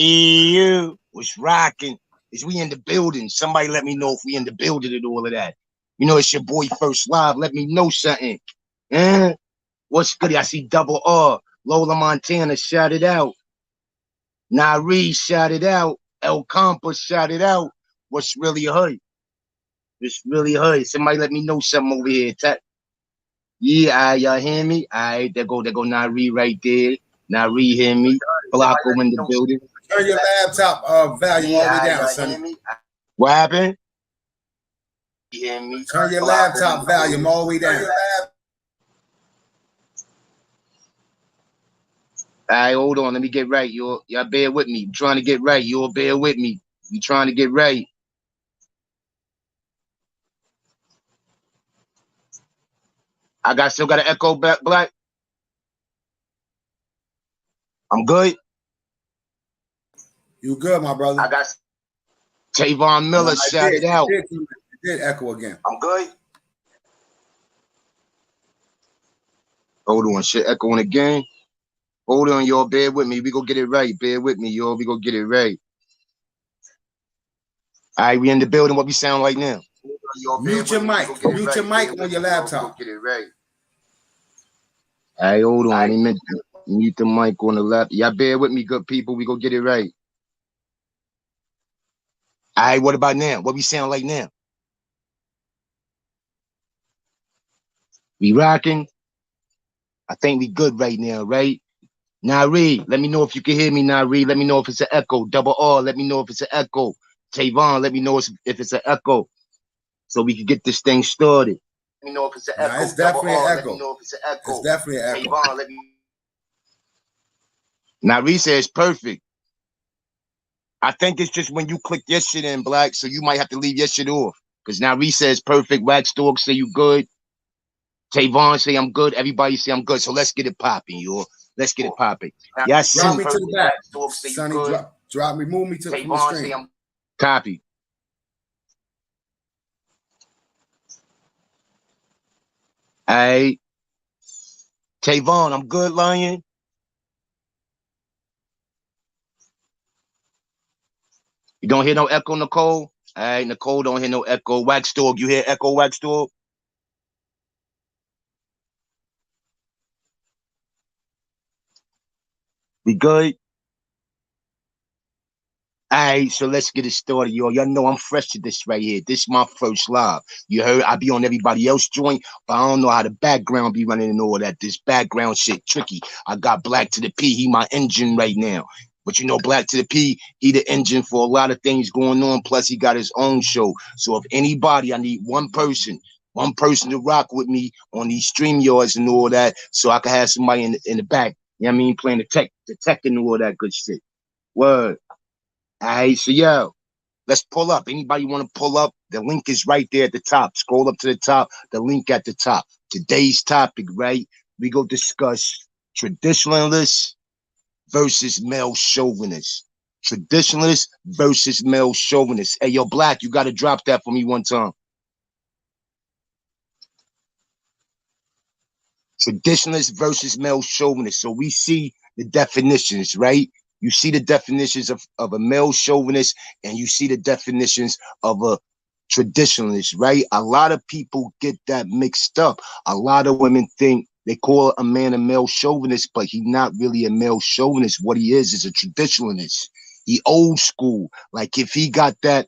You was rocking. Is we in the building? Somebody let me know if we in the building and all of that. You know, it's your boy First Live. Let me know something. What's good? I see Double R. Lola Montana, shout it out. Nari, shout it out. El Compa, shout it out. What's really her? What's really her? Somebody let me know something over here. Yeah, y'all hear me? All right, there go Nari right there. Nari, hear me? Flocko in the building. Turn your laptop volume all the way down, Sonny. What happened? You hear me? Turn your laptop volume all the way down. All right, hold on. Let me get right. Y'all bear with me. I'm trying to get right. Y'all bear with me. We trying to get right. I still got an echo back, Black. I'm good. You good, my brother? I got Tavon Miller, shout it out. It did echo again. I'm good. Hold on, shit echoing again. Hold on, y'all. Bear with me. We gonna get it right. Bear with me, y'all. We gonna get it right. All right, we in the building. What we sound like now? Mute your mic. Mute your mic on your laptop. Get it right. All right, hold on. I ain't meant to mute the mic on the laptop. Y'all bear with me, good people. We gonna get it right. All right, what about now? What we sound like now? We rocking? I think we good right now, right? Nari, let me know if you can hear me, Nari. Let me know if it's an echo. Double R, let me know if it's an echo. Tavon, let me know if it's an echo. So we can get this thing started. Let me know if it's an echo. It's definitely an echo. Let me know if it's an echo. It's definitely an echo. Tavon, let me... Nari says perfect. I think it's just when you click your shit in, Black, so you might have to leave your shit off. Because Nari says perfect. Wax Dog say you good. Tavon say I'm good. Everybody say I'm good. So let's get it popping, y'all. Let's get it popping. Yes, drop me to the back. Sonny, drop me, move me to the screen. Copy. All right. Tavon, I'm good, Lion. You don't hear no echo, Nicole? All right, Nicole don't hear no echo. Wax Dog, you hear echo, Wax Dog? We good? All right, so let's get it started, y'all. Y'all know I'm fresh to this right here. This is my first live. You heard I be on everybody else joint, but I don't know how the background be running and all that. This background shit tricky. I got Black to the P. He my engine right now. But you know, Black to the P, he the engine for a lot of things going on. Plus, he got his own show. So if anybody, I need one person to rock with me on these stream yards and all that, so I can have somebody in the back. You know what I mean? Playing the tech and all that good shit. Word. All right, so yo, let's pull up. Anybody want to pull up? The link is right there at the top. Scroll up to the top. The link at the top. Today's topic, right? We go discuss traditionalists versus male chauvinists. Traditionalists versus male chauvinists. Hey, yo, Black, you got to drop that for me one time. Traditionalists versus male chauvinists. So we see the definitions, right? You see the definitions of a male chauvinist and you see the definitions of a traditionalist, right? A lot of people get that mixed up. A lot of women think they call a man a male chauvinist, but he's not really a male chauvinist. What he is a traditionalist. He old school. Like if he got that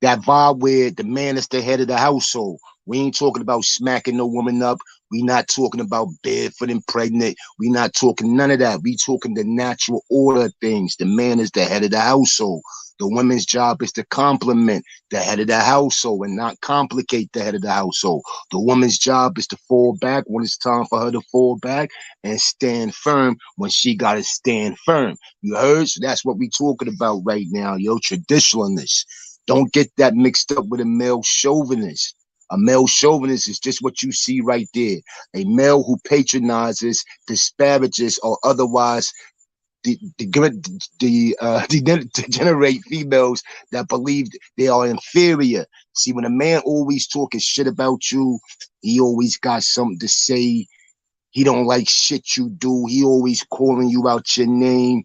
vibe where the man is the head of the household. We ain't talking about smacking no woman up. We not talking about barefoot and pregnant. We not talking none of that. We talking the natural order of things. The man is the head of the household. The woman's job is to complement the head of the household and not complicate the head of the household. The woman's job is to fall back when it's time for her to fall back and stand firm when she got to stand firm. You heard? So that's what we talking about right now, yo, traditionalists. Don't get that mixed up with a male chauvinist. A male chauvinist is just what you see right there. A male who patronizes, disparages, or otherwise degenerate females that believe they are inferior. See, when a man always talking shit about you, he always got something to say. He don't like shit you do. He always calling you out your name.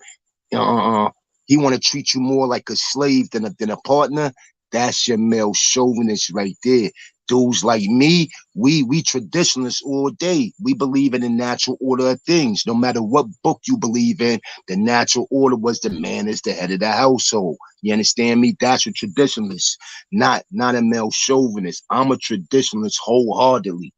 He want to treat you more like a slave than a partner. That's your male chauvinist right there. Dudes like me, we traditionalists all day. We believe in the natural order of things. No matter what book you believe in, the natural order was the man is the head of the household. You understand me? That's a traditionalist, not a male chauvinist. I'm a traditionalist wholeheartedly.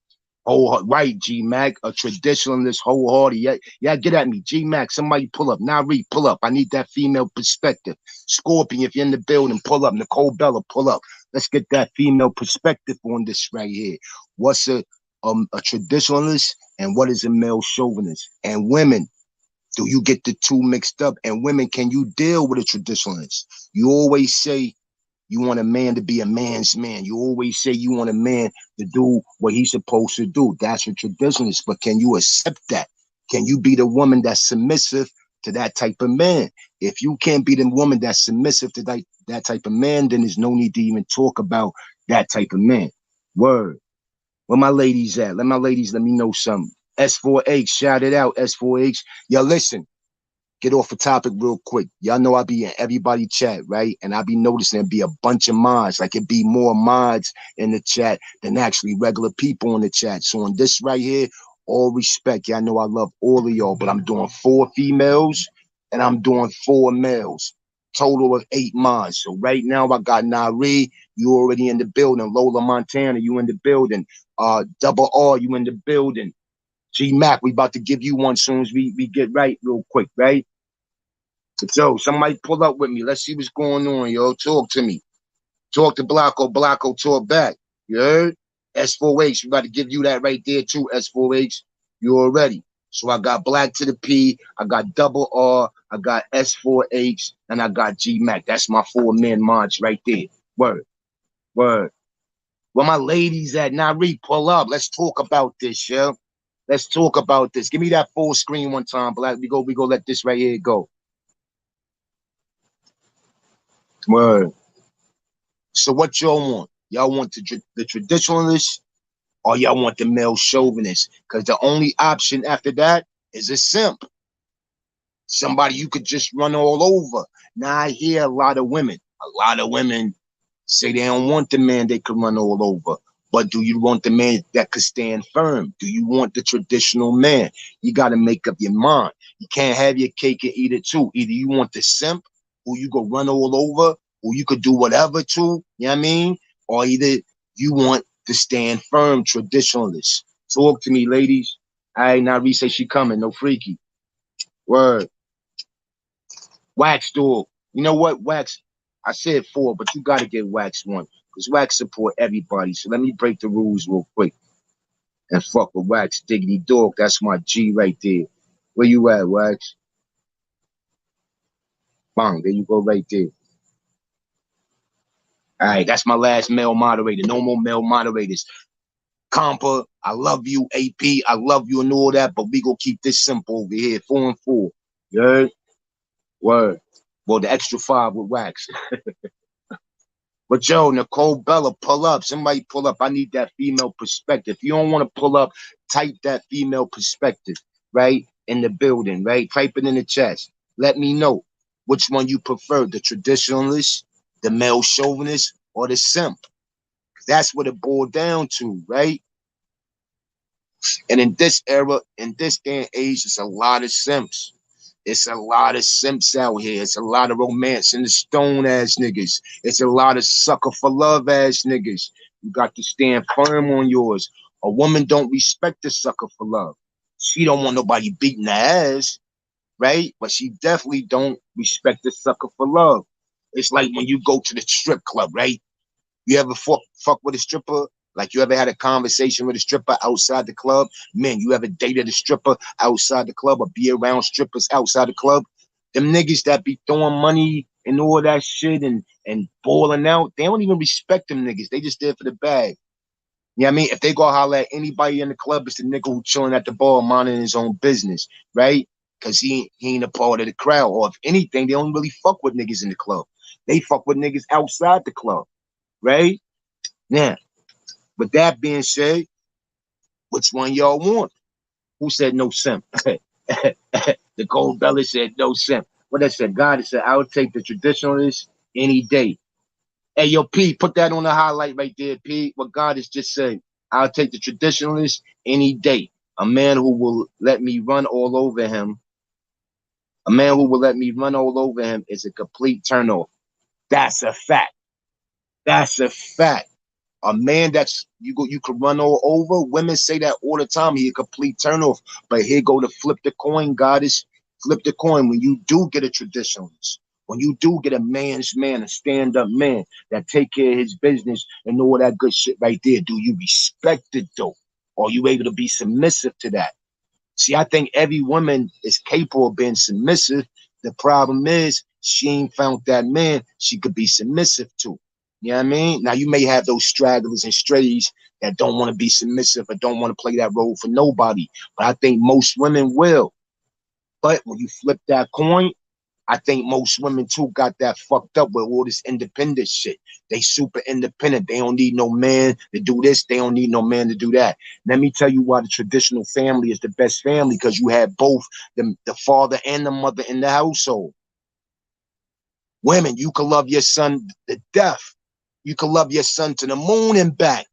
Oh, right, G Mac, a traditionalist, wholehearted. Yeah, get at me, G Mac. Somebody pull up. Nari, pull up. I need that female perspective. Scorpion, if you're in the building, pull up. Nicole Bella, pull up. Let's get that female perspective on this right here. What's a traditionalist and what is a male chauvinist? And women, do you get the two mixed up? And women, can you deal with a traditionalist? You always say you want a man to be a man's man. You always say you want a man to do what he's supposed to do. That's a traditionalist. But can you accept that? Can you be the woman that's submissive to that type of man? If you can't be the woman that's submissive to that type of man, then there's no need to even talk about that type of man. Word. Where my ladies at? Let my ladies let me know something. S4H, shout it out, S4H. Yo, listen. Get off the topic real quick. Y'all know I be in everybody chat, right? And I be noticing there be a bunch of mods. Like it be more mods in the chat than actually regular people in the chat. So on this right here, all respect. Y'all know I love all of y'all, but I'm doing 4 females and I'm doing 4 males. Total of 8 mods. So right now I got Nari, you already in the building. Lola Montana, you in the building. Double R, you in the building. G Mac, we about to give you one soon as we get right real quick, right? So somebody pull up with me. Let's see what's going on, yo. Talk to me. Talk to Blocko. Blocko, talk back. You heard? S4H, we about to give you that right there too, S4H. You already. So I got Black to the P, I got Double R, I got S4H, and I got G Mac. That's my 4-man mods right there. Word. Word. Where my ladies at? Nari, pull up. Let's talk about this, yo. Let's talk about this. Give me that full screen one time, Black. We go let this right here go. Word. So what y'all want? Y'all want the traditionalist or y'all want the male chauvinist? Because the only option after that is a simp. Somebody you could just run all over. Now I hear a lot of women say they don't want the man they could run all over. But do you want the man that could stand firm? Do you want the traditional man? You got to make up your mind. You can't have your cake and eat it too. Either you want the simp who you go run all over, who you could do whatever to, you know what I mean? Or either you want to stand firm traditionalist. Talk to me, ladies. All right, now Reese say she coming, no freaky. Word. Wax dog. You know what, Wax? I said 4, but you got to get Wax 1. Because Wax support everybody. So let me break the rules real quick. And fuck with Wax. Diggity dog. That's my G right there. Where you at, Wax? Bang. There you go right there. All right. That's my last male moderator. No more male moderators. Compa, I love you. AP, I love you and all that. But we gonna keep this simple over here. 4 and 4. You heard? Word. Well, the extra 5 with Wax. But yo, Nicole Bella, pull up. Somebody pull up. I need that female perspective. If you don't want to pull up, type that female perspective, right? In the building, right? Type it in the chat. Let me know which one you prefer, the traditionalist, the male chauvinist, or the simp. That's what it boiled down to, right? And in this era, in this day and age, it's a lot of simps. It's a lot of simps out here. It's a lot of romance in the stone ass niggas. It's a lot of sucker for love ass niggas. You got to stand firm on yours. A woman don't respect the sucker for love. She don't want nobody beating her ass, right? But she definitely don't respect the sucker for love. It's like when you go to the strip club, right? You ever fuck with a stripper? Like you ever had a conversation with a stripper outside the club? Man, you ever dated a stripper outside the club or be around strippers outside the club? Them niggas that be throwing money and all that shit and balling out, they don't even respect them niggas. They just there for the bag. You know what I mean? If they go holler at anybody in the club, it's the nigga who chilling at the bar minding his own business, right? Because he ain't a part of the crowd. Or if anything, they don't really fuck with niggas in the club. They fuck with niggas outside the club, right? Now, with that being said, which one y'all want? Who said no simp? The Gold Bella said no simp. what I said, God said, I'll take the traditionalist any day. Hey, yo, P, put that on the highlight right there, P. What God has just said, I'll take the traditionalist any day. A man who will let me run all over him. A man who will let me run all over him is a complete turnoff. That's a fact. That's a fact. A man that's you could run all over. Women say that all the time. He a complete turnoff. But here go to flip the coin. God is flip the coin. When you do get a traditionalist, when you do get a man's man, a stand-up man that take care of his business and all that good shit right there, do you respect it though? Or are you able to be submissive to that? See, I think every woman is capable of being submissive. The problem is she ain't found that man she could be submissive to. You know what I mean? Now you may have those stragglers and strays that don't want to be submissive or don't want to play that role for nobody. But I think most women will. But when you flip that coin, I think most women too got that fucked up with all this independent shit. They super independent. They don't need no man to do this. They don't need no man to do that. Let me tell you why the traditional family is the best family, because you have both the father and the mother in the household. Women, you can love your son to death. You can love your son to the moon and back,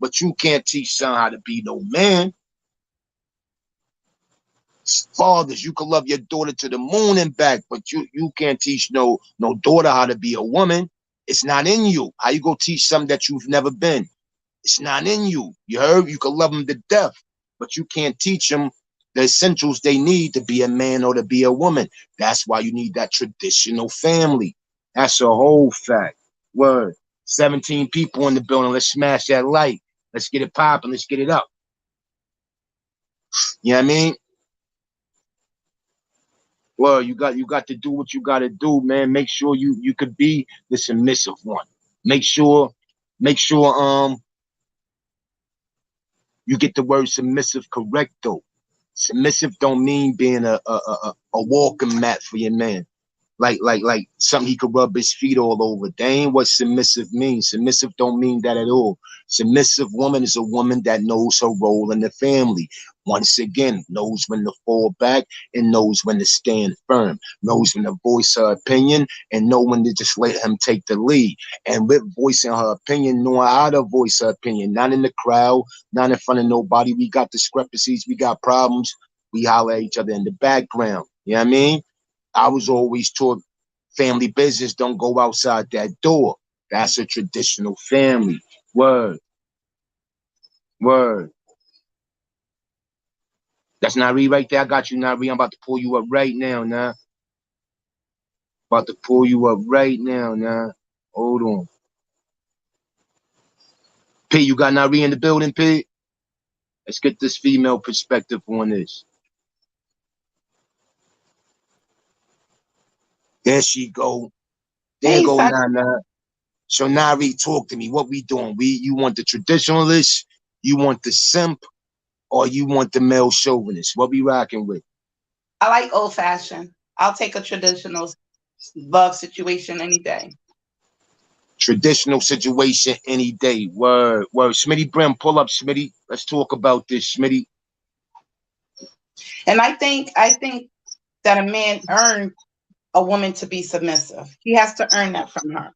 but you can't teach son how to be no man. Fathers, you can love your daughter to the moon and back, but you can't teach no daughter how to be a woman. It's not in you. How you go teach something that you've never been? It's not in you. You heard? You can love them to death, but you can't teach them the essentials they need to be a man or to be a woman. That's why you need that traditional family. That's a whole fact. Word. 17 people in the building. Let's smash that light. Let's get it popping. Let's get it up. You know what I mean? Well, you got to do what you got to do, man. Make sure you could be the submissive one. Make sure you get the word submissive correct though. Submissive don't mean being a walking mat for your man. Like something he could rub his feet all over. That ain't what submissive means. Submissive don't mean that at all. Submissive woman is a woman that knows her role in the family. Once again, knows when to fall back and knows when to stand firm. Knows when to voice her opinion and know when to just let him take the lead. And with voicing her opinion, knowing how to voice her opinion, not in the crowd, not in front of nobody. We got discrepancies, we got problems. We holler at each other in the background. You know what I mean? I was always taught family business don't go outside that door. That's a traditional family. Word. Word. That's Nari right there. I got you, Nari. I'm about to pull you up right now, nah. About to pull you up right now, nah. Hold on. P, you got Nari in the building, P? Let's get this female perspective on this. There she go. There go Nana. So Nari, talk to me. What we doing? You want the traditionalist? You want the simp? Or you want the male chauvinist? What we rocking with? I like old fashioned. I'll take a traditional love situation any day. Traditional situation any day. Word, word. Smitty Brim, pull up, Smitty. Let's talk about this, Smitty. And I think that a man earned a woman to be submissive. He has to earn that from her.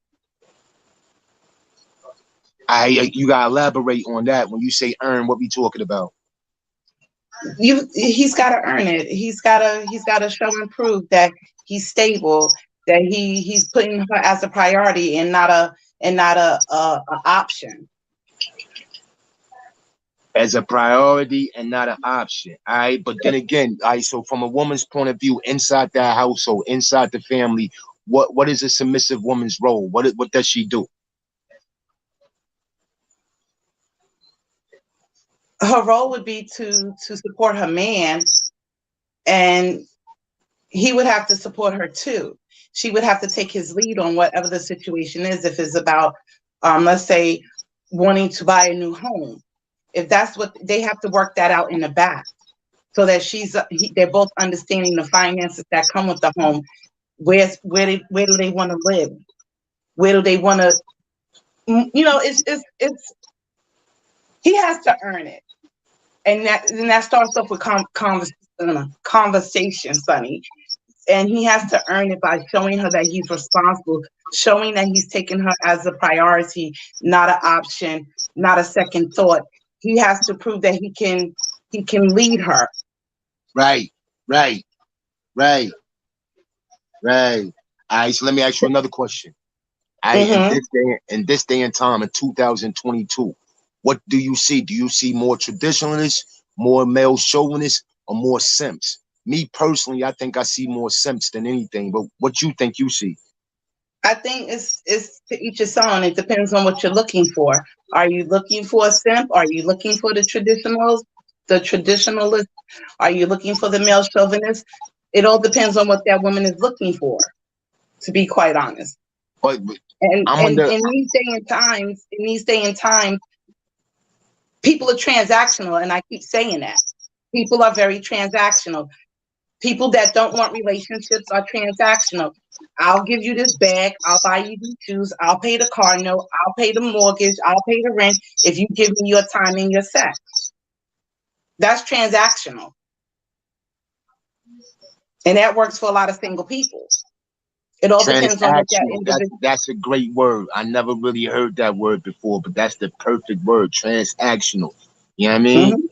You gotta elaborate on that. When you say earn, what we talking about? He's got to earn it. He's got to show and prove that he's stable, that he's putting her as a priority and not a option. As a priority and not an option. All right, but then again, all right. So from a woman's point of view, inside that household, inside the family, what is a submissive woman's role? What does she do? Her role would be to support her man, and he would have to support her too. She would have to take his lead on whatever the situation is. If it's about, let's say, wanting to buy a new home, if that's what they have to work that out in the back, so that they're both understanding the finances that come with the home. Where do they want to live? Where do they want to? It's he has to earn it, and that starts off with conversation, Sonny. And he has to earn it by showing her that he's responsible, showing that he's taking her as a priority, not an option, not a second thought. He has to prove that he can lead her. Right, right, right, right. All right, so let me ask you another question. In this day and time, in 2022, what do you see? Do you see more traditionalists, more male chauvinists, or more simps? Me personally, I think I see more simps than anything. But what you think you see? I think it's to each his own. It depends on what you're looking for. Are you looking for a simp? Are you looking for the traditionalist? Are you looking for the male chauvinist? It all depends on what that woman is looking for, to be quite honest. But And in these day and times, people are transactional, and I keep saying that. People are very transactional. People that don't want relationships are transactional. I'll give you this bag. I'll buy you these shoes. I'll pay the car note. I'll pay the mortgage. I'll pay the rent if you give me your time and your sex. That's transactional. And that works for a lot of single people. It all depends on what that individual. That's a great word. I never really heard that word before, but that's the perfect word, transactional. You know what I mean? Mm-hmm.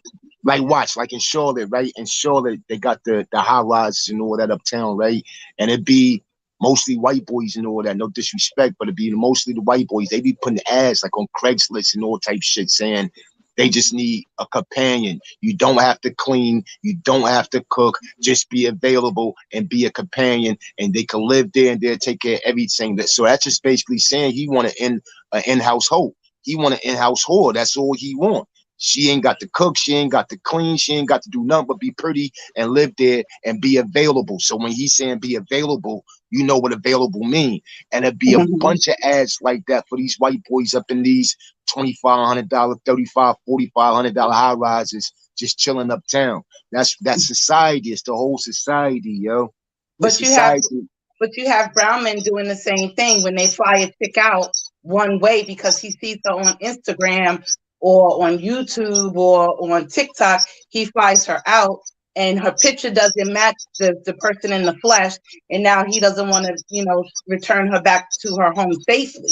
Like watch, like in Charlotte, right? In Charlotte, they got the high rises and all that uptown, right? And it'd be mostly white boys and all that. No disrespect, but it'd be mostly the white boys. They be putting ads like on Craigslist and all type shit saying they just need a companion. You don't have to clean. You don't have to cook. Just be available and be a companion, and they can live there and they'll take care of everything. So that's just basically saying he want an in-house hoe. He want an in-house whore. That's all he want. She ain't got to cook. She ain't got to clean. She ain't got to do nothing but be pretty and live there and be available. So when he's saying be available, you know what available mean. And it'd be a bunch of ads like that for these white boys up in these $2,500, $3,500, $4,500 high rises, just chilling uptown. That's society. It's the whole society, yo. But you have brown men doing the same thing when they fly a chick out one way because he sees her on Instagram or on YouTube or on TikTok. He flies her out and her picture doesn't match the person in the flesh, and now he doesn't want to, return her back to her home safely.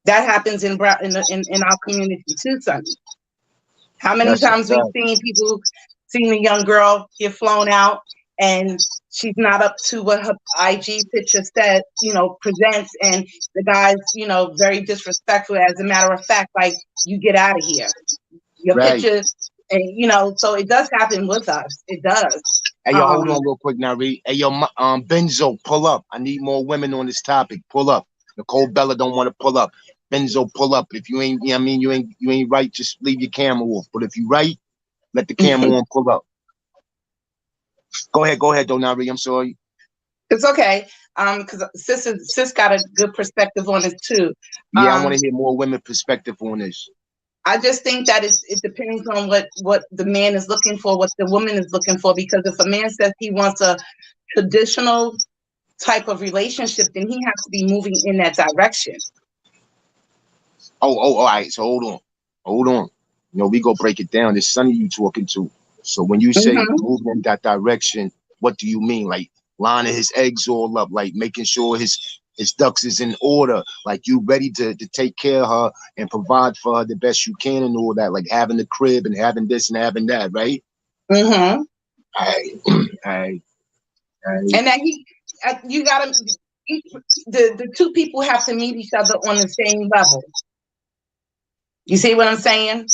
That happens in our community too, Sonny. How many times we've seen a young girl get flown out and she's not up to what her IG picture said, presents, and the guy's, very disrespectful. As a matter of fact, like, you get out of here. Your picture, and so it does happen with us. It does. Hey, yo, hold on real quick now, Reed. Hey, yo, Benzo, pull up. I need more women on this topic. Pull up. Nicole Bella don't want to pull up. Benzo, pull up. If you ain't, you ain't right, just leave your camera off. But if you right, let the camera on, pull up. Go ahead, Donari. I'm sorry. It's okay. Because sis got a good perspective on this too. Yeah, I want to hear more women perspective on this. I just think that it depends on what the man is looking for, what the woman is looking for. Because if a man says he wants a traditional type of relationship, then he has to be moving in that direction. Oh, all right. So hold on. We go break it down. There's Sonny you talking to. So when you say moving in that direction, what do you mean? Like lining his eggs all up, like making sure his ducks is in order, like you ready to take care of her and provide for her the best you can and all that, like having the crib and having this and having that, right? Mm-hmm. All right. And then you gotta, the two people have to meet each other on the same level. You see what I'm saying?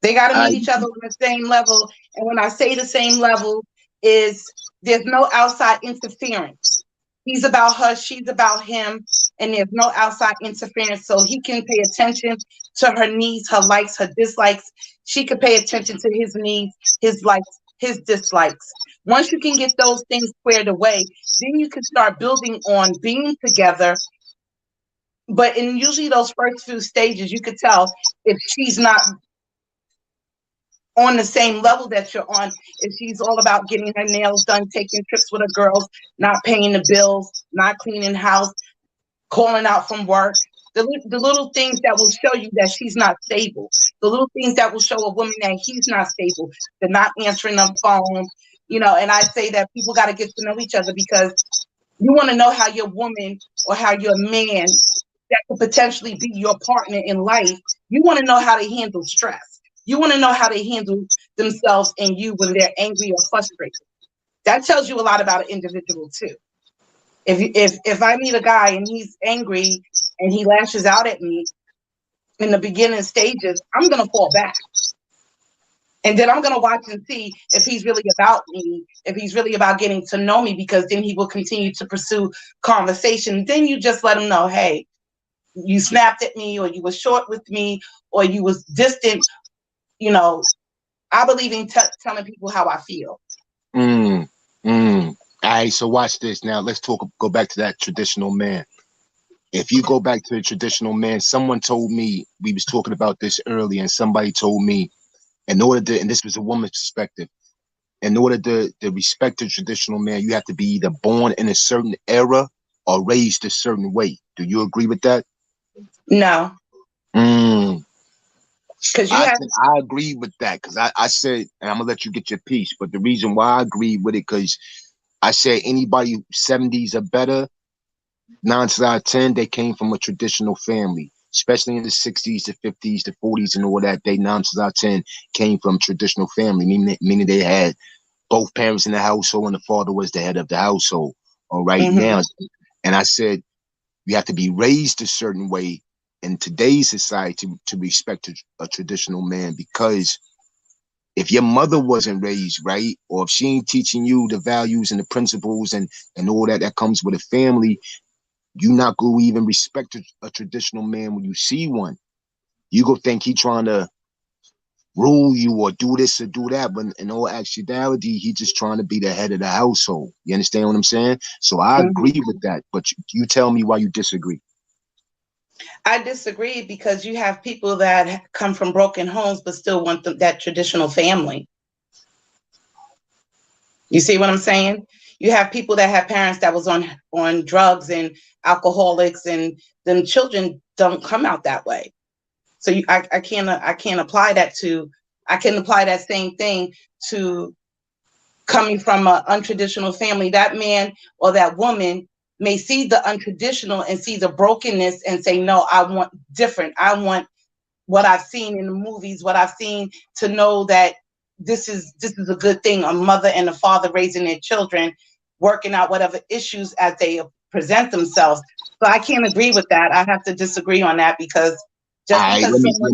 They got to meet each other on the same level. And when I say the same level, is there's no outside interference. He's about her, she's about him, and there's no outside interference. So he can pay attention to her needs, her likes, her dislikes. She can pay attention to his needs, his likes, his dislikes. Once you can get those things squared away, then you can start building on being together. But in usually those first few stages, you could tell if she's not on the same level that you're on, if she's all about getting her nails done, taking trips with her girls, not paying the bills, not cleaning house, calling out from work. The little things that will show you that she's not stable. The little things that will show a woman that he's not stable. They're not answering the phone, You know, and I say that people got to get to know each other, because you want to know how your woman or how your man that could potentially be your partner in life, you want to know how they handle stress. You want to know how they handle themselves and you when they're angry or frustrated. That tells you a lot about an individual too. If I meet a guy and he's angry and he lashes out at me in the beginning stages, I'm gonna fall back. And then I'm going to watch and see if he's really about me, if he's really about getting to know me, because then he will continue to pursue conversation. Then you just let him know, hey, you snapped at me, or you were short with me, or you was distant. You know, I believe in telling people how I feel. All right, so watch this. Now let's go back to that traditional man. If you go back to the traditional man, someone told me, we was talking about this earlier, and somebody told me, in order to, and this was a woman's perspective, in order to respect the traditional man, you have to be either born in a certain era or raised a certain way. Do you agree with that? No. Because I agree with that, because I said, and I'm gonna let you get your piece, but the reason why I agree with it, because I said anybody 70s or better, 9 out of 10, they came from a traditional family. Especially in the 60s, the 50s, the 40s, and all that, they 9 out of 10 came from traditional family, meaning they had both parents in the household and the father was the head of the household. All right, now, and I said you have to be raised a certain way in today's society to respect a traditional man, because if your mother wasn't raised right, or if she ain't teaching you the values and the principles and all that comes with a family, you not going to even respect a traditional man when you see one. You go think he trying to rule you or do this or do that, but in all actuality, he just trying to be the head of the household. You understand what I'm saying? So I agree with that, but you tell me why you disagree. I disagree, because you have people that come from broken homes but still want that traditional family. You see what I'm saying? You have people that have parents that was on drugs and alcoholics, and them children don't come out that way. So I can't apply that to, I can apply that same thing to coming from an untraditional family. That man or that woman may see the untraditional and see the brokenness and say, no, I want different. I want what I've seen in the movies, what I've seen, to know that this is a good thing. A mother and a father raising their children, working out whatever issues as they present themselves. So I can't agree with that. I have to disagree on that, because just because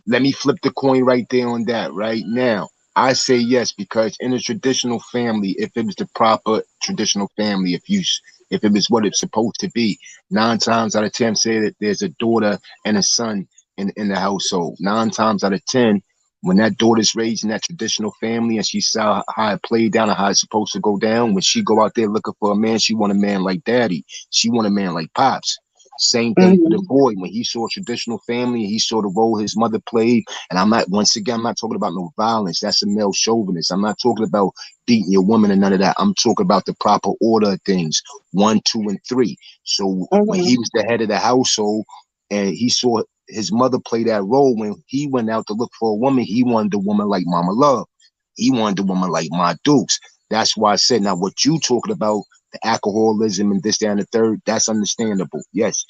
let me flip the coin right there on that right now. I say yes, because in a traditional family, if it was the proper traditional family, if it was what it's supposed to be, 9 times out of 10 say that there's a daughter and a son in the household. 9 times out of 10, when that daughter's raised in that traditional family and she saw how it played down and how it's supposed to go down, when she go out there looking for a man, she want a man like daddy. She want a man like pops. Same thing for the boy. When he saw a traditional family, he saw the role his mother played. And I'm not talking about no violence. That's a male chauvinist. I'm not talking about beating your woman and none of that. I'm talking about the proper order of things, 1, 2, and 3. So when he was the head of the household and he saw his mother play that role, when he went out to look for a woman, he wanted a woman like Mama Love. He wanted a woman like Ma Dukes. That's why I said, now what you talking about, the alcoholism and this, that, and the third, that's understandable. Yes,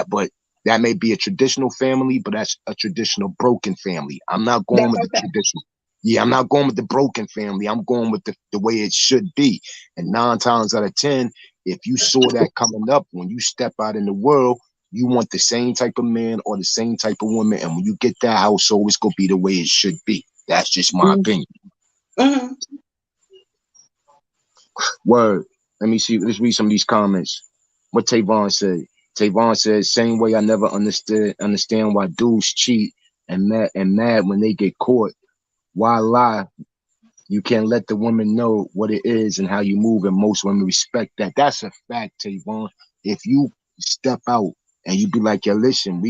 but that may be a traditional family, but that's a traditional broken family. I'm not going with the traditional. Yeah, I'm not going with the broken family. I'm going with the way it should be. And 9 times out of 10, if you saw that coming up, when you step out in the world, you want the same type of man or the same type of woman. And when you get that household, it's going to be the way it should be. That's just my opinion. Word. Let me see. Let's read some of these comments. What Tavon said. Tavon says, same way I never understand why dudes cheat and mad when they get caught. Why lie? You can't let the woman know what it is and how you move, and most women respect that. That's a fact, Tavon. If you step out and you be like, yo, listen,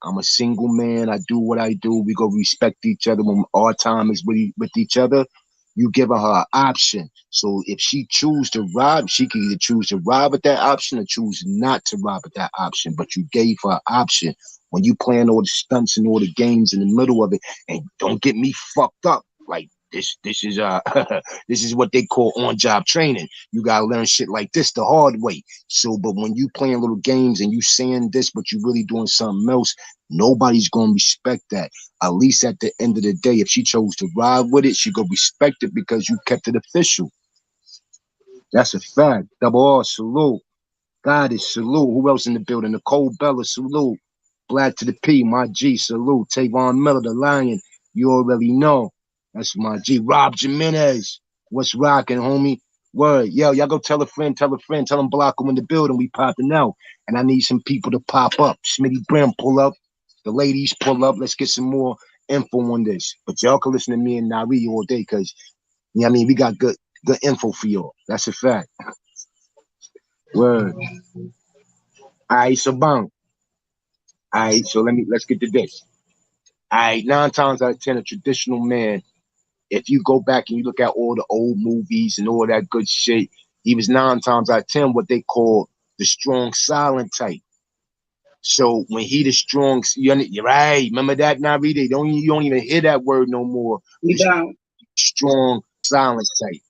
I'm a single man, I do what I do, we go respect each other when our time is with each other, you give her an option. So if she choose to rob, she can either choose to rob at that option or choose not to rob at that option. But you gave her an option. When you plan all the stunts and all the games in the middle of it, and don't get me fucked up, like This is this is what they call on-job training. You gotta learn shit like this the hard way. So, but when you playing little games and you saying this, but you really doing something else, nobody's gonna respect that. At least at the end of the day, if she chose to ride with it, she gonna respect it because you kept it official. That's a fact. Double R, salute. Goddess, salute. Who else in the building? Nicole Bella, salute. Black to the P, my G, salute. Tavon Miller, the Lion. You already know. That's my G. Rob Jimenez. What's rocking, homie? Word. Yo, y'all go tell a friend, tell them Blocko in the building. We popping out. And I need some people to pop up. Smitty Brim, pull up. The ladies, pull up. Let's get some more info on this. But y'all can listen to me and Nari all day because, you know what I mean? We got good info for y'all. That's a fact. Word. All right, so bang. All right, so let's get to this. All right, 9 times out of 10, a traditional man, if you go back and you look at all the old movies and all that good shit, he was 9 times out of 10 what they call the strong silent type. So when he the strong, you're right. Remember that, Nari? You don't even hear that word no more. You don't. Strong silent type.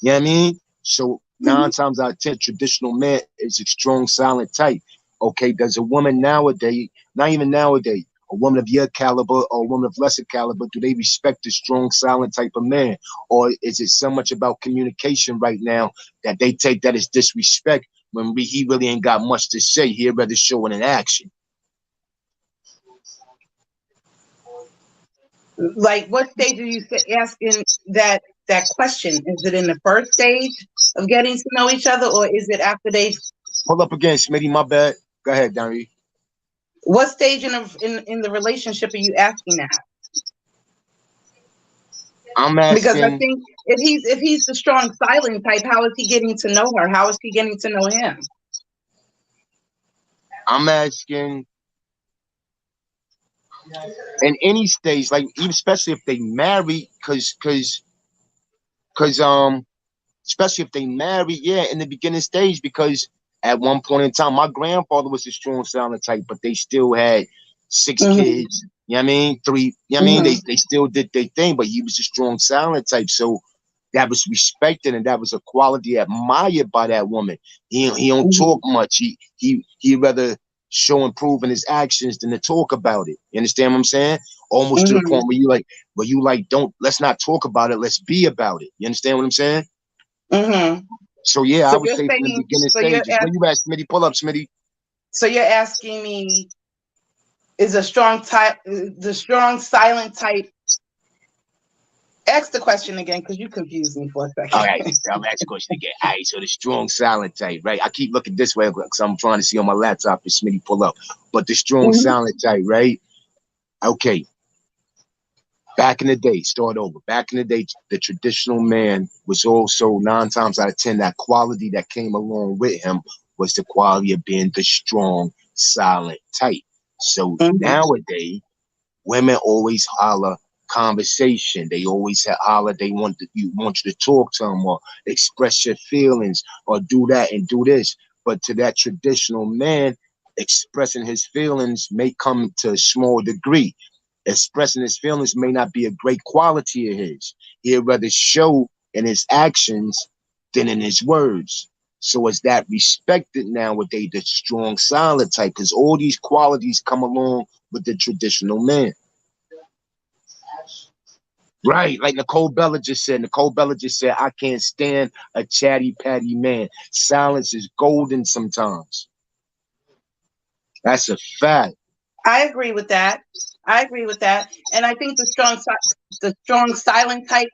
You know what I mean? So 9 times out of 10, traditional man is a strong silent type. Okay, does a woman nowadays, not even nowadays, a woman of your caliber or a woman of lesser caliber, do they respect the strong silent type of man? Or is it so much about communication right now that they take that as disrespect when he really ain't got much to say? He'd rather show it in action. Like, what stage are you asking that question? Is it in the first stage of getting to know each other, or is it after they pull up again, Smitty? My bad. Go ahead, Donnie. What stage in the relationship are you asking that? I'm asking because I think if he's the strong silent type, how is he getting to know her? How is she getting to know him? I'm asking in any stage, like even especially if they marry, cause especially if they marry, yeah, in the beginning stage, because at one point in time, my grandfather was a strong silent type, but they still had 6 kids. You know what I mean? 3. You know what I mean? They still did their thing, but he was a strong silent type, so that was respected, and that was a quality admired by that woman. He don't talk much. He rather show and prove in his actions than to talk about it. You understand what I'm saying? Almost to the point where you like, let's not talk about it, let's be about it. You understand what I'm saying? So yeah, I would say from the beginning stages. Where you at, Smitty? Pull up, Smitty. So you're asking me, is a strong type, the strong silent type? Ask the question again, because you confused me for a second. All right, I'll ask the question again. All right, so the strong silent type, right? I keep looking this way because I'm trying to see on my laptop if Smitty pull up. But the strong silent type, right? Okay. Back in the day, start over. Back in the day, the traditional man was also 9 times out of 10, that quality that came along with him was the quality of being the strong, silent type. So nowadays, women always holler conversation. They always holler. They want you to talk to them or express your feelings or do that and do this. But to that traditional man, expressing his feelings may come to a small degree. Expressing his feelings may not be a great quality of his. He'd rather show in his actions than in his words. So is that respected nowadays, the strong silent type? Because all these qualities come along with the traditional man. Right, like Nicole Bella just said. I can't stand a chatty patty man. Silence is golden sometimes. That's a fact. I agree with that. And I think the strong silent type,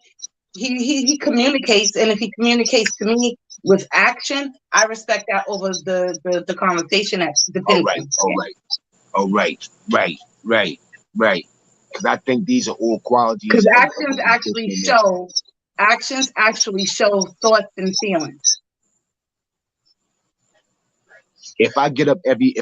he communicates, and if he communicates to me with action, I respect that over the conversation at the All right. Because I think these are all qualities. Because actions actually show thoughts and feelings. If I get up every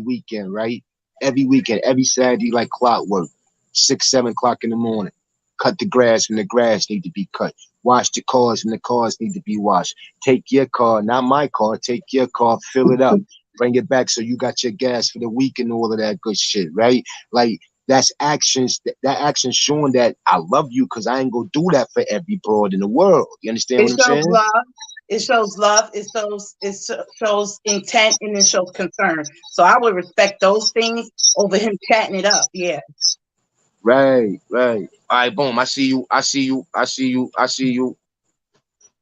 weekend, right? Every weekend, every Saturday, like clockwork, 6, 7 o'clock in the morning. Cut the grass when the grass need to be cut. Wash the cars when the cars need to be washed. Take your car, not my car. Take your car, fill it up, bring it back so you got your gas for the week and all of that good shit, right? Like that's actions. That action showing that I love you because I ain't gonna do that for every broad in the world. You understand It what I'm shows saying? love. It shows love. Shows intent, and it shows concern. So I would respect those things over him chatting it up. Yeah. Right, right. All right, boom. I see you. I see you. I see you. I see you.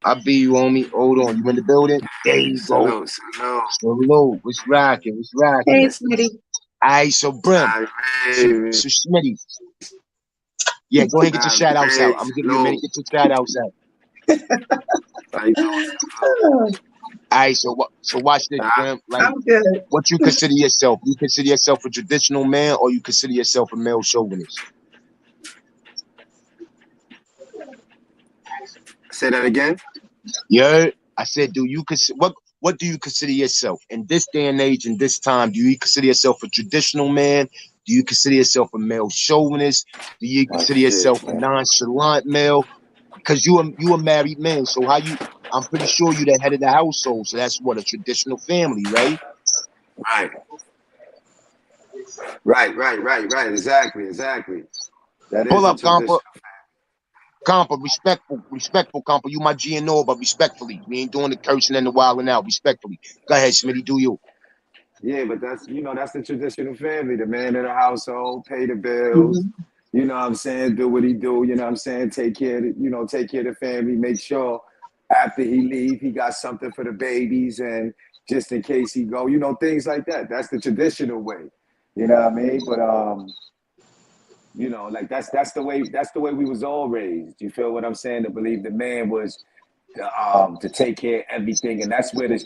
I be you on me. Hold on. You in the building? There you go. Salute, salute. Hello. What's rocking? What's rocking? Hey, sweetie. All right, so Brim. So Baby. Smitty. Yeah, go ahead and get your shout outs out. I'm gonna give you a minute. Get your shout outs out. How you doing? Oh, All right, so watch this, Brim. Like, I'm good. what you consider yourself? You consider yourself a traditional man, or you consider yourself a male chauvinist? Say that again. Yeah, I said, do you consider what do you consider yourself in this day and age, in this time? Do you consider yourself a traditional man? Do you consider yourself a male chauvinist? Do you Oh consider shit, yourself a man. nonchalant male? Because you a married man, so how you? I'm pretty sure you the head of the household, so that's what a traditional family, right? Right. Right. Exactly. That Pull is a up, Compa. tradition. Compa, respectful, Compa. You my GNO, but respectfully. We ain't doing the cursing and the wilding out. Respectfully. Go ahead, Smitty, do you. Yeah, but that's that's the traditional family. The man in the household, pay the bills. Mhm. You know what I'm saying? Do what he do. You know what I'm saying? Take care of take care of the family. Make sure after he leave, he got something for the babies, and just in case he go, things like that. That's the traditional way. You know what I mean? But like that's the way we was all raised. You feel what I'm saying? To believe the man was to take care of everything, and that's where the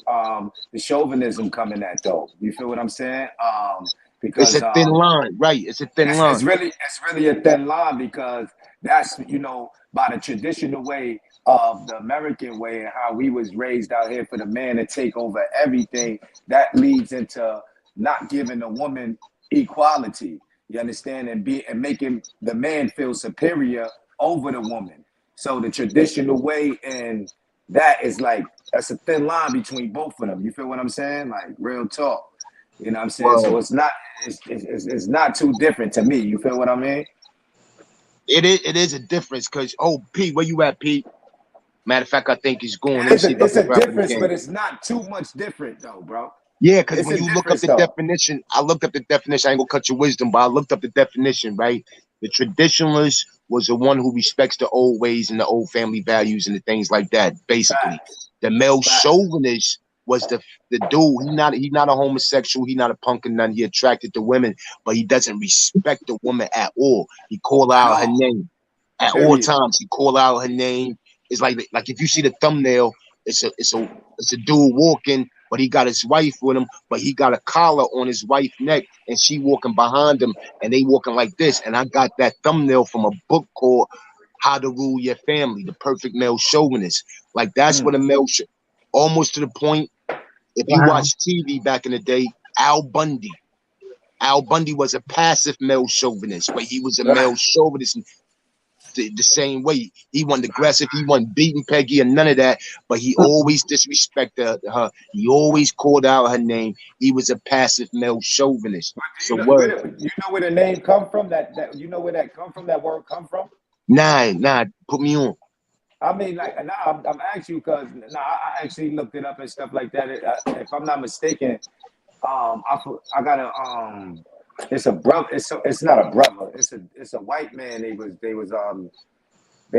chauvinism coming at though. You feel what I'm saying? It's Because a thin line, right? It's a thin it's line. really a thin line because that's by the traditional way of the American way and how we was raised out here for the man to take over everything. That leads into not giving the woman equality. You understand, and making the man feel superior over the woman. So the traditional way and that is like that's a thin line between both of them. You feel what I'm saying? Like real talk. You know what I'm saying? So Well, it's not too different to me. You feel what I mean? it is a difference because Pete, where you at, Pete? Matter of fact, I think he's going. Let me It's see if I it's can a grab him difference, again. but it's not too much different though, bro. Yeah, because It's when a you look up difference the though. definition, I looked up the definition. I ain't gonna cut your wisdom, but I looked up the definition, right? The traditionalist was the one who respects the old ways and the old family values and the things like that, basically. Facts. The male Facts. chauvinist was the dude. He not a homosexual, he not a punk and none. He attracted to women, but he doesn't respect the woman at all. He call At out her all. name. At all Period. times, he call out her name. It's like if you see the thumbnail, it's a dude walking, but he got his wife with him, but he got a collar on his wife's neck, and she walking behind him, and they walking like this. And I got that thumbnail from a book called How to Rule Your Family, The Perfect Male Chauvinist. Like that's what a male almost to the point. If you Wow. watch TV back in the day, Al Bundy. Al Bundy was a passive male chauvinist, but he was a Right. male chauvinist the same way. He wasn't aggressive. He wasn't beating Peggy or none of that. But he always disrespected her. He always called out her name. He was a passive male chauvinist. Do So word. you know where the name come from? That you know where that come from? That word come from? Nah, put me on. I mean, like, nah, I'm asking you because I actually looked it up and stuff like that. If I'm not mistaken, I got a it's a brother. It's not a brother. It's a white man. They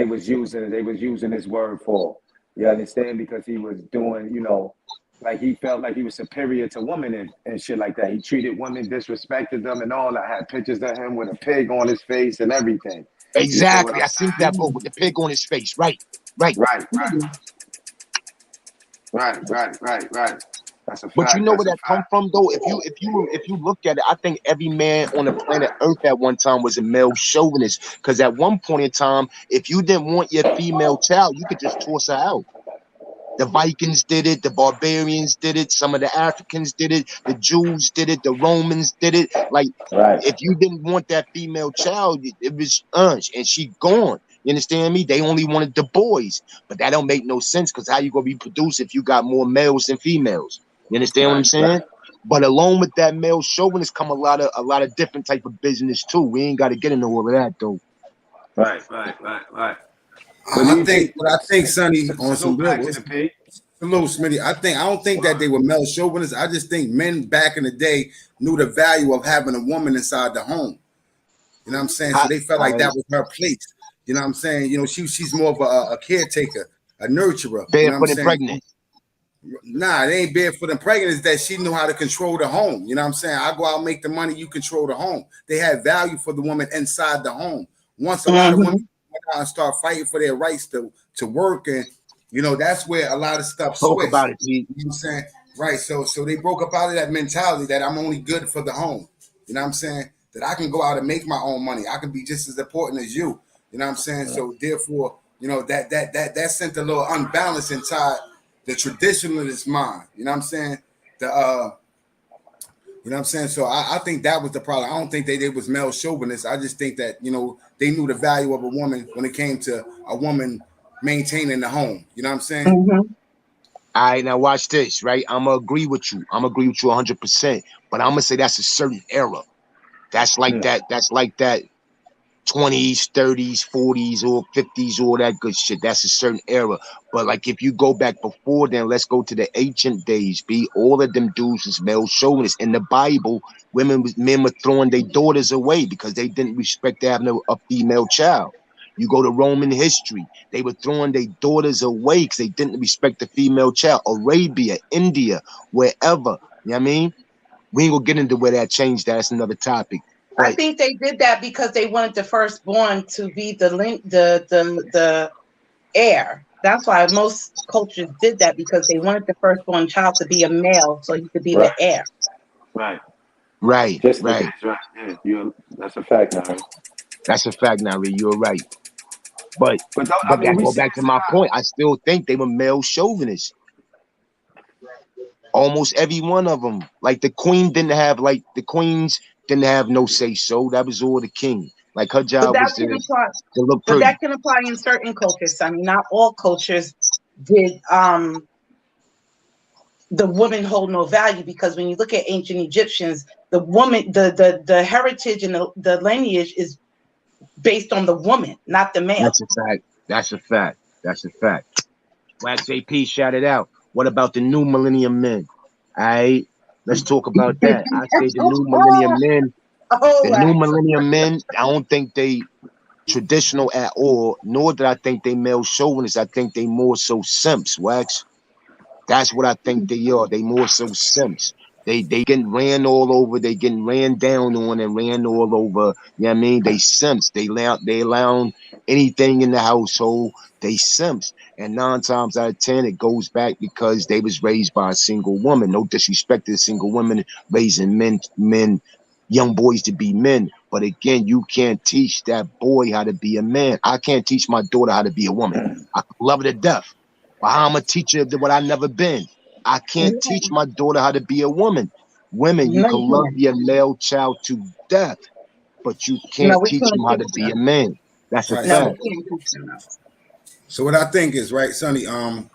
was using this word for. You understand? Because he was doing, like he felt like he was superior to women and shit like that. He treated women, disrespected them, and all. I had pictures of him with a pig on his face and everything. You feel what Exactly. I'm I seen that book with the pig on his face. Right. saying? Right. That's a But you fact. know That's where a that come fact. from though? If you look at it, I think every man on the planet Earth at one time was a male chauvinist. Because at one point in time, if you didn't want your female child, you could just toss her out. The Vikings did it, the barbarians did it, some of the Africans did it, the Jews did it, the Romans did it. Like Right. if you didn't want that female child, it was and she gone. You understand me? They only wanted the boys, but that don't make no sense because how you gonna reproduce if you got more males than females? You understand what I'm Right. saying? But along with that male chauvinist come a lot of different type of business too. We ain't got to get into all of that though. Right. I think, Sonny, on some real, back to the pig. Hello, Smitty. I don't think that they were male chauvinists. I just think men back in the day knew the value of having a woman inside the home. You know what I'm saying? So they felt like that was her place. You know what I'm saying? You know, she's more of a caretaker, a nurturer. You know what I'm saying? Pregnant. Nah, they ain't barefoot and pregnant. Is that she knew how to control the home. You know what I'm saying? I go out and make the money, you control the home. They had value for the woman inside the home. Once a lot of women went out and start fighting for their rights to work, and you know, that's where a lot of stuff Talk switched. about it, G. You know what I'm saying? Right. So they broke up out of that mentality that I'm only good for the home. You know what I'm saying? That I can go out and make my own money. I can be just as important as you. You know what I'm saying? So therefore, you know, that sent a little unbalance inside the traditionalist mind. You know what I'm saying? You know what I'm saying? So I think that was the problem. I don't think they was male chauvinists. I just think that, you know, they knew the value of a woman when it came to a woman maintaining the home. You know what I'm saying? Mm-hmm. All right, now watch this, right? I'm gonna agree with you. 100%. But I'm gonna say that's a certain era. That's like that. That's like that 20s, 30s, 40s, or 50s, all that good shit. That's a certain era. But like if you go back before then, let's go to the ancient days. All of them dudes was male chauvinists. In the Bible, men were throwing their daughters away because they didn't respect having a female child. You go to Roman history, they were throwing their daughters away because they didn't respect the female child. Arabia, India, wherever. You know what I mean? We ain't gonna get into where that changed. That's another topic. I think they did that because they wanted the firstborn to be the heir. That's why most cultures did that, because they wanted the firstborn child to be a male so he could be the heir. Right. Just right. Yeah, that's a fact, Nari. That's a fact, Nari. You're right. But I mean, that go back to my point. I still think they were male chauvinists. Almost every one of them. Like the queens didn't have no say so. That was all the king. Like her job was to look pretty. But that can apply in certain cultures, Sonny. Not all cultures did the woman hold no value, because when you look at ancient Egyptians, the woman, the heritage and the lineage is based on the woman, not the male. That's a fact. Wax AP shouted out. What about the new millennium men? All right, let's talk about that. I say the new millennium men. New millennium men, I don't think they traditional at all, nor did I think they male chauvinists. I think they more so simps, Wax. That's what I think they are. They more so simps. They getting ran all over. They getting ran down on and ran all over. You know what I mean? They simps. They allow anything in the household. They simps. And 9 times out of 10, it goes back because they was raised by a single woman. No disrespect to the single women raising men, young boys to be men. But again, you can't teach that boy how to be a man. I can't teach my daughter how to be a woman. I love her to death. But how I'm a teacher of what I've never been. I can't teach my daughter how to be a woman. Women, you can love your male child to death, but you can't teach him how to be a man. That's a fact. So what I think is, right, Sonny, the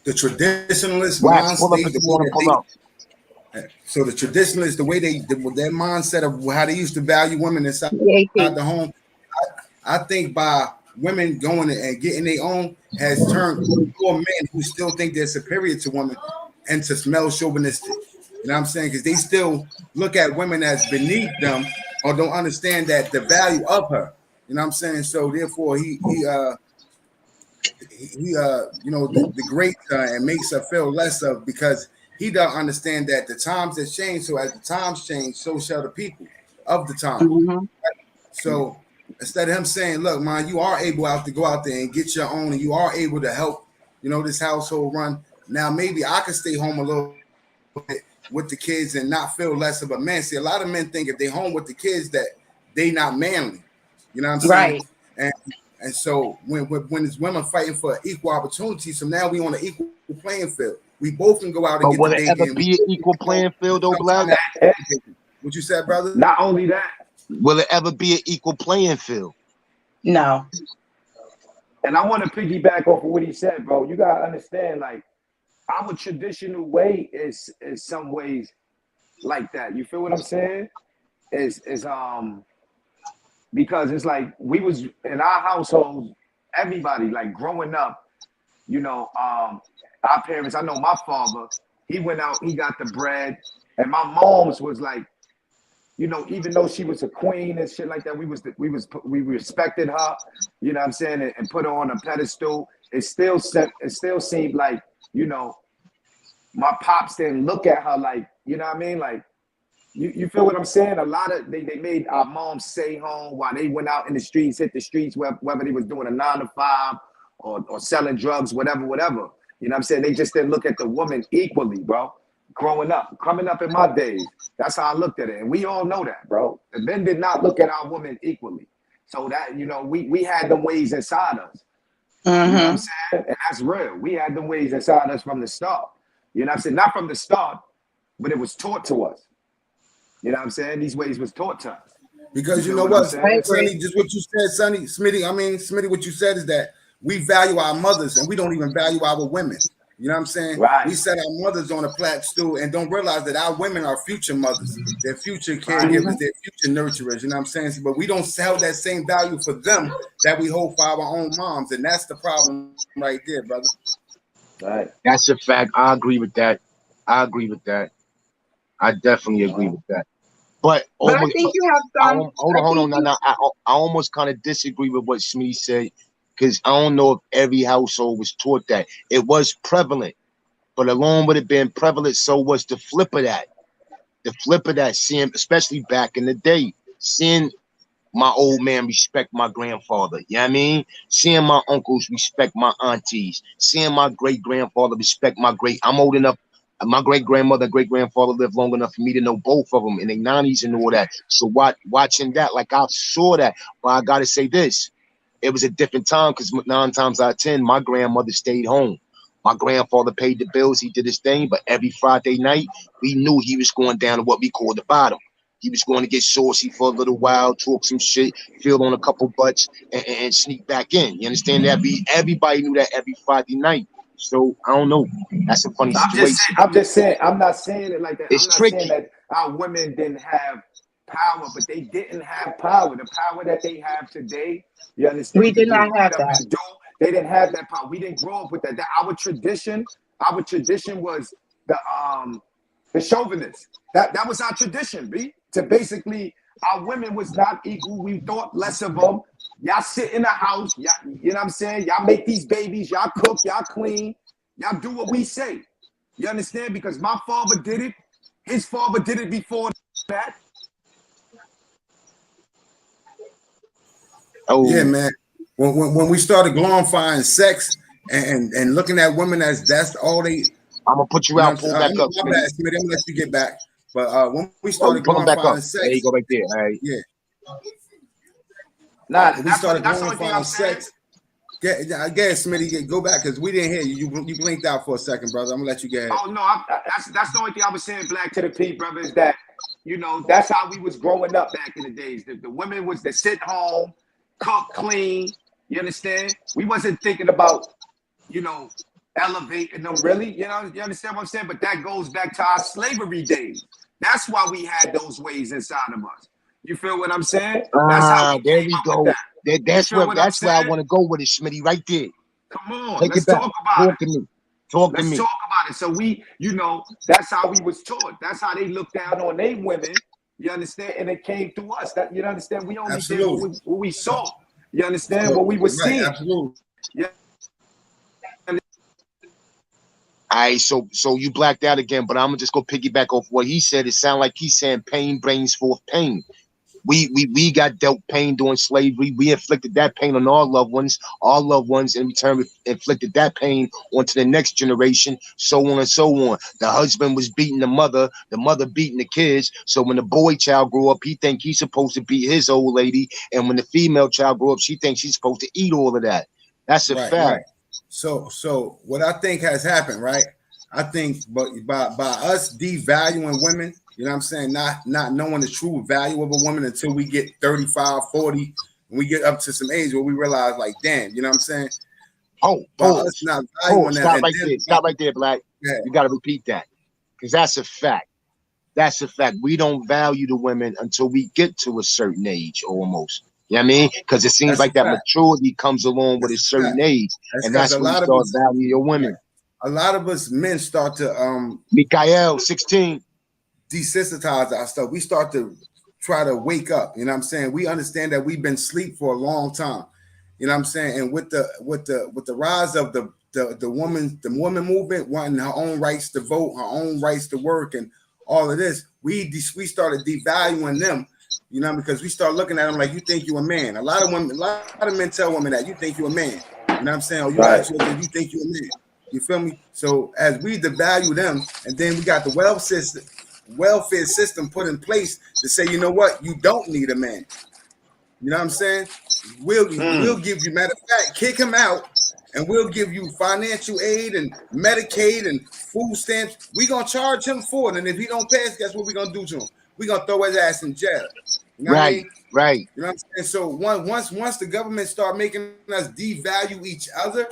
traditionalist Wax, pull up if you want to pull up. So the traditionalists, the way their mindset of how they used to value women inside the home, I think by women going and getting their own has turned poor men who still think they're superior to women into male chauvinistic. You know what I'm saying? Because they still look at women as beneath them or don't understand that the value of her. You know what I'm saying? So therefore he degrades her and makes her feel less of, because he don't understand that the times have changed. So as the times change, so shall the people of the time. So instead of him saying, look, man, you are able to go out there and get your own, and you are able to help, this household run. Now, maybe I can stay home a little bit with the kids and not feel less of a man. See, a lot of men think if they home with the kids that they not manly. You know what I'm saying? Right. And so when it's women fighting for equal opportunities, so now we on an equal playing field. We both can go out and get the baby. Will it ever be an equal playing field, though, Black? What you said, brother? Not only that. Will it ever be an equal playing field? No. And I want to piggyback off of what he said, bro. You gotta understand, like, our traditional way is in some ways like that. You feel what I'm saying? Is because it's like we was in our household, everybody like growing up, you know, our parents, I know my father, he went out, he got the bread, and my mom's was like, you know, even though she was a queen and shit like that, we respected her, you know what I'm saying, and put her on a pedestal. It still seemed like, you know, my pops didn't look at her like, you know what I mean? Like, you feel what I'm saying? A lot of they made our moms stay home while they went out in the streets, hit the streets, whether they was doing a 9 to 5 or selling drugs, whatever. You know what I'm saying? They just didn't look at the woman equally, bro. Growing up, coming up in my days, that's how I looked at it. And we all know that, bro. The men did not look at our women equally. So that, you know, we had them ways inside us. You know what I'm saying? And that's real. We had them ways inside us from the start. You know what I'm saying? Not from the start, but it was taught to us. You know what I'm saying? These ways was taught to us. Because you know what, Sonny, just what you said, Sonny, Smitty, what you said is that we value our mothers and we don't even value our women. You know what I'm saying? Right. We set our mothers on a plateau and don't realize that our women are future mothers, their future caregivers, their future nurturers. You know what I'm saying? But we don't sell that same value for them that we hold for our own moms. And that's the problem right there, brother. Right. That's a fact. I agree with that. I definitely agree with that. But I think you have some. Hold on. Now, I almost kind of disagree with what Smee said, because I don't know if every household was taught that. It was prevalent, but along with it being prevalent, so was the flip of that. The flip of that, seeing, especially back in the day, seeing my old man respect my grandfather. You know what I mean? Seeing my uncles respect my aunties. Seeing my great-grandfather respect my I'm old enough. My great-grandmother, great-grandfather lived long enough for me to know both of them in their 90s and all that. So watching that, like I saw that. But I got to say this. It was a different time because 9 times out of 10, my grandmother stayed home. My grandfather paid the bills. He did his thing. But every Friday night, we knew he was going down to what we call the bottom. He was going to get saucy for a little while, talk some shit, feel on a couple butts, and sneak back in. You understand that? Everybody knew that every Friday night. So I don't know. That's a funny situation. I'm just saying. I'm not saying it like that. It's I'm not tricky. saying that our women didn't have power, but they didn't have power. The power that they have today, you understand? We did not have that. They didn't have that power. We didn't grow up with that. Our tradition was the chauvinists. That was our tradition, B. To basically, our women was not equal. We thought less of them. Y'all sit in the house. Y'all, you know what I'm saying? Y'all make these babies. Y'all cook. Y'all clean. Y'all do what we say. You understand? Because my father did it. His father did it before that. Oh yeah, man. When we started glorifying sex and looking at women as that's all they. I'm gonna put you out. Pull back up. My bad, Smith. I'm gonna let you get back. But when we started glorifying sex, there you go, right there. All right. Yeah. Nah, we started glorifying sex. Guess, Smitty, go back because we didn't hear you. You blinked out for a second, brother. I'm gonna let you get ahead. Oh no, that's the only thing I was saying. Black to the P, brother, is that you know that's how we was growing up back in the days. The women was to sit home, cook, clean. You understand? We wasn't thinking about elevating them really. You understand what I'm saying? But that goes back to our slavery days. That's why we had those ways inside of us. You feel what I'm saying? That's how there we go. That's where I want to go with it, Smitty, right there. Come on, let's talk about it. Let's talk about it. So we, that's how we was taught. That's how they looked down on they women. You understand? And it came through us. That you understand? We only did what we saw. You understand? What we were seeing. Absolutely. Yeah. All right, so you blacked out again, but I'm gonna just go piggyback off what he said. It sounded like he's saying pain brings forth pain. We got dealt pain during slavery. We inflicted that pain on our loved ones. Our loved ones in return inflicted that pain onto the next generation, so on and so on. The husband was beating the mother beating the kids. So when the boy child grew up, he think he's supposed to beat his old lady, and when the female child grew up, she thinks she's supposed to eat all of that. That's a fact. Right. So what I think has happened, right? I think by us devaluing women, you know what I'm saying, not knowing the true value of a woman until we get 35, 40, and we get up to some age where we realize, like, damn, you know what I'm saying? Stop right there, Black. Yeah. You got to repeat that, because that's a fact. That's a fact. We don't value the women until we get to a certain age, almost. You know what I mean? Because it seems like that maturity comes along with a certain age, and that's when you start valuing your women. A lot of us men start to Mikael, 16, desensitize our stuff. We start to try to wake up. You know what I'm saying? We understand that we've been asleep for a long time. You know what I'm saying? And with the rise of the woman movement, wanting her own rights to vote, her own rights to work, and all of this, we started devaluing them. You know, because we start looking at them like, you think you a man. A lot of men tell women that you think you a man. You know what I'm saying? Or you actually you think you a man. You feel me? So as we devalue them, and then we got the welfare system put in place to say, you know what, you don't need a man. You know what I'm saying? We'll give you, matter of fact, kick him out, and we'll give you financial aid and Medicaid and food stamps. We're gonna charge him for it, and if he don't pass, guess what we're gonna do to him? We're gonna throw his ass in jail. You know what I mean? Right. You know what I'm saying? So once the government start making us devalue each other,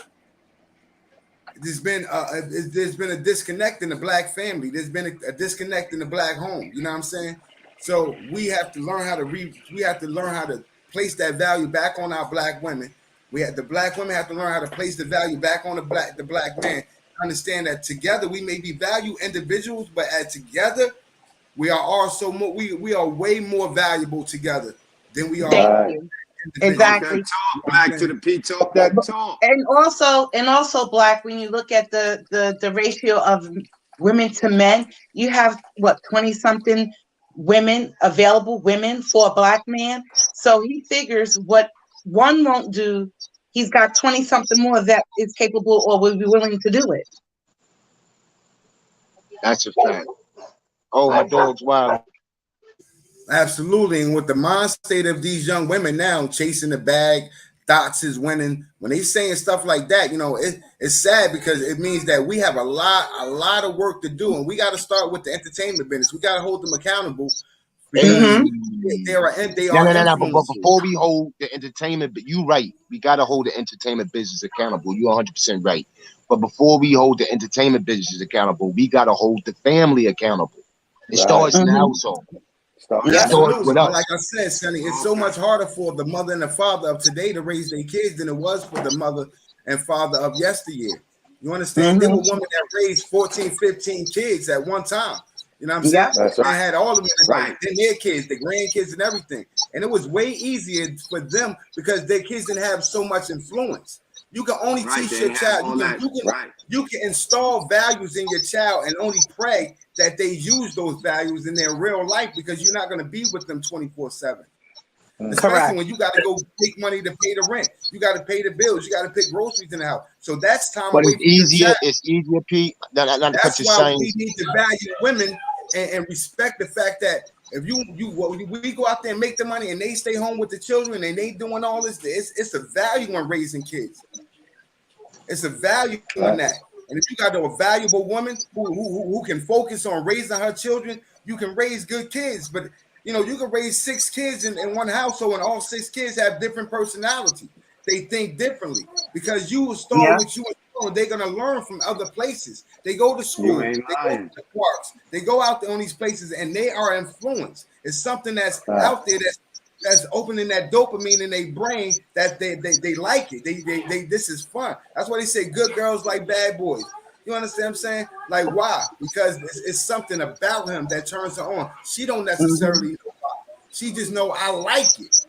there's been a disconnect in the black family. There's been a disconnect in the black home. You know what I'm saying? So we have to learn how to place that value back on our black women. The black women have to learn how to place the value back on the black man. Understand that together we may be value individuals, but together we are also more. We are way more valuable together than we are. Thank you. Exactly. Talk, Black to the P. Talk that talk. And also, Black. When you look at the ratio of women to men, you have what 20-something women available for a black man. So he figures what one won't do, he's got 20-something more that is capable or will be willing to do it. That's a fact. Oh, my dog's wild. Absolutely. And with the mind state of these young women now chasing the bag, thoughts is winning. When they saying stuff like that, you know, it's sad because it means that we have a lot of work to do, and we got to start with the entertainment business. We got to hold them accountable. No. But before we hold the entertainment, but you right, we got to hold the entertainment business accountable. You're 100% right. But before we hold the entertainment business accountable, we got to hold the family accountable. It starts in the household. Absolutely. Like I said, Sonny, it's so much harder for the mother and the father of today to raise their kids than it was for the mother and father of yesteryear. You understand? There were women that raised 14, 15 kids at one time. You know what I'm saying? That's right. I had all of them, right. Their kids, the grandkids, and everything. And it was way easier for them because their kids didn't have so much influence. You can only teach your child. You can install values in your child and only pray that they use those values in their real life, because you're not going to be with them 24/7. Especially when you got to go take money to pay the rent, you got to pay the bills, you got to pick groceries in the house. So that's time. But it's easier. It's easier, Pete. That's why we need to value women and respect the fact that if we go out there and make the money and they stay home with the children and they doing all this, it's a value in raising kids. It's a value in that. And if you got a valuable woman who can focus on raising her children, you can raise good kids. But you know, you can raise 6 kids in one household, and all 6 kids have different personality. They think differently because you start with you. They're gonna learn from other places. They go to school, they go to the parks, they go out there on these places, and they are influenced. It's something that's out there that's opening that dopamine in their brain that they like it. They this is fun. That's why they say good girls like bad boys. You understand what I'm saying? Like, why? Because it's something about him that turns her on. She don't necessarily know why. She just know I like it.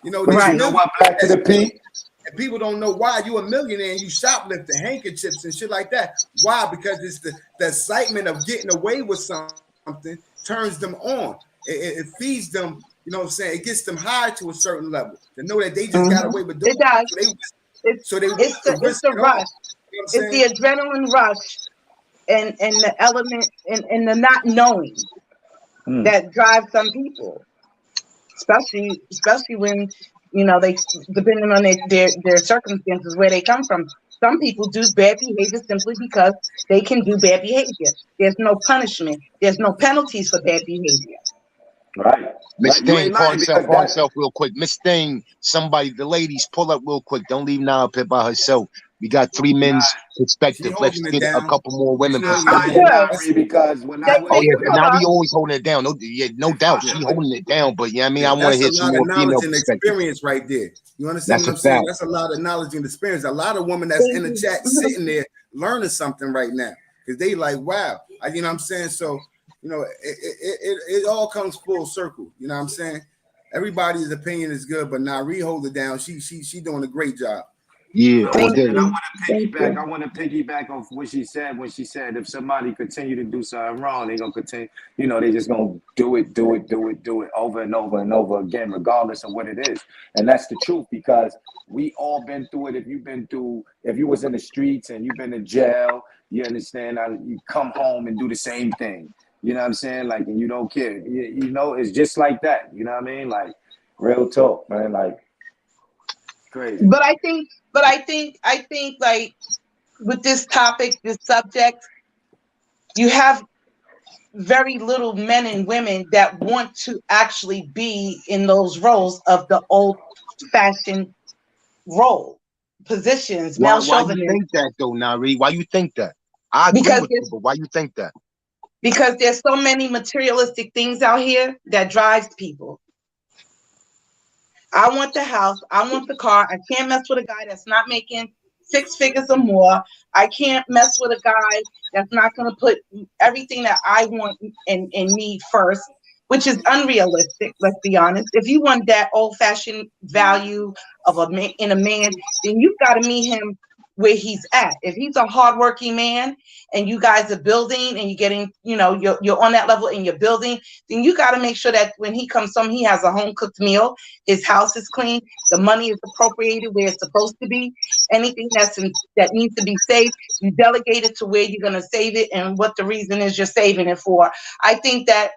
You know, you know what? Back to the P. And people don't know why you a millionaire and you shoplifting handkerchiefs and shit like that. Why? Because it's the excitement of getting away with something turns them on. It feeds them. You know what I'm saying? It gets them high to a certain level to know that they just got away with doing it. It's the rush. It's the adrenaline rush and the element and the not knowing that drives some people, especially when, you know, they, depending on their circumstances, where they come from. Some people do bad behavior simply because they can do bad behavior. There's no punishment. There's no penalties for bad behavior. Right. Miss Thing, call herself real quick. Miss Thing, somebody, the ladies, pull up real quick. Don't leave now up here by herself. We got three men's She perspective. Let's holding it get a down. couple more women She holding perspective. it down. Because when They, I Oh they was, yeah, can but come Nari up. always holding it down. No, yeah, no doubt, she holding it down. But yeah, I mean, I want to That's hear a some lot of more female knowledge and perspective. experience right there. You understand That's what a I'm saying? fact. That's a lot of knowledge and experience. A lot of women that's in the chat sitting there learning something right now because they like, wow, you know what I'm saying? So, you know, it all comes full circle. You know what I'm saying? Everybody's opinion is good, but Nari hold it down. She doing a great job. Yeah, all Thank day. and I you. want to Thank piggyback. you. I want to piggyback off what she said when she said if somebody continue to do something wrong, they gonna continue. You know, they just gonna do it over and over and over again, regardless of what it is. And that's the truth because we all been through it. If you was in the streets and you've been in jail, you understand. You come home and do the same thing. You know what I'm saying? Like, and you don't care. You know, it's just like that. You know what I mean? Like, real talk, man. Like, crazy. But I think like with this topic, this subject, you have very little men and women that want to actually be in those roles of the old-fashioned role positions, male Why you chauvinist. think that though, Nari? Why you think that? I agree Because with you, but why you think that? because there's so many materialistic things out here that drives people. I want the house. I want the car. I can't mess with a guy that's not making 6 figures or more. I can't mess with a guy that's not going to put everything that I want and need first, which is unrealistic. Let's be honest. If you want that old-fashioned value of a man in a man, then you've got to meet him where he's at. If he's a hardworking man and you guys are building and you're getting, you know, you're on that level and you're building, then you got to make sure that when he comes home, he has a home cooked meal, his house is clean, the money is appropriated where it's supposed to be. Anything that needs to be saved, you delegate it to where you're going to save it and what the reason is you're saving it for. I think that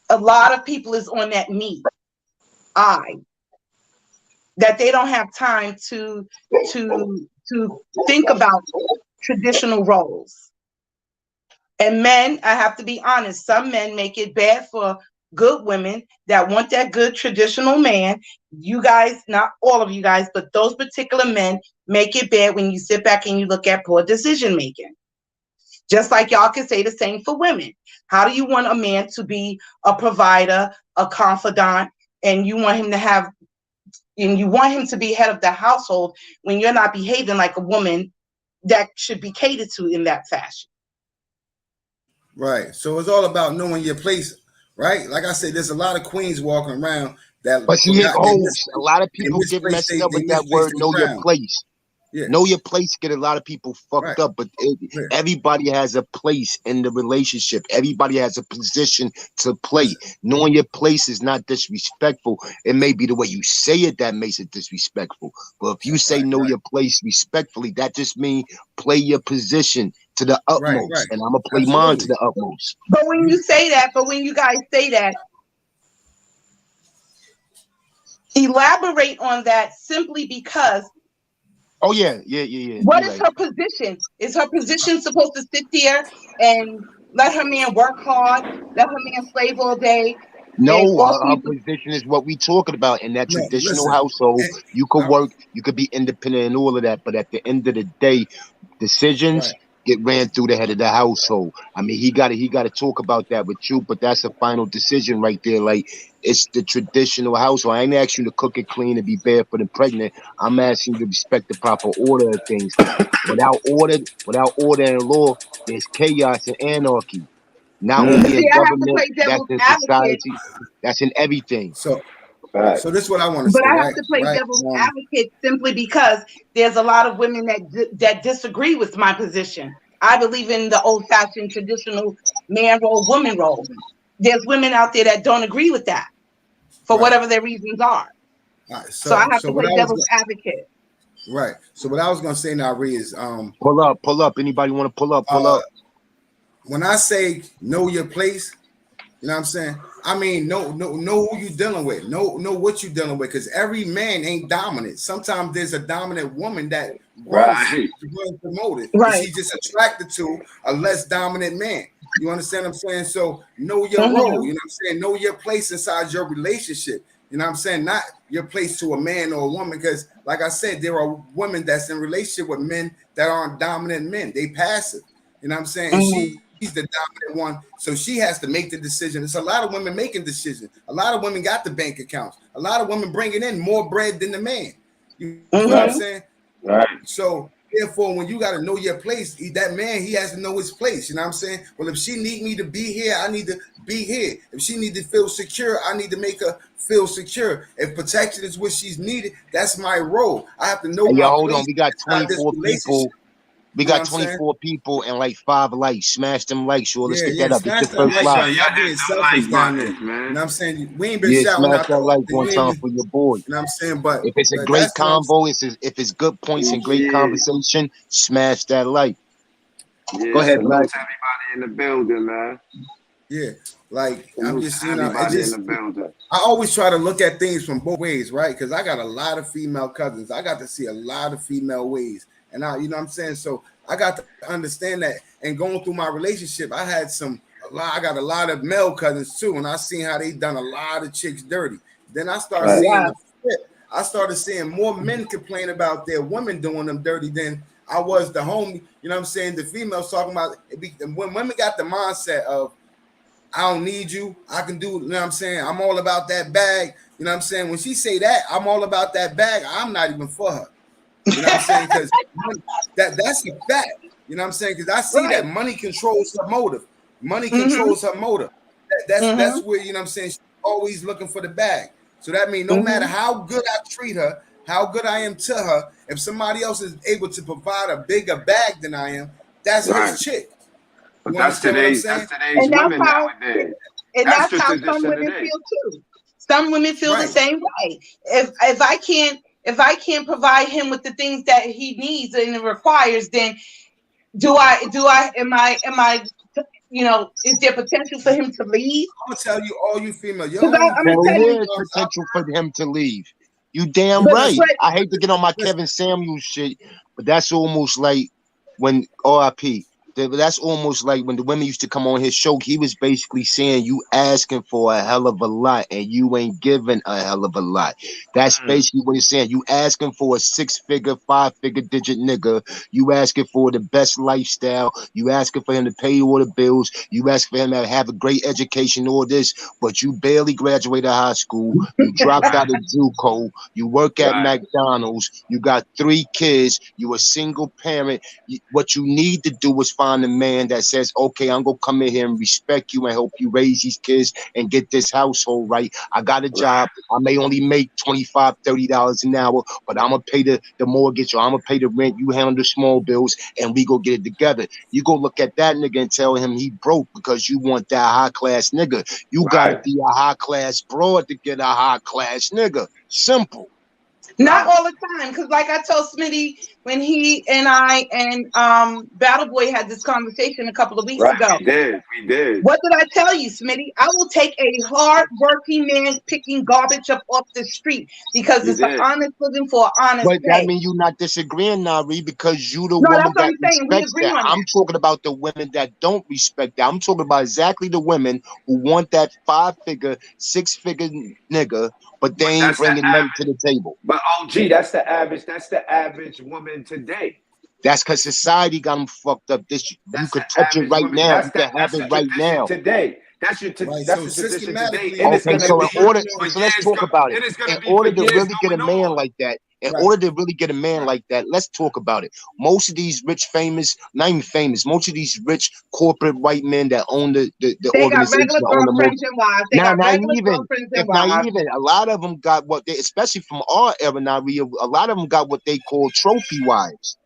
a lot of people is on that that they don't have time to think about traditional roles. And men, I have to be honest, some men make it bad for good women that want that good traditional man. You guys, not all of you guys, but those particular men make it bad when you sit back and you look at poor decision making. Just like y'all can say the same for women. How do you want a man to be a provider, a confidant, and you want him to be head of the household when you're not behaving like a woman that should be catered to in that fashion? Right. So it's all about knowing your place, right? Like I said, there's a lot of queens walking around that But see, a lot of people get misplace messed up with that word, know your place. Yeah. Know your place get a lot of people fucked up, but everybody has a place in the relationship. Everybody has a position to play. Knowing your place is not disrespectful. It may be the way you say it that makes it disrespectful. But if you say know your place respectfully, that just means play your position to the utmost. And I'm going to play mine to the utmost. But when you say that, when you guys say that, elaborate on that simply because oh yeah. What is her position? Is her position supposed to sit there and let her man work hard, let her man slave all day? No, her position is what we talking about in that traditional household. You could work, you could be independent and all of that, but at the end of the day, decisions get ran through the head of the household. I mean, he got to talk about that with you, but that's a final decision right there. Like, it's the traditional household. I ain't asking you to cook and clean and be barefoot and pregnant. I'm asking you to respect the proper order of things. Without order and law, there's chaos and anarchy. Not only in government, that's in society, that's in everything. So this is what I want to say. But I have to play devil's advocate simply because there's a lot of women that disagree with my position. I believe in the old-fashioned traditional man role, woman role. There's women out there that don't agree with that for whatever their reasons are. So I have to play devil's advocate. Right. So what I was going to say now, Rhea, is pull up. Anybody want to pull up? When I say know your place, you know what I'm saying? I mean, know who you dealing with. Know what you dealing with, because every man ain't dominant. Sometimes there's a dominant woman that runs promoted. Right. She's just attracted to a less dominant man. You understand what I'm saying? So know your role. You know what I'm saying? Know your place inside your relationship. You know what I'm saying? Not your place to a man or a woman, because like I said, there are women that's in relationship with men that aren't dominant men. They passive. You know what I'm saying? And she's the dominant one, so she has to make the decision. It's a lot of women making decisions. A lot of women got the bank accounts. A lot of women bringing in more bread than the man. You know what I'm saying? Right. So therefore, when you got to know your place, that man, he has to know his place. You know what I'm saying? Well, if she need me to be here, I need to be here. If she need to feel secure, I need to make her feel secure. If protection is what she's needed, that's my role. I have to know Hey, my hold place on. We got inside this 24 people. We You know got what I'm 24 people and like 5 likes. Smash them likes, sure. Let's get that up. It's Smash your that first like live. button. Y'all being selfish down there. You know what I'm saying? We ain't been Yeah, shouting smash out that the like often. one You ain't time been, for your boy. you know what I'm saying? But If it's a great that's what I'm convo, if it's good points and great conversation, smash that like. Yeah, Go ahead, salute Black. to everybody in the building, man. Yeah, like I'm Salute just, to you know, it everybody just, in the building. I always try to look at things from both ways, right? Because I got a lot of female cousins. I got to see a lot of female ways. And I, you know what I'm saying? So I got to understand that. And going through my relationship, I had I got a lot of male cousins too. And I seen how they done a lot of chicks dirty. Then I started seeing the flip. I started seeing more men complain about their women doing them dirty than I was the homie. You know what I'm saying? The females talking about when women got the mindset of, I don't need you. I can do, you know what I'm saying? I'm all about that bag. You know what I'm saying? When she say that, I'm all about that bag, I'm not even for her. You know what I'm saying? Because that's a fact. You know what I'm saying? Because I see that money controls her motive. Money controls her motive. That's where, you know what I'm saying, she's always looking for the bag. So that means no matter how good I treat her, how good I am to her, if somebody else is able to provide a bigger bag than I am, that's his chick. But You understand what I'm saying? that's today's women nowadays. And That's that's the how some tradition women today. feel too. Some women feel the same way. If I can't provide him with the things that he needs and it requires, then am I you know, is there potential for him to leave? I'm gonna tell you, all you female, Hell yeah, there's potential for him to leave. You damn right. I hate to get on my Kevin Samuels shit, but that's almost like when RIP. That's almost like when the women used to come on his show. He was basically saying you asking for a hell of a lot and you ain't giving a hell of a lot. That's basically what he's saying. You asking for a 6-figure, 5-figure digit nigga. You asking for the best lifestyle. You asking for him to pay all the bills. You asking for him to have a great education, all this, but you barely graduated high school. You dropped out of JUCO. You work at McDonald's. You got 3 kids. You a single parent. What you need to do is find a man that says, okay, I'm gonna come in here and respect you and help you raise these kids and get this household right. I got a job. I may only make $25, $30 an hour, but I'm gonna pay the mortgage or I'm gonna pay the rent. You handle the small bills and we go get it together. You go look at that nigga and tell him he broke because you want that high class nigga. You gotta be a high class broad to get a high class nigga. Simple. Not all the time, because like I told Smitty when he and I and Battle Boy had this conversation a couple of weeks ago. We did. What did I tell you, Smitty? I will take a hard-working man picking garbage up off the street because it's an honest living for an honest But pay. that means you're not disagreeing, Nari, because you the No, woman that's what that I'm saying. We respects agree that. on I'm that. talking about the women that don't respect that. I'm talking about exactly the women who want that 5-figure, 6-figure nigga, but they ain't bringing nothing to the table. But OG, that's the average woman today. That's because society got them fucked up. You could touch it right now. You can have it right now. Today. That's the tradition today. And okay, so let's talk about it. In order to really get a man like that, let's talk about it. Most of these rich, famous, not even famous, most of these rich corporate white men that own the organization, got regular girlfriends and wives. They got regular girlfriends and wives. Not even, a lot of them got what they, especially from our era now, a lot of them got what they call trophy wives.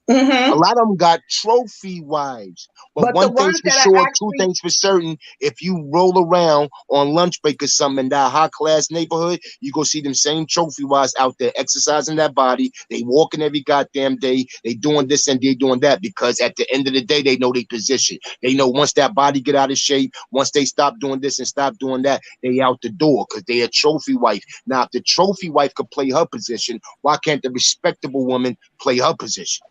A lot of them got trophy wives. But one thing's for sure, 2 things for certain. If you roll around on lunch break or something in that high class neighborhood, you go see them same trophy wives out there exercising that body. They walking every goddamn day. They doing this and they doing that because at the end of the day, they know their position. They know once that body get out of shape, once they stop doing this and stop doing that, they out the door because they a trophy wife. Now, if the trophy wife could play her position, why can't the respectable woman play her position?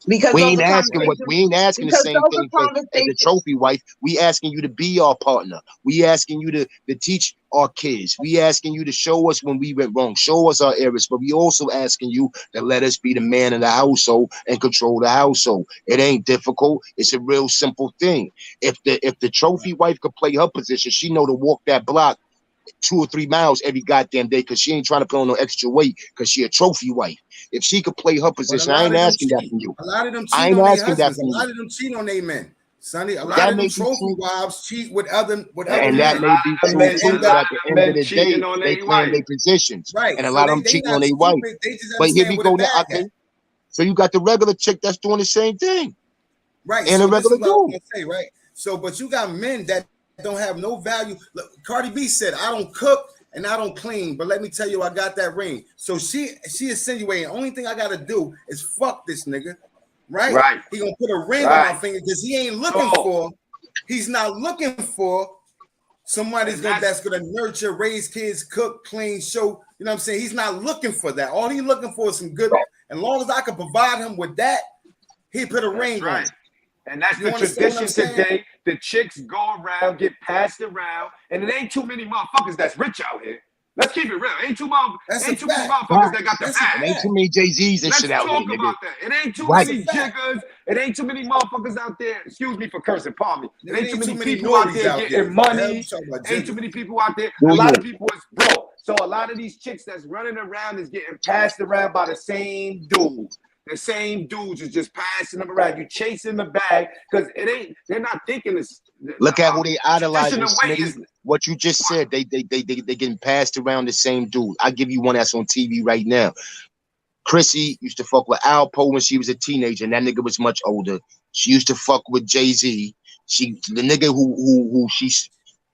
Because we ain't asking the same thing as the trophy wife. We asking you to be our partner. We asking you to teach our kids. We asking you to show us when we went wrong, show us our errors, but we also asking you to let us be the man of the household and control the household. It ain't difficult. It's a real simple thing. If the trophy wife could play her position, she know to walk that block 2 or 3 miles every goddamn day because she ain't trying to put on no extra weight because she a trophy wife. If she could play her position, I ain't asking that from you. A lot of them I cheat ain't on their asking that husbands. A from you. lot of them cheat on their men. Sonny, a lot That of may them be trophy true. wives cheat with other And that men. may be true men, too, And but at the end of men the cheating day, on they their playing wife. their positions. right, And a so lot of them they cheating not on their wife. stupid. They just But here understand we what a go now. bad Okay. hat. So you got the regular chick that's doing the same thing. Right. And So a this regular is what I was dude. gonna say, right? So, but you got men that don't have no value. Look, Cardi B said, I don't cook and I don't clean, but let me tell you, I got that ring. So she insinuating, only thing I gotta do is fuck this nigga, right? Right. He gonna put a ring on my finger because he ain't looking for, he's not looking for somebody's that's gonna nurture, raise kids, cook, clean, show. You know what I'm saying? He's not looking for that. All he's looking for is some good. And as long as I can provide him with that, he put a ring on. And that's You the understand what I'm tradition saying? today. The chicks go around, get passed around, and it ain't too many motherfuckers that's rich out here. Let's keep it real. Ain't too many motherfuckers that got the It bag. ain't too many Jay-Z's and Let's shit out here, talk nigga. about that. It ain't too Right. many jiggers. It ain't too many motherfuckers out there. Excuse me for cursing, pardon me. It ain't too many people out there getting money. Ain't too many people out there. A lot of people is broke. So a lot of these chicks that's running around is getting passed around by the same dude. The same dudes is just passing them around. You chasing the bag because it ain't. They're not thinking this. Look at who they idolizing, way Smitty. What you just said, they getting passed around the same dude. I give you one that's on TV right now. Chrissy used to fuck with Alpo when she was a teenager, and that nigga was much older. She used to fuck with Jay-Z. The nigga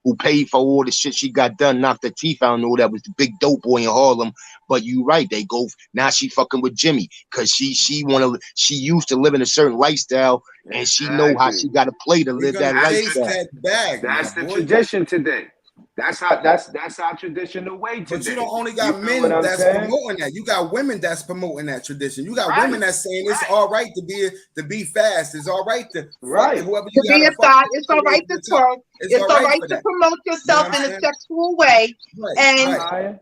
who paid for all the shit she got done, knocked her teeth out and all that, was the big dope boy in Harlem. But you right, they go now she fucking with Jimmy because she used to live in a certain lifestyle and she know how she gotta play to live that lifestyle. That's the tradition today. That's our traditional way today. But you don't only got men that's promoting that. You got women that's promoting that tradition. You got women that's saying it's all right to be fast. It's all right to whoever you to be a thought. It's all right to talk. It's all right to promote yourself in a sexual way. And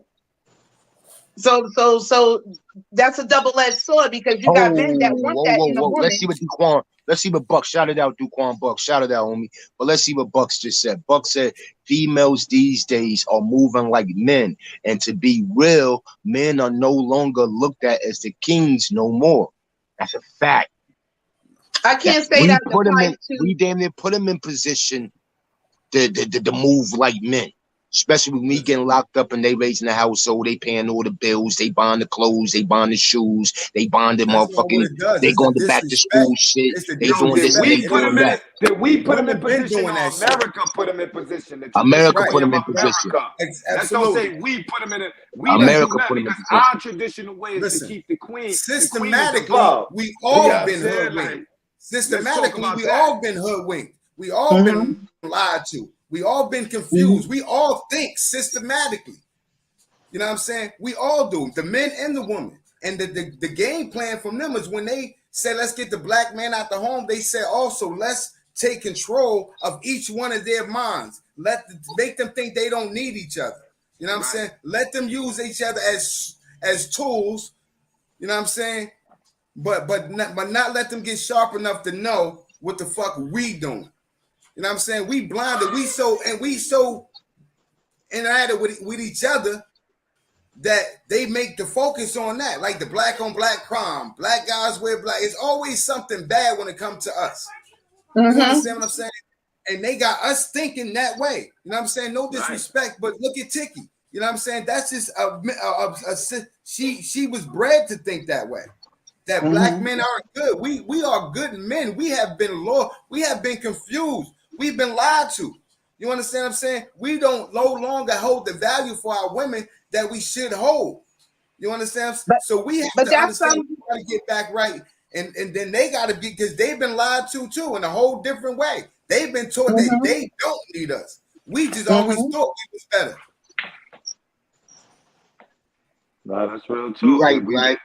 so that's a double-edged sword because you got men that want that in a woman. Let's see what Buck shouted out. Duquan Buck shouted out, homie. But let's see what Bucks just said. Buck said females these days are moving like men, and to be real, men are no longer looked at as the kings no more. That's a fact. I can't say that. We damn near put them in position to move like men. Especially when we getting locked up and they raising the household, they paying all the bills, they buying the clothes, they buying the shoes, they buying the motherfucking, they going to back to school shit, they doing this and they doing that. Did we put them in position or America put them in position? America put them in position. Let's don't say we put them in it. America put them in position. Our traditional way is to keep the queen. Systematically, we all been hoodwinked. Systematically, we all been hoodwinked. We all been lied to. We all been confused. We all think systematically. You know what I'm saying? We all do, the men and the women. And the game plan from them is when they said, let's get the black man out the home, they said also, let's take control of each one of their minds. Make them think they don't need each other. You know what I'm saying? Let them use each other as tools. You know what I'm saying? But not let them get sharp enough to know what the fuck we doing. You know what I'm saying? We blinded. We so interacted with each other that they make the focus on that, like the black on black crime. Black guys wear black. It's always something bad when it comes to us. You understand what I'm saying? And they got us thinking that way. You know what I'm saying? No disrespect, but look at Tiki. You know what I'm saying? That's just she was bred to think that way. That black men aren't good. We are good men. We have been lost. We have been confused. We've been lied to. You understand what I'm saying? We don't no longer hold the value for our women that we should hold. You understand? So we have to understand we got to get back right. And then they got to be, because they've been lied to too in a whole different way. They've been taught that they don't need us. We just always thought we was better. No, that's real too. You right.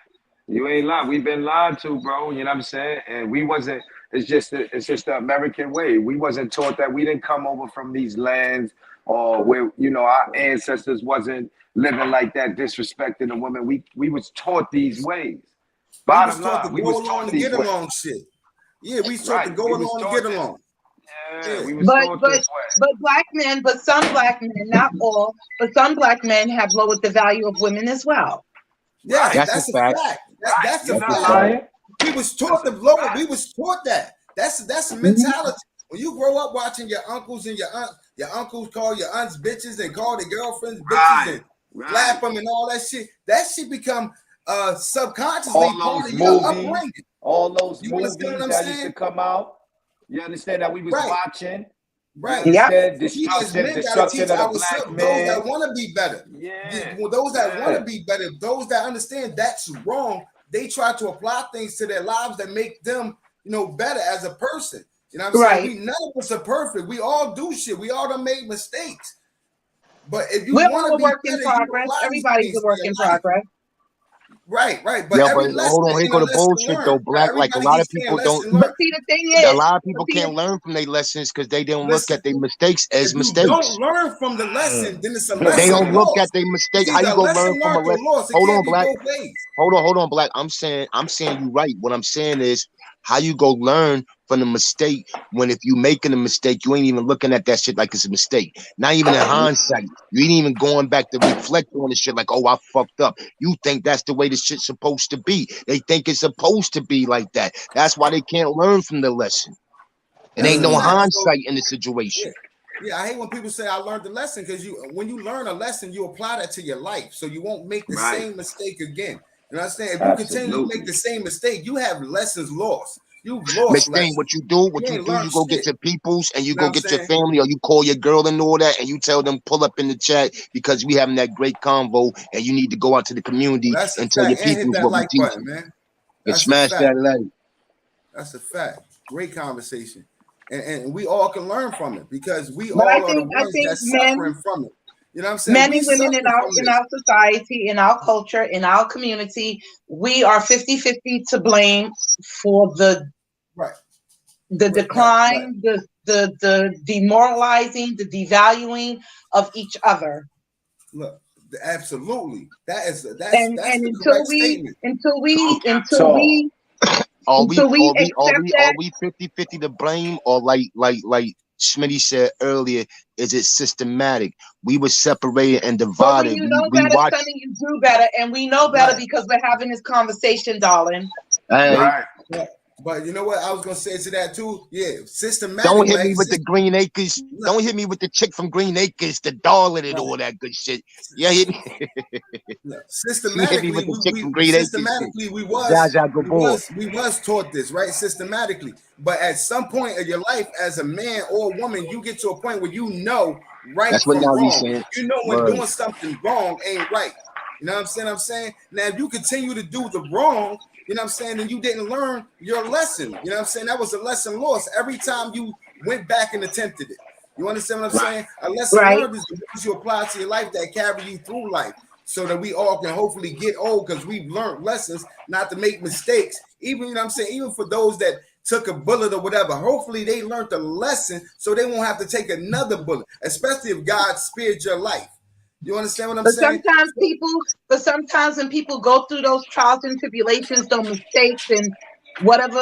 You ain't lied. We've been lied to, bro. You know what I'm saying? And we wasn't. It's just the American way. We wasn't taught that. We didn't come over from these lands or where, you know, our ancestors wasn't living like that, disrespecting the women. We was taught these ways. We was Bottom taught to line, we go was along taught to these get ways. along shit. Yeah, we was taught Right. to go We was along to taught get this. along. Yeah, we was But taught this way. some black men, not all, but some black men have lowered the value of women as well. Yeah, Right. That's a that's a fact. fact. That's a You're not fact. lying. We was taught to blow it. We was taught that. That's a mentality. When you grow up watching your uncles and your uncles call your aunts bitches and call their girlfriends bitches and slap them and all that shit. That shit become subconsciously part of your upbringing. All those You movies understand what I'm that used to saying? come out. You understand that we was watching. Right. You Yep. understand We as men got to teach destruction of the ourselves, black those man. that want to be better. Yeah. Those that want to be better, those that understand that's wrong, they try to apply things to their lives that make them, you know, better as a person. You know what I'm saying? None of us are perfect. We all do shit. We all done made mistakes. But if you We're want all to a be work in better, you progress. apply these Everybody's things a to work your in life. progress. Right. But Yeah, every but lesson hold on, here ain't go a the lesson bullshit though, learned. Black. Like a Everybody lot of keeps saying people don't. lesson But learned. see, the thing A is, lot of people can't learn from their lessons because they don't look Listen, at their mistakes as if you don't mistakes. learn from the lesson, then it's a They lesson don't look at lost. their It's mistake. How either you a go learn lesson from a learned or lesson? lost. It Hold can't on, be Black. both ways. Hold on, Black. I'm saying you right. What I'm saying is how you go learn from the mistake when if you making a mistake, you ain't even looking at that shit like it's a mistake. Not even in hindsight. You ain't even going back to reflect on the shit like, oh, I fucked up. You think that's the way the shit's supposed to be. They think it's supposed to be like that. That's why they can't learn from the lesson. It That's ain't a no fact. So, hindsight in the situation. yeah, I hate when people say I learned the lesson because when you learn a lesson, you apply that to your life, so you won't make the same mistake again. You understand? If you continue to make the same mistake, you have lessons lost. You've lost Miss Thing, lessons. what you ain't do, learned you go get shit. your peoples and you You know what go I'm get your saying? family or you call your girl and all that and you tell them pull up in the chat because we having that great convo and you need to go out to the community Well, that's a and tell your fact. And hit peoples that what we like button, teaching. man. And That's a smash fact. that like. That's a fact. Great conversation. And we all can learn from it because we but all are the ones that's suffering from it. You know what I'm saying? men We and women suffer from in this. our society, in our culture, in our community, we are 50-50 to blame for the decline, the demoralizing, the devaluing of each other. Look, absolutely. That's And the correct statement. until we Are accept that. we 50-50 to blame or like Smitty said earlier, is it systematic? We were separated and But when divided. you know We better, watched. Sonny, you do better, and we know better because we're having this conversation, darling. Hey, But you know what I was gonna say to that too? Yeah, systematic. don't hit me with the Green Acres. Don't hit me with the chick from Green Acres, the darling and all that good shit. Yeah, hit me. Systematically, with the chick from we Green Acres. systematically we was taught this, right? Systematically. But at some point in your life, as a man or a woman, you get to a point where you know right That's what from now we wrong. saying. You know when doing something wrong ain't right. You know what I'm saying? Now, if you continue to do the wrong, you know what I'm saying, and you didn't learn your lesson. You know what I'm saying? That was a lesson lost every time you went back and attempted it. You understand what I'm saying? A lesson learned is the ones you apply to your life that carry you through life, so that we all can hopefully get old because we've learned lessons not to make mistakes. Even, you know what I'm saying, even for those that took a bullet or whatever, hopefully they learned the lesson so they won't have to take another bullet, especially if God spared your life. You understand what I'm saying? But sometimes when people go through those trials and tribulations, those mistakes and whatever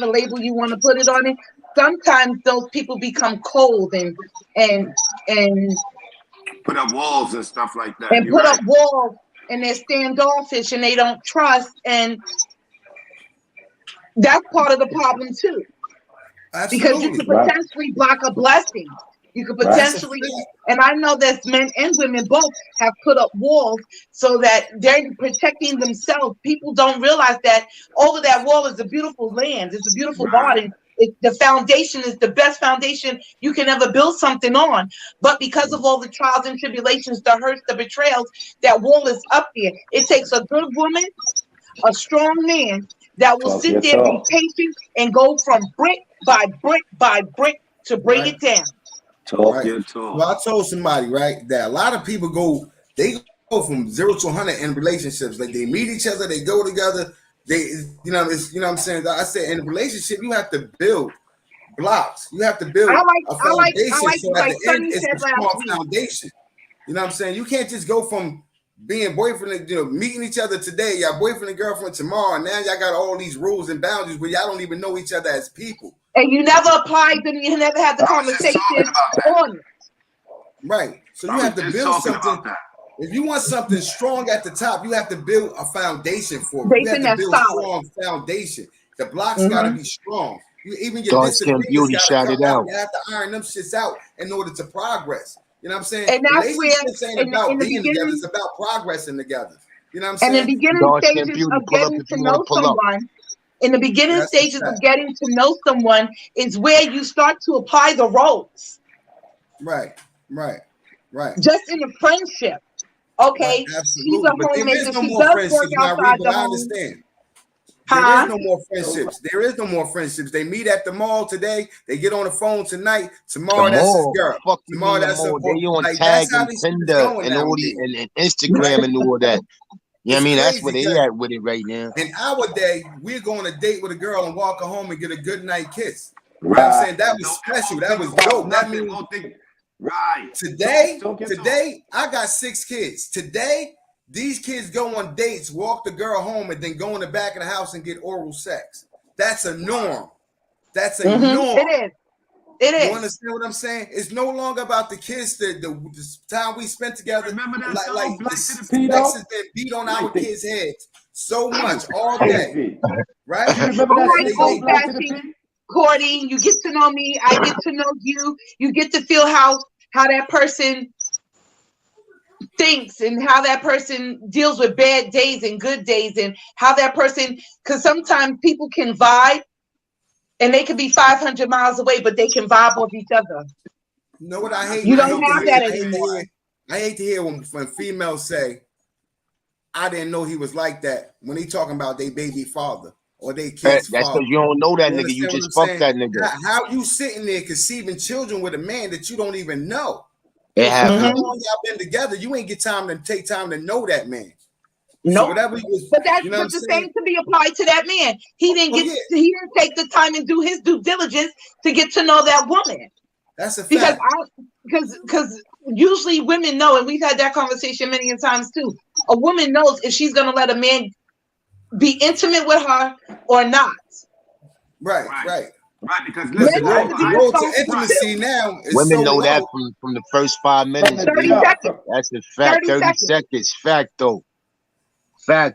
label you want to put it on it, sometimes those people become cold and put up walls and stuff like that. and put up walls and they're standoffish and they don't trust, and that's part of the problem too. Absolutely. Because you could potentially block a blessing. You could potentially, and I know that men and women both have put up walls so that they're protecting themselves. People don't realize that over that wall is a beautiful land. It's a beautiful garden. The foundation is the best foundation you can ever build something on. But because of all the trials and tribulations, the hurts, the betrayals, that wall is up there. It takes a good woman, a strong man that will sit there, be patient, and go from brick by brick by brick to bring it down. Well, I told somebody, right, that a lot of people go from 0 to 100 in relationships. Like they meet each other, they go together. They, you know what I'm saying? I said in a relationship, you have to build blocks. You have to build a foundation so at the end it's a strong foundation. You know what I'm saying? You can't just go from being boyfriend and meeting each other today, y'all boyfriend and girlfriend tomorrow, and now y'all got all these rules and boundaries where y'all don't even know each other as people. And you never applied them, you never had the conversation on it. Right. So you have to build something. If you want something strong at the top, you have to build a foundation for it. You have to build a strong foundation. The blocks gotta be strong. Even your disagreements gotta come out. You have to iron them shits out in order to progress. You know what I'm saying? And that's where ain't about being together, it's about progressing together. You know what I'm saying? And the beginning stages of getting to know someone, in the beginning stages of getting to know someone is where you start to apply the roles. Right. Just in a friendship. Okay. Right, absolutely. But there is no more friendships now, but I understand. There is no more friendships. There is no more friendships. They meet at the mall today. They get on the phone tonight. Tomorrow that's his girl. Tomorrow that's her boy. They on tag and Tinder and all and Instagram and all that. You know what I mean? That's where they at with it right now. In our day, we're going on a date with a girl and walk her home and get a good night kiss. You know what I'm saying? That was special. That was dope. That means Today, I got 6 kids. Today, these kids go on dates, walk the girl home, and then go in the back of the house and get oral sex. That's a norm. That's a norm. It is. You understand what I'm saying? It's no longer about the kids, the time we spent together. Remember that like the sex has been beat on our kids' heads so much all day. Right? Remember that courting, you get to know me, I get to know you. You get to feel how that person thinks and how that person deals with bad days and good days, and how that person, because sometimes people can vibe and they can be 500 miles away, but they can vibe off each other. You know what I hate? You don't have that anymore. I hate to hear when females say, I didn't know he was like that, when he talking about their baby father or they kids. That's because you don't know that nigga. You just fucked that nigga. How you sitting there conceiving children with a man that you don't even know? It happens. How long y'all been together? You ain't get time to take time to know that man. No, so whatever was, but that's but the same to be applied to that man. He didn't he didn't take the time and do his due diligence to get to know that woman. That's a fact. Because usually women know, and we've had that conversation many times too. A woman knows if she's gonna let a man be intimate with her or not. Right. Because listen, the road to intimacy now is women so know low. that from the first 5 minutes. 30 seconds. That's a fact. 30 seconds. Fact though. But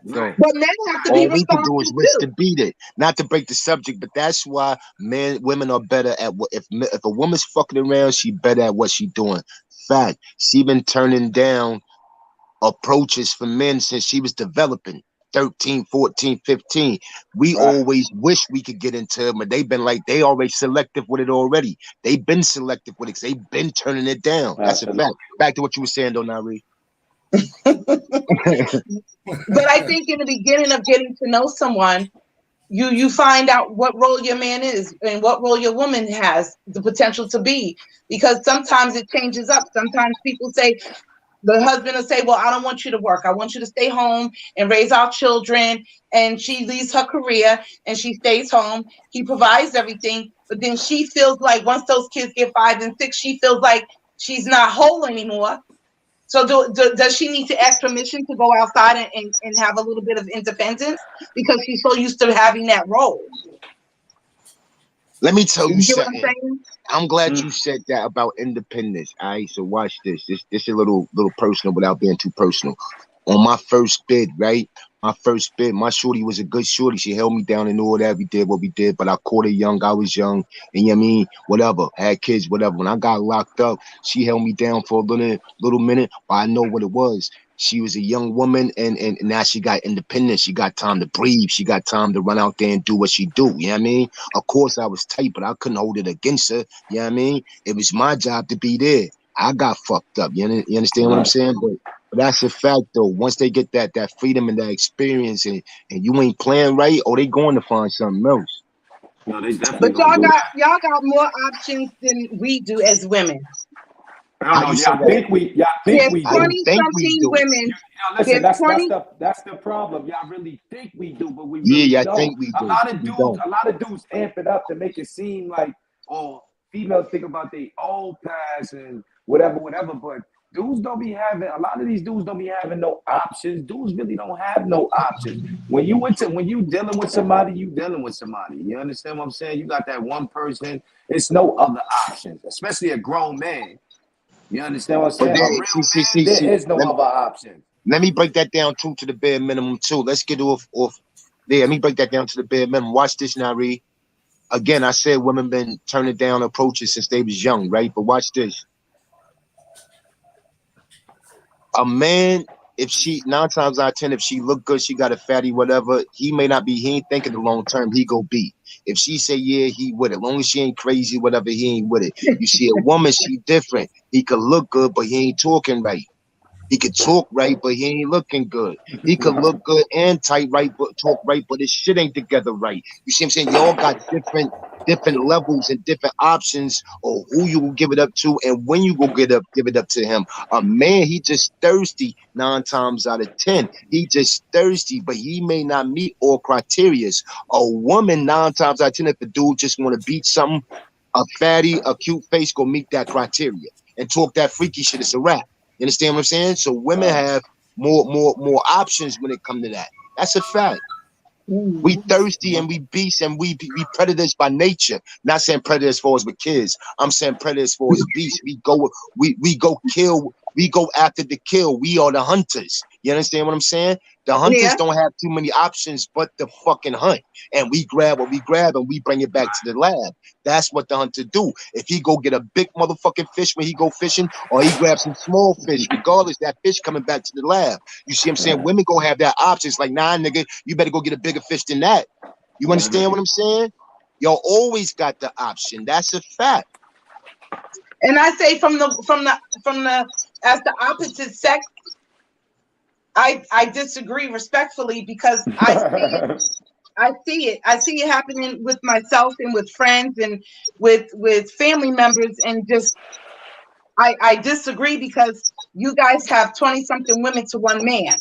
men have to be responsible. All we can do is wish to beat it. Not to break the subject, but that's why women are better at what if a woman's fucking around, she better at what she doing. Fact. She been turning down approaches from men since she was developing. 13, 14, 15. We always wish we could get into them, but they've been like, they already selective with it already. They've been selective with it. They've been turning it down. That's a fact. Back to what you were saying, though, Nari. But I think in the beginning of getting to know someone, you find out what role your man is and what role your woman has the potential to be. Because sometimes it changes up. Sometimes people say, the husband will say, well, I don't want you to work. I want you to stay home and raise our children. And she leaves her career and she stays home. He provides everything. But then she feels like once those kids get 5 and 6, she feels like she's not whole anymore. So does she need to ask permission to go outside and have a little bit of independence because she's so used to having that role? Let me tell you something. I'm glad you said that about independence. All right, so watch this. This is a little personal without being too personal. On my first bid, right? My shorty was a good shorty. She held me down and all that. We did what we did, but I caught her young. I was young, and you know what I mean? Whatever. Had kids, whatever. When I got locked up, she held me down for a little minute, but I know what it was. She was a young woman, and now she got independence. She got time to breathe. She got time to run out there and do what she do. You know what I mean? Of course, I was tight, but I couldn't hold it against her. You know what I mean? It was my job to be there. I got fucked up. You understand what I'm saying? But that's a fact, though. Once they get that freedom and that experience, and you ain't playing right, or they going to find something else. No, they definitely. But y'all got more options than we do as women. I think we do. 20-something women. Listen, that's the problem. Y'all really think we do, but we really don't. I think we do. A lot of dudes amp it up to make it seem like, or females think about their old past and whatever, but dudes don't be having, a lot of these dudes don't be having no options. Dudes really don't have no options. When you dealing with somebody, you dealing with somebody. You understand what I'm saying? You got that one person. It's no other options, especially a grown man. You understand what I'm saying? A real man, there is no other option. Let me break that down too to the bare minimum too. Let's get off there. Let me break that down to the bare minimum. Watch this now, Reed. Again, I said women been turning down approaches since they was young, right? But watch this. A man, if she 9 times out of 10, if she look good, she got a fatty, whatever, he ain't thinking the long term, he go be. If she say yeah, he with it. As long as she ain't crazy, whatever, he ain't with it. You see a woman, she different. He could look good, but he ain't talking right. He could talk right, but he ain't looking good. He could look good and tight right, but talk right, but his shit ain't together right. You see what I'm saying? Y'all got different levels and different options of who you will give it up to and when you go give it up to him. A man, he just thirsty 9 times out of 10. He just thirsty, but he may not meet all criterias. A woman 9 times out of 10, if the dude just want to beat something, a fatty, a cute face go meet that criteria and talk that freaky shit. It's a wrap. You understand what I'm saying? So women have more options when it comes to that. That's a fact. We thirsty and we beasts and we predators by nature. Not saying predators for us with kids. I'm saying predators for us beasts. We go kill. We go after the kill. We are the hunters. You understand what I'm saying? The hunters don't have too many options but the fucking hunt. And we grab what we grab and we bring it back to the lab. That's what the hunter do. If he go get a big motherfucking fish when he go fishing, or he grab some small fish, regardless, that fish coming back to the lab. You see what I'm saying? Women go have that options like, nah, nigga, you better go get a bigger fish than that. You understand what I'm saying? Y'all always got the option. That's a fact. And I say from the as the opposite sex, I disagree respectfully because I see it happening with myself and with friends and with family members, and just I disagree because you guys have 20-something women to one man.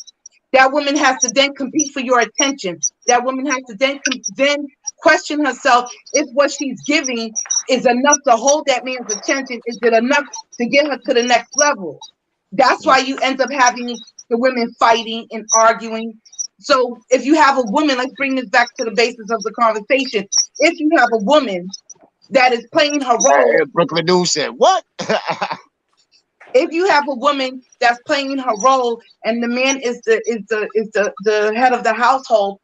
That woman has to then compete for your attention. That woman has to then question herself if what she's giving is enough to hold that man's attention. Is it enough to get her to the next level? That's why you end up having the women fighting and arguing. So if you have a woman, let's bring this back to the basis of the conversation. If you have a woman that is playing her role, Brooklyn News said what? If you have a woman that's playing her role and the man is the head of the household,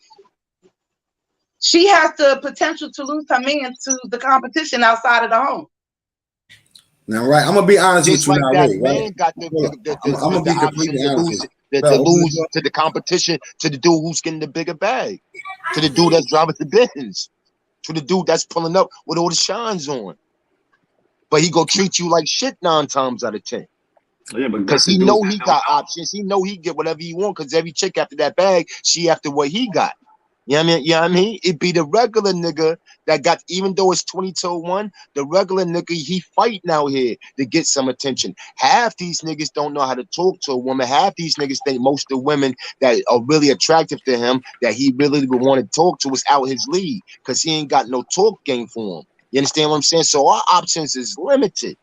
she has the potential to lose her man to the competition outside of the home. Now, right, I'm gonna be honest Just with you like now, that man got I'm gonna be completely honest. To lose to the competition, to the dude who's getting the bigger bag, to the dude that's driving the Benz, to the dude that's pulling up with all the shines on. But he go treat you like shit 9 times out of 10. Yeah, because he know he got options. He know he get whatever he want because every chick after that bag, she after what he got. You know what I mean? You know what I mean? It be the regular nigga that got, even though it's 20-1, the regular nigga, he fighting out here to get some attention. Half these niggas don't know how to talk to a woman. Half these niggas think most of the women that are really attractive to him, that he really would want to talk to, is out his league because he ain't got no talk game for him. You understand what I'm saying? So our options is limited.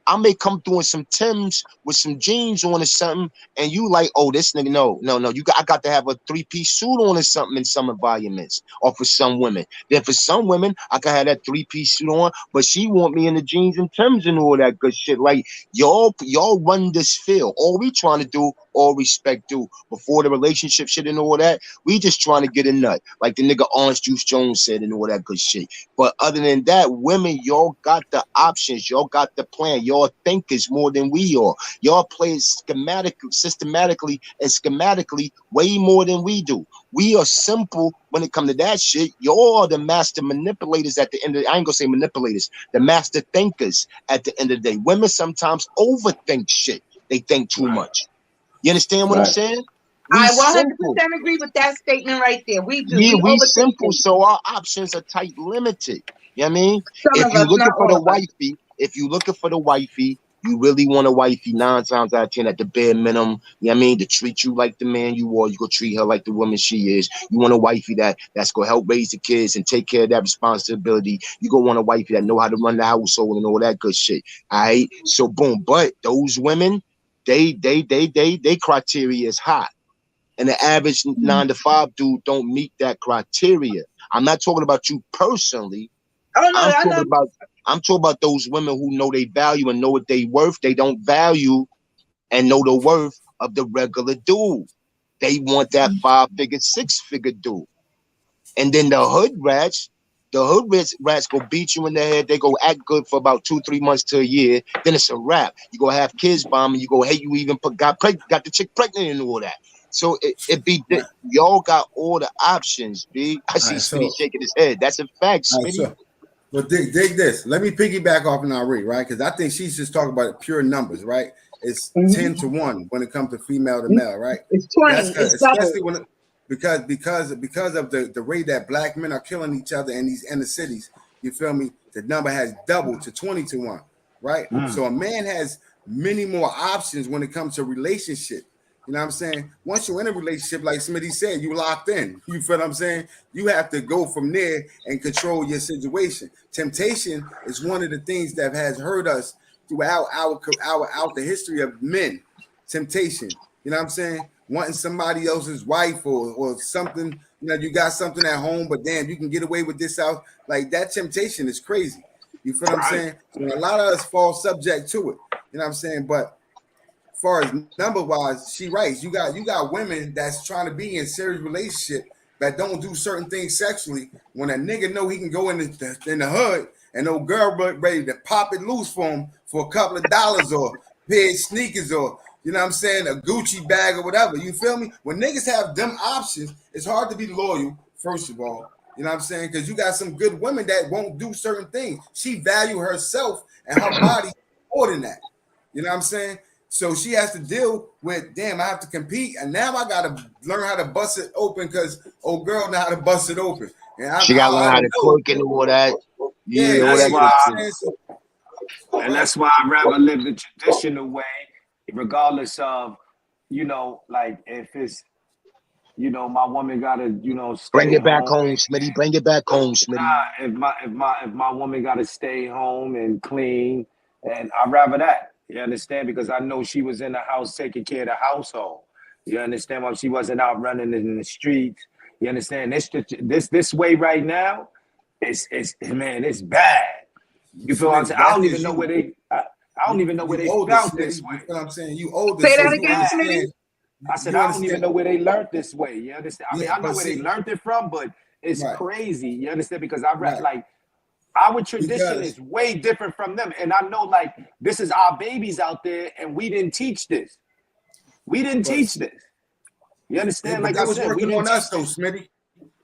I may come through in some Timbs with some jeans on or something, and you like, oh, this nigga, no. I got to have a 3-piece suit on or something in some environments, or for some women. Then for some women, I can have that 3-piece suit on, but she want me in the jeans and Timbs and all that good shit. Like y'all run this field. All we trying to do, all respect due, before the relationship shit and all that, we just trying to get a nut, like the nigga Orange Juice Jones said and all that good shit. But other than that, women, y'all got the options, y'all got the plan. Y'all thinkers more than we are. Y'all play systematically and schematically way more than we do. We are simple when it comes to that shit. Y'all are the master manipulators at the end of the, I ain't gonna say manipulators, the master thinkers at the end of the day. Women sometimes overthink shit. They think too much. You understand what I'm saying? I 100% agree with that statement right there. We do. Yeah, we simple, so our options are tight limited. You know what I mean? If you looking for the wifey, You really want a wifey 9 times out of 10 at the bare minimum, you know what I mean, to treat you like the man you are. You go treat her like the woman she is. You want a wifey that's gonna help raise the kids and take care of that responsibility. You gonna want a wifey that know how to run the household and all that good shit. All right. So boom, but those women, they criteria is high. And the average 9 to 5 dude don't meet that criteria. I'm not talking about you personally. Oh no, I'm talking about those women who know they value and know what they worth. They don't value and know the worth of the regular dude. They want that 5-figure, 6-figure dude. And then the hood rats go beat you in the head. They go act good for about 2-3 months to a year. Then it's a wrap. You go have kids bombing. You go, hey, you even got the chick pregnant and all that. So it be y'all got all the options, B. I see Smitty shaking his head. That's a fact, Smitty. Well, dig this. Let me piggyback off Nari, right? Because I think she's just talking about pure numbers, right? It's 10 to 1 when it comes to female to male, right? It's 20. It's especially when because of the way that black men are killing each other in these inner cities. You feel me? The number has doubled to 20 to 1, right? So a man has many more options when it comes to relationship. You know what I'm saying? Once you're in a relationship, like Smitty said, you locked in. You feel what I'm saying? You have to go from there and control your situation. Temptation is one of the things that has hurt us throughout the history of men. Temptation. You know what I'm saying? Wanting somebody else's wife or something. You know, you got something at home, but damn, you can get away with this out. Like that temptation is crazy. You feel what I'm saying? So a lot of us fall subject to it. You know what I'm saying? But far as number wise, she writes, you got women that's trying to be in serious relationship that don't do certain things sexually. When a nigga know he can go in the hood and no girl ready to pop it loose for him for a couple of dollars or pair of sneakers or you know what I'm saying, a Gucci bag or whatever. You feel me? When niggas have them options, it's hard to be loyal, first of all. You know what I'm saying? Because you got some good women that won't do certain things. She value herself and her body more than that. You know what I'm saying? So she has to deal with, damn, I have to compete, and now I gotta learn how to bust it open because old girl know how to bust it open. And she gotta learn how to twerk and all that. Yeah, that's why I'd rather live the traditional way, regardless of, you know, like if it's, you know, my woman gotta, you know, stay bring it back home. home, Smitty. Bring it back home, Smitty. If my woman gotta stay home and clean, and I'd rather that. You understand? Because I know she was in the house taking care of the household. You understand? While she wasn't out running in the streets. You understand? This way right now, it's bad. You feel what I'm saying? I don't even know where they found this way. You know what I'm saying? You older. Say that again, Smitty. I said I don't even know where they learned this way. You understand? I mean, I know where they learned it from, but it's crazy. You understand? Because I read like. Our tradition is way different from them. And I know, like, this is our babies out there, and we didn't teach this. We didn't teach this. You understand? Like I was working on us, though, Smitty.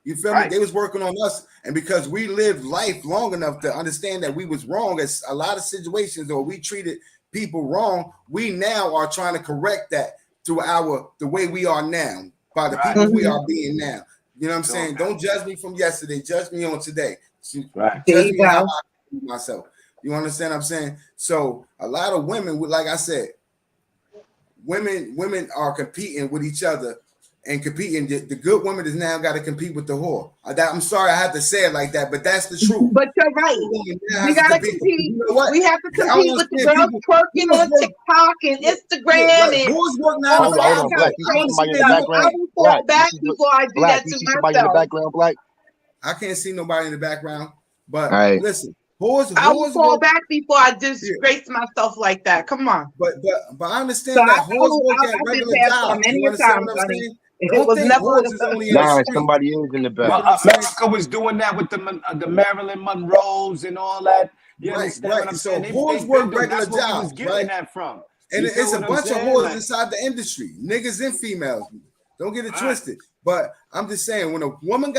You feel me? They was working on us. And because we lived life long enough to understand that we was wrong as a lot of situations, or we treated people wrong, we now are trying to correct that through the way we are now, by the people we are being now. You know what I'm saying? Don't judge me from yesterday. Judge me on today. There you go. How I myself. You understand what I'm saying? So a lot of women, like I said, women are competing with each other and competing. The good woman has now got to compete with the whore. I'm sorry I have to say it like that, but that's the truth. But you're right. We got to compete. You know what? We have to compete with the girls twerking on TikTok and Instagram. And who's working out? Hold on, Black. You see somebody in the background? I will fall back before I do that to myself. You see somebody in the background, Black? I can't see nobody in the background, but listen, I will fall back before I disgrace myself like that. Come on. But I understand that whores work at regular jobs. Many times, it was never somebody is in the back. Well, America was doing that with the Marilyn Monroes and all that. You understand what I'm saying? So whores work regular jobs, getting that from. And it's a bunch of whores inside the industry, niggas and females. Don't get it twisted. But I'm just saying, when a woman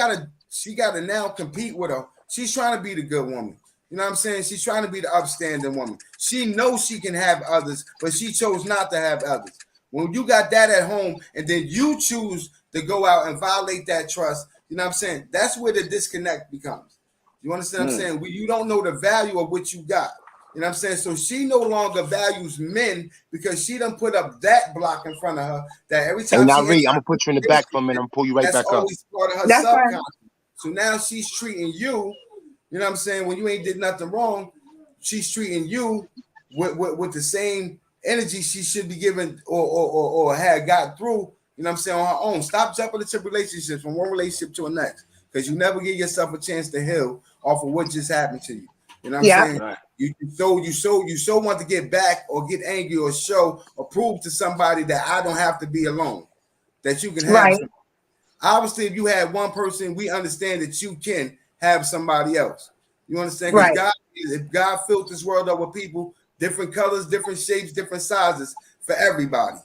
she got to now compete with her. She's trying to be the good woman. You know what I'm saying? She's trying to be the upstanding woman. She knows she can have others, but she chose not to have others. When you got that at home and then you choose to go out and violate that trust, you know what I'm saying? That's where the disconnect becomes. You understand what I'm saying? You don't know the value of what you got. You know what I'm saying? So she no longer values men because she done put up that block in front of her that every time Hey, she Nari, I'm gonna put you in the back for a minute. I'm gonna pull you right that's back up. always part of her That's fine. subconscious. So now she's treating you, you know what I'm saying, when you ain't did nothing wrong, she's treating you with the same energy she should be given or had got through, you know what I'm saying, on her own. Stop jumping into relationships from one relationship to the next because you never give yourself a chance to heal off of what just happened to you. You know what I'm saying? Right. You so want to get back or get angry or show or prove to somebody that I don't have to be alone, that you can have Right. somebody. Obviously, if you had one person, we understand that you can have somebody else. You understand? Because Right. if God filled this world up with people, different colors, different shapes, different sizes for everybody.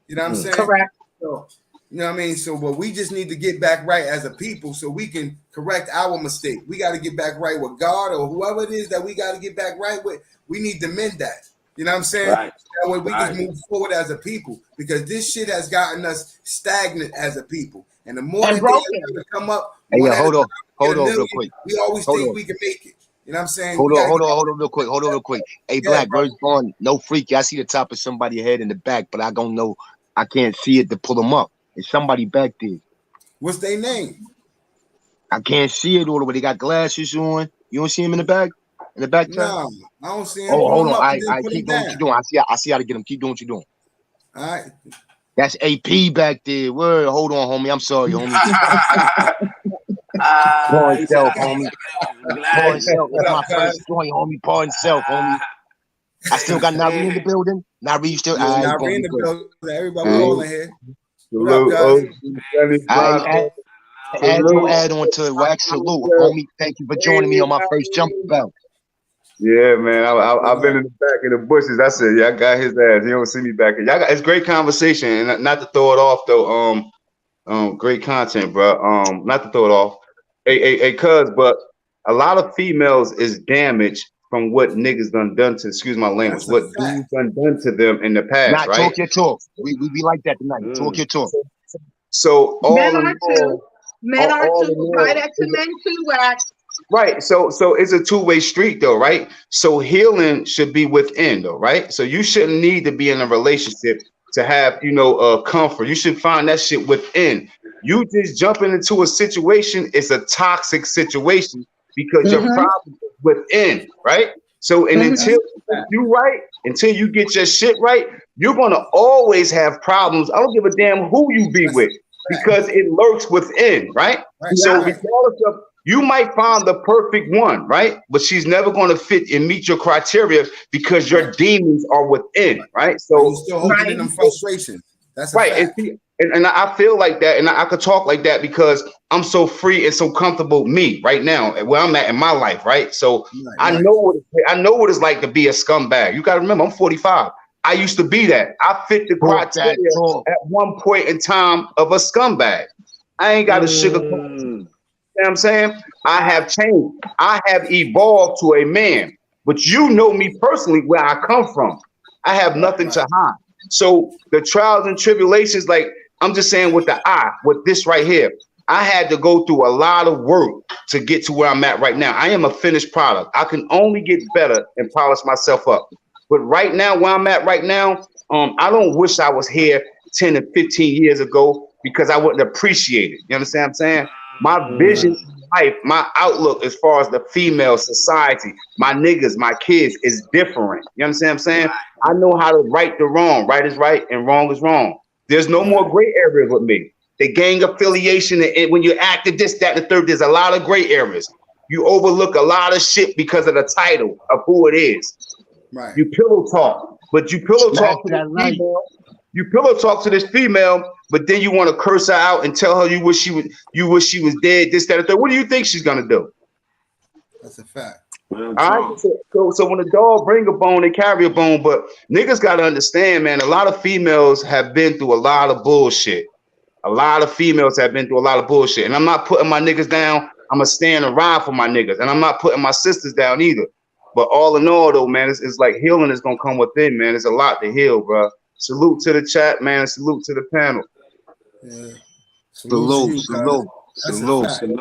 You know what I'm saying? Correct. So, you know what I mean? So, but we just need to get back right as a people so we can correct our mistake. We got to get back right with God or whoever it is that we got to get back right with. We need to mend that. You know what I'm saying? Right. That way we can move forward as a people because this shit has gotten us stagnant as a people. And the more And that broken. they come up, Hey, one yeah, at a hold on, time, hold get a on, real million, quick. we always Hold think on, we can make it. You know what I'm saying? hold We on, gotta hold get on, hold on, real quick. Hold on, real quick. Hey, yeah, Black, bro. where's going? No freaky. I see the top of somebody's head in the back, but I don't know. I can't see it to pull them up. It's somebody back there. What's their name? I can't see it all the way. They got glasses on. You don't see him in the back? In the back time? No, I don't see him. Oh, Pull hold him on. up and I then put him keep doing what down. you're doing. I see how to get him. Keep doing what you're doing. All right. That's AP back there. Word. Hold on, homie. I'm sorry, homie. Pardon He said, self, I homie. can't Pardon self. What That's up, my cuz? first joint, homie. Pardon self, homie. I still got Nari in the building. Nari, you still? Yeah, All right, now boom, in we the good. building. Everybody All right. all in here. What up, Salute, cuz? All right, add your salute. add on to it. Wax salute, homie. Thank you for joining me on my first jump belt. Yeah, man. I've been in the back of the bushes. I said, yeah, I got his ass. He don't see me back here. Y'all got, it's great conversation, and not to throw it off though. Great content, bro. Not to throw it off. Hey, cuz, but a lot of females is damaged from what niggas done to. Excuse my language. That's a What dudes fact. done to them in the past, Nah, right? talk your talk. We be like that tonight. Talk your talk. So Men all in are too. all, Men are all too. in Apply all, that to men too, Wax. right. So it's a two-way street though, right? So healing should be within though, right? So you shouldn't need to be in a relationship to have, comfort. You should find that shit within. You just jumping into a situation, it's a toxic situation because your Mm-hmm. problem is within, right? So and Mm-hmm. until you right, until you get your shit right, you're gonna always have problems. I don't give a damn who you be That's a with because it lurks within, right? right. So Right. regardless of you might find the perfect one, right? But she's never going to fit and meet your criteria because your demons are within, right? And So, you still holding in them frustrations. That's a right. And, fact. and I feel like that, and I could talk like that because I'm so free and so comfortable, me right now, where I'm at in my life, right? So I Right. know what it's like to be a scumbag. You got to remember, I'm 45. I used to be that. I fit the Talk that criteria talk. at one point in time of a scumbag. I ain't got to sugarcoat. You know what I'm saying? I have changed. I have evolved to a man. But you know me personally where I come from. I have nothing to hide. So the trials and tribulations, like I'm just saying with the eye, with this right here, I had to go through a lot of work to get to where I'm at right now. I am a finished product. I can only get better and polish myself up. But right now, where I'm at right now, I don't wish I was here 10 and 15 years ago because I wouldn't appreciate it. You understand what I'm saying? My vision in life, my outlook as far as the female society, my niggas, my kids is different. You understand what I'm saying? I know how to right the wrong. Right is right and wrong is wrong. There's no more gray areas with me. The gang affiliation, and when you acted this, that, and the third, there's a lot of gray areas. You overlook a lot of shit because of the title of who it is. Right. You pillow talk, but you pillow talk to this female. You pillow talk to this female, but then you want to curse her out and tell her you wish she was dead, this, that, and third. What do you think she's gonna do? That's a fact. All right. So when a dog bring a bone, they carry a bone. But niggas gotta understand, man. A lot of females have been through a lot of bullshit. A lot of females have been through a lot of bullshit, and I'm not putting my niggas down. I'm gonna stand and ride for my niggas, and I'm not putting my sisters down either. But all in all, though, man, it's like healing is gonna come within, man. There's a lot to heal, bro. Salute to the chat, man. Salute to the panel. Yeah. Salute, to you, salute, That's salute, a fact. salute.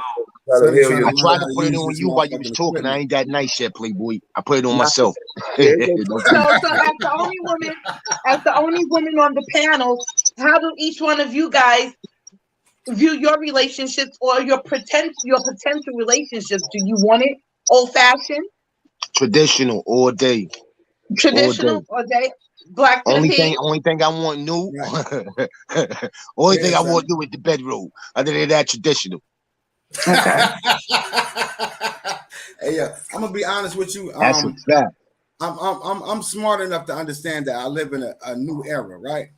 Sonny trying to I learn tried how to to put it use on this you while you was motherfucking talking. I equipment. ain't that nice yet, Playboy. I put it on Nah, myself. yeah, As the only woman on the panel, how do each one of you guys view your relationships or your potential relationships? Do you want it old fashioned, Traditional all day. All day. traditional, or they black to the pig? Only thing I want new. Right. Only Yeah, thing I son. want new is the bedroom. Other than that, traditional. Okay. Hey, yeah, I'm gonna be honest with you. That's a fact. I'm smart enough to understand that I live in a new era, right?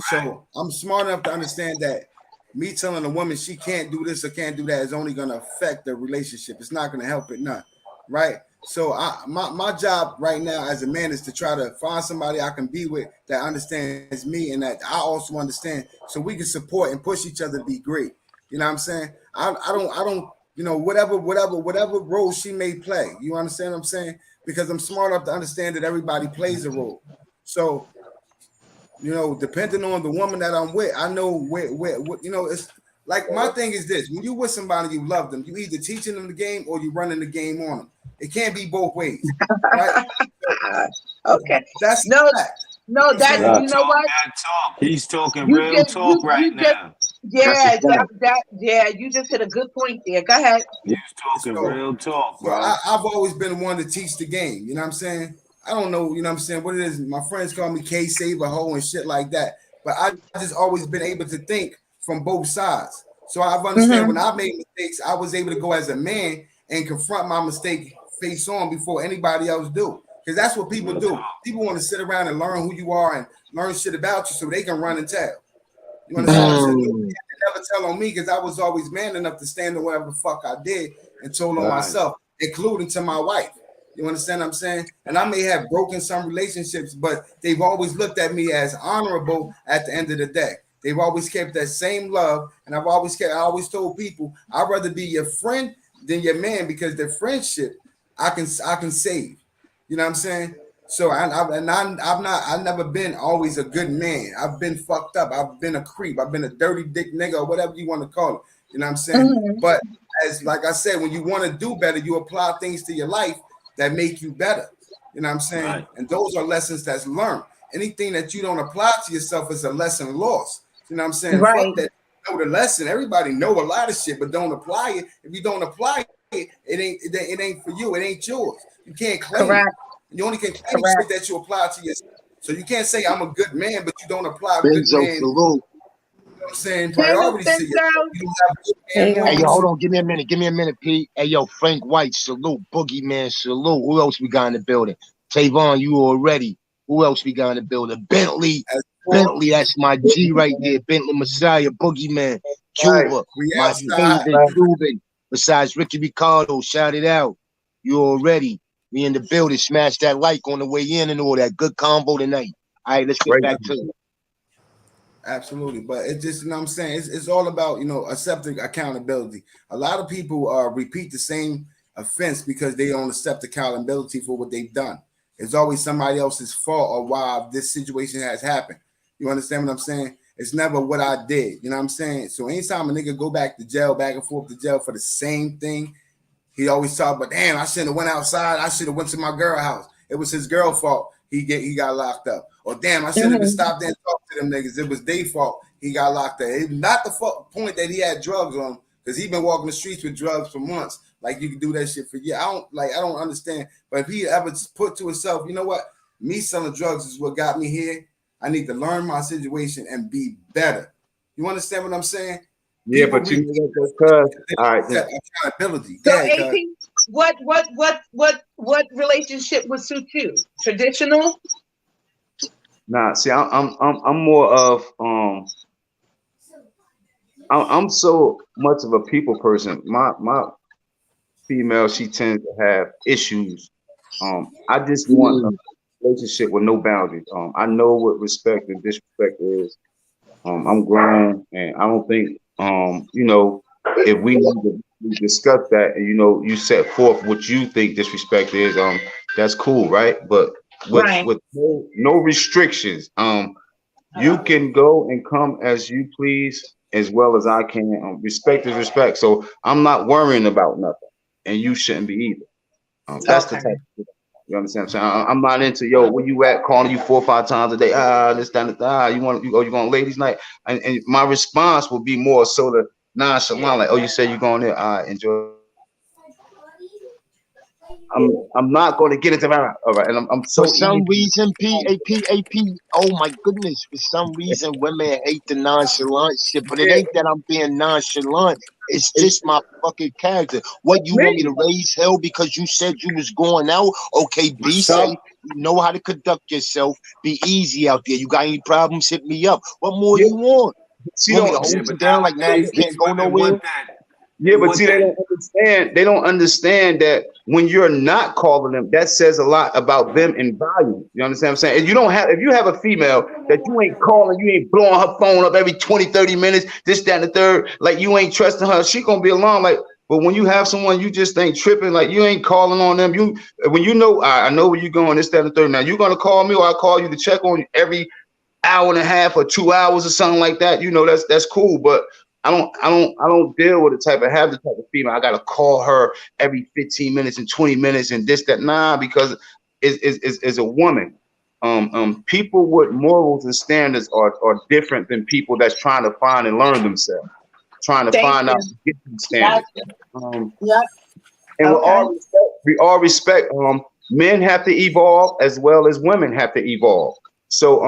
So I'm smart enough to understand that me telling a woman she can't do this or can't do that is only gonna affect the relationship. It's not gonna help it none, right? So my job right now as a man is to try to find somebody I can be with that understands me and that I also understand, so we can support and push each other to be great. You know what I'm saying? I don't you know, whatever role she may play. You understand what I'm saying? Because I'm smart enough to understand that everybody plays a role. So, you know, depending on the woman that I'm with, I know where you know, it's like my thing is this: when you with somebody you love them, you either teaching them the game or you running the game on them. It can't be both ways, right? Okay. That's No, the fact. no, that You know what I'm saying? you know what? That talk. He's talking You real just talk right you just now. That's a yeah, fact. you just hit a good point there. Go ahead. He's talking So, real talk, so bro. I've always been one to teach the game. You know what I'm saying? I don't know, you know what I'm saying, what it is. My friends call me K Saber Ho and shit like that. But I just always been able to think from both sides. So I've understand when I made mistakes, I was able to go as a man and confront my mistake face on before anybody else do. Because that's what people do. People want to sit around and learn who you are and learn shit about you so they can run and tell. You understand what I'm saying? Nobody had to never tell on me because I was always man enough to stand on whatever the fuck I did and told on myself, including to my wife. You understand what I'm saying? And I may have broken some relationships, but they've always looked at me as honorable at the end of the day. They've always kept that same love, and I always told people I'd rather be your friend than your man because the friendship I can save. You know what I'm saying? So I've never been always a good man. I've been fucked up. I've been a creep. I've been a dirty dick nigga or whatever you want to call it. You know what I'm saying? But as like I said, when you want to do better, you apply things to your life that make you better. You know what I'm saying? Right. And those are lessons that's learned. Anything that you don't apply to yourself is a lesson lost. You know what I'm saying? Right. Fuck that. Know the lesson. Everybody know a lot of shit, but don't apply it. If you don't apply it, it ain't for you. It ain't yours. You can't claim Correct. it. You only can claim shit that you apply to yourself. So you can't say I'm a good man, but you don't apply good Benzo, man. salute. You know what I'm saying? Hey, Priorities to Benzo. yourself. You don't have good There you man go. Hey, yo, morals. hold on. Give me a minute, Pete. Hey, yo, Frank White, salute. Boogeyman, salute. Who else we got in the building? Tavon, you already. Who else we got in the building? Bentley. As Bentley, that's my G right there. Bentley Messiah, Boogeyman, Cuba, we my outside. favorite Cuban. Besides Ricky Ricardo, shout it out. You already. We in the building. Smash that like on the way in and all that. Good combo tonight. All right, let's get back to it. Absolutely, but it just, you know what I'm saying, it's all about, you know, accepting accountability. A lot of people repeat the same offense because they don't accept accountability for what they've done. It's always somebody else's fault or why this situation has happened. You understand what I'm saying? It's never what I did. You know what I'm saying? So anytime a nigga go back to jail, back and forth to jail for the same thing, he always talk about, damn, I shouldn't have went outside. I should have went to my girl house. It was his girl fault. He got locked up. Or damn, I should have stopped there and talked to them niggas. It was their fault. He got locked up. It's not the point that he had drugs on him, because he been walking the streets with drugs for months. Like, you can do that shit for years. I don't understand. But if he ever put to himself, you know what? Me selling drugs is what got me here. I need to learn my situation and be better. You understand what I'm saying? Yeah, People but you know what, all right. accountability. So, Yeah, AP, what relationship would suit you? Traditional? Nah, see, I'm more of I'm so much of a people person. My female, she tends to have issues. I just want a relationship with no boundaries. I know what respect and disrespect is. I'm grown, and I don't think you know, if we need to discuss that, and you know, you set forth what you think disrespect is, that's cool, right? But Right. with no restrictions, you can go and come as you please. as well as I can. Respect is respect. So I'm not worrying about nothing, and you shouldn't be either. That's the type of, you understand what I'm saying? I'm not into, yo, where you at, calling you 4 or 5 times a day, this, that, you want, you going ladies night? And my response will be more so the nonchalant, like, oh, you said you're going there, enjoy. I'm not going to get into that. All right, and I'm so For some easy. reason, oh my goodness, for some reason, women hate the nonchalant shit, but it ain't that I'm being nonchalant. It's just my fucking character. What, you want me to raise hell because you said you was going out? Okay, be safe. You know how to conduct yourself. Be easy out there. You got any problems? Hit me up. What more you want? See, You want me to hold you down like now you can't go nowhere? Yeah, but see, they don't understand. They don't understand that when you're not calling them, that says a lot about them and value. You understand what I'm saying? And you don't have, if you have a female that you ain't calling, you ain't blowing her phone up every 20, 30 minutes, this, that, and the third, like you ain't trusting her, she gonna be alone. Like, but when you have someone you just ain't tripping, like you ain't calling on them, you when you know, I know where you going, this, that, and the third. Now you're gonna call me or I call you to check on you every hour and a half or 2 hours or something like that. You know, that's cool, but I don't deal with the type of, have the type of female I gotta call her every 15 minutes and 20 minutes and this, that. Nah, because is a woman. People with morals and standards are different than people that's trying to find and learn themselves, trying to find out and get these standards. And we all respect, men have to evolve as well as women have to evolve. So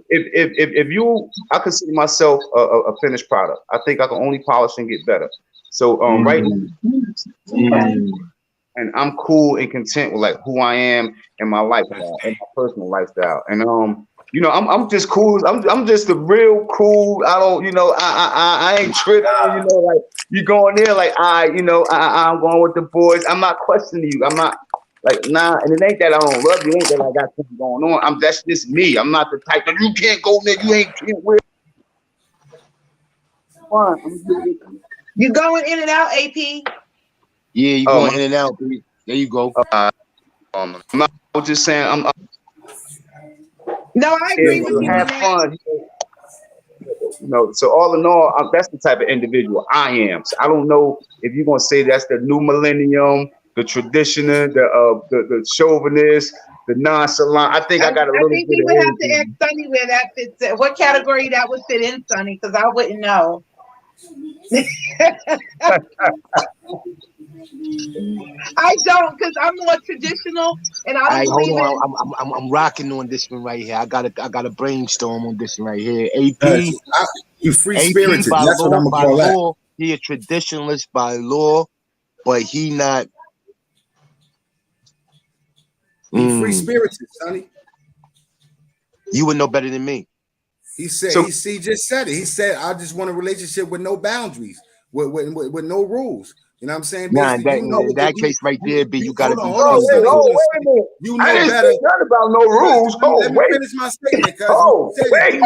if you, I consider myself a finished product. I think I can only polish and get better. So right now, and I'm cool and content with like who I am and my lifestyle and my personal lifestyle. And you know, I'm just cool. I'm just a real cool. I don't, you know, I ain't tripping. You know, like you going there, like you know, I'm going with the boys. I'm not questioning you. I'm not. Like, nah, and it ain't that I don't love you, it ain't that I got something going on. That's just me. I'm not the type that you can't go there, you can't wear. You going in and out, AP? Yeah, you going in and out. There you go. I'm not just saying. No, I agree with you. Have fun. You know, so all in all, that's the type of individual I am. So I don't know if you're gonna say that's the new millennium, the traditional, the chauvinist, the nonchalant. I think I got a little bit. I think we would have to ask Sonny where that fits in. What category that would fit in, Sonny? Because I wouldn't know. I don't, because I'm more traditional, and I don't believe in. I'm rocking on this one right here. I gotta brainstorm on this one right here. AP, you free spirited. That's what I'm gonna call that. He a traditionalist by law, but he not. Free spirited, Sonny. You would know better than me. He said. He just said it. He said, "I just want a relationship with no boundaries, with no rules." You know what I'm saying? Nah, that case right there, B, you gotta be. Hold on, wait a minute. You know better. Nothing about no rules. Let me finish my statement, cuz. Let me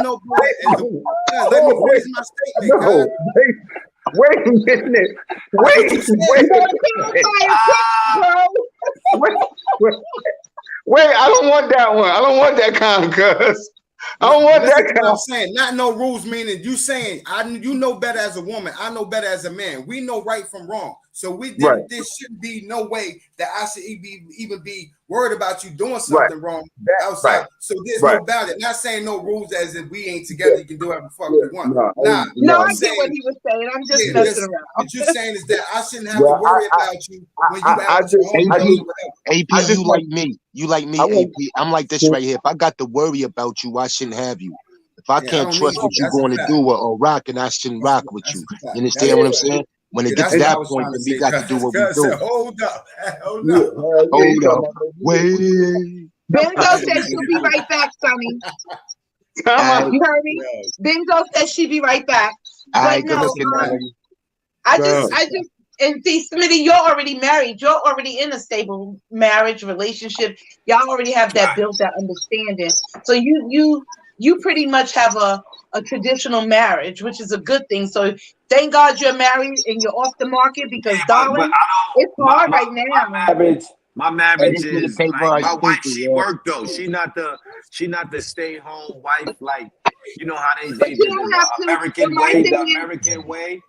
finish my statement, Wait a minute. Wait, I don't want that one. I don't want that kind, cuz. I don't want that kind. I'm saying, not no rules, meaning you saying you know better as a woman. I know better as a man. We know right from wrong. So there shouldn't be no way that I should even be worried about you doing something wrong outside. So there's no boundary. Not saying no rules as if we ain't together. You can do whatever the fuck you want. No, I get what he was saying. I'm just messing around. What you're saying is that I shouldn't have to worry about you when you out your own. AP, you like me. You like me, AP. I'm like this right here. If I got to worry about you, I shouldn't have you. If I can't trust what you're going to do or rock, and I shouldn't rock with you. You understand what I'm saying? When it gets to that point, then we got to do what we do. Hold up. Wait. Benzo said she'll be right back, Sonny. You heard me? Benzo said she'll be right back. But no, I just, and see, Smitty, you're already married. You're already in a stable marriage relationship. Y'all already have that built, that understanding. So you pretty much have a traditional marriage, which is a good thing. So thank God you're married and you're off the market, because darling, it's hard right now. My marriage is like, my wife. She worked though. She not the stay home wife. Like You know how they But you don't have the to. American My way, thing the is, American way,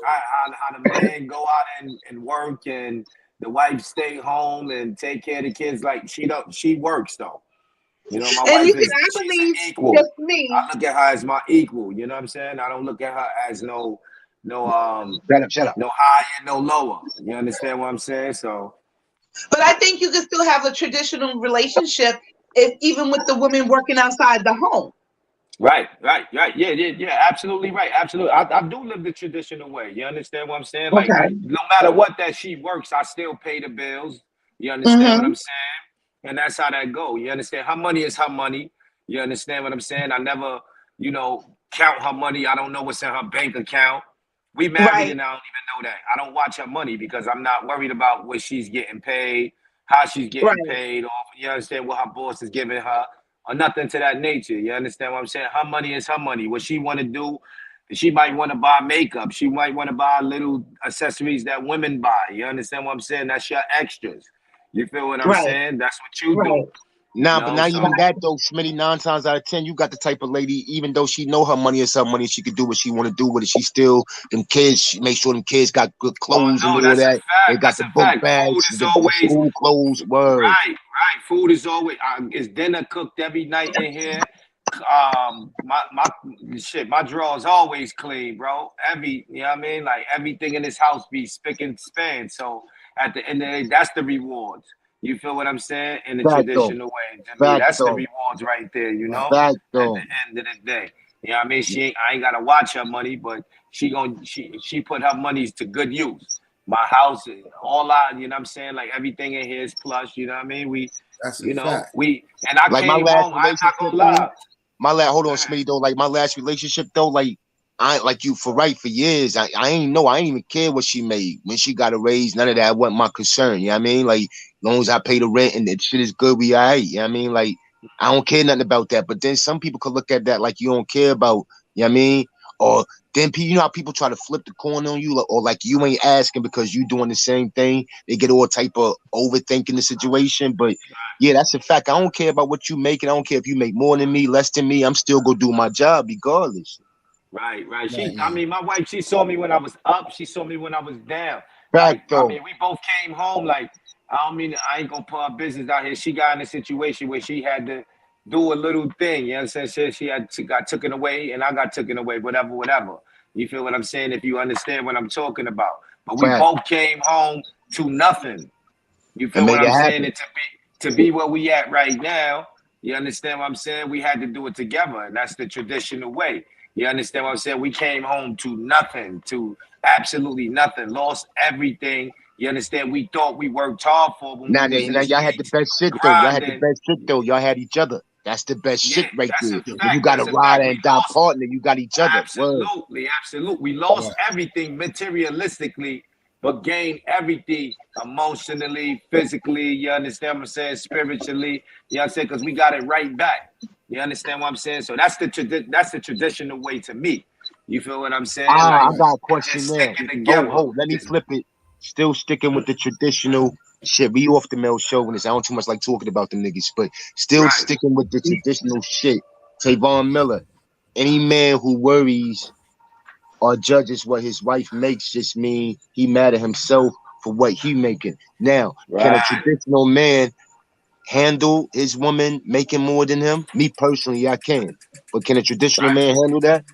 how the man go out and work and the wife stay home and take care of the kids. Like she works though. You know, my and wife you can, I she's believe, an equal. just me. I look at her as my equal. You know what I'm saying? I don't look at her as no Shut up. no higher, no lower. You understand what I'm saying? So But I think you can still have a traditional relationship if even with the women working outside the home. right. Yeah, absolutely right. Absolutely. I do live the traditional way. You understand what I'm saying? Like Okay. no matter what that she works, I still pay the bills. You understand what Mm-hmm. I'm saying? And that's how that go. You understand? Her money is her money. You understand what I'm saying? I never, count her money. I don't know what's in her bank account. We married Right. and I don't even know that. I don't watch her money because I'm not worried about what she's getting paid, how she's getting Right. paid, or you understand what her boss is giving her, or nothing to that nature. You understand what I'm saying? Her money is her money. What she want to do, she might want to buy makeup. She might want to buy little accessories that women buy. You understand what I'm saying? That's your extras. You feel what I'm Right. saying? That's what you Right. do. Nah, but not even So that though, Smitty. 9 times out of 10, you got the type of lady. Even though she know her money is her money, she could do what she want to do with it. She still them kids. She make sure them kids got good oh clothes and no, all that's a that. They fact. got That's the a book fact. Food bags, is the always school clothes. Word. right. Food is always is dinner cooked every night in here. My drawer is always clean, bro. You know what I mean? Like everything in this house be spick and span. So at the end of the day, that's the rewards. You feel what I'm saying? In the Fact though. traditional way, to me, Fact that's the though. rewards right there. Fact At though. the end of the day, you know what I mean? I ain't gotta watch her money, but she put her monies to good use. My house, all out, you know what I'm saying? Like everything in here is plush, you know what I mean? That's a fact. And I Like my came last home, I'm not relationship gonna though. lie. Hold on, Smitty though. Like my last relationship though, like I like you for years. I ain't even care what she made when she got a raise. None of that wasn't my concern. You know what I mean? Like as long as I pay the rent and the shit is good, we all right. You know what I mean? Like I don't care nothing about that. But then some people could look at that like you don't care about. You know what I mean? Or then you know how people try to flip the coin on you, or like you ain't asking because you doing the same thing. They get all type of overthinking the situation. But yeah, that's a fact. I don't care about what you making. I don't care if you make more than me, less than me. I'm still gonna do my job regardless. Right. Right, I man. mean, my wife, she saw me when I was up. She saw me when I was down. Fact Like, I though. mean, we both came home. Like, I ain't gonna put our business out here. She got in a situation where she had to do a little thing. You know what I'm saying? She got taken away, and I got taken away. Whatever. You feel what I'm saying? If you understand what I'm talking about. But we Fact. both came home to nothing. You And feel what make it I'm saying? happen. And to be where we at right now, you understand what I'm saying? We had to do it together, and that's the traditional way. You understand what I'm saying? We came home to nothing, to absolutely nothing, lost everything. You understand? We thought we worked hard for when we was in Now the y'all had the streets best shit though. Y'all had the grinding. best shit though. Y'all had each other. That's the best Yeah, shit right that's a there. When you fact. got a That's a ride fact. We and die lost partner, you got each other. Word. absolutely. We lost everything materialistically, but gained everything emotionally, physically. You understand what I'm saying? Spiritually. You know what I'm saying? Because we got it right back. You understand what I'm saying? So that's the traditional way to me. You feel what I'm saying? I Like Right. got a and question just now. sticking together. Let me Just flip it. Still sticking with the traditional shit. We off the male chauvinist. I don't too much like talking about them niggas, but still right. sticking with the traditional shit. Tavon Miller. Any man who worries or judges what his wife makes just mean he mad at himself for what he making. Now, can a Right. traditional man handle his woman making more than him? Me personally, I can. But can a traditional man Right. handle that?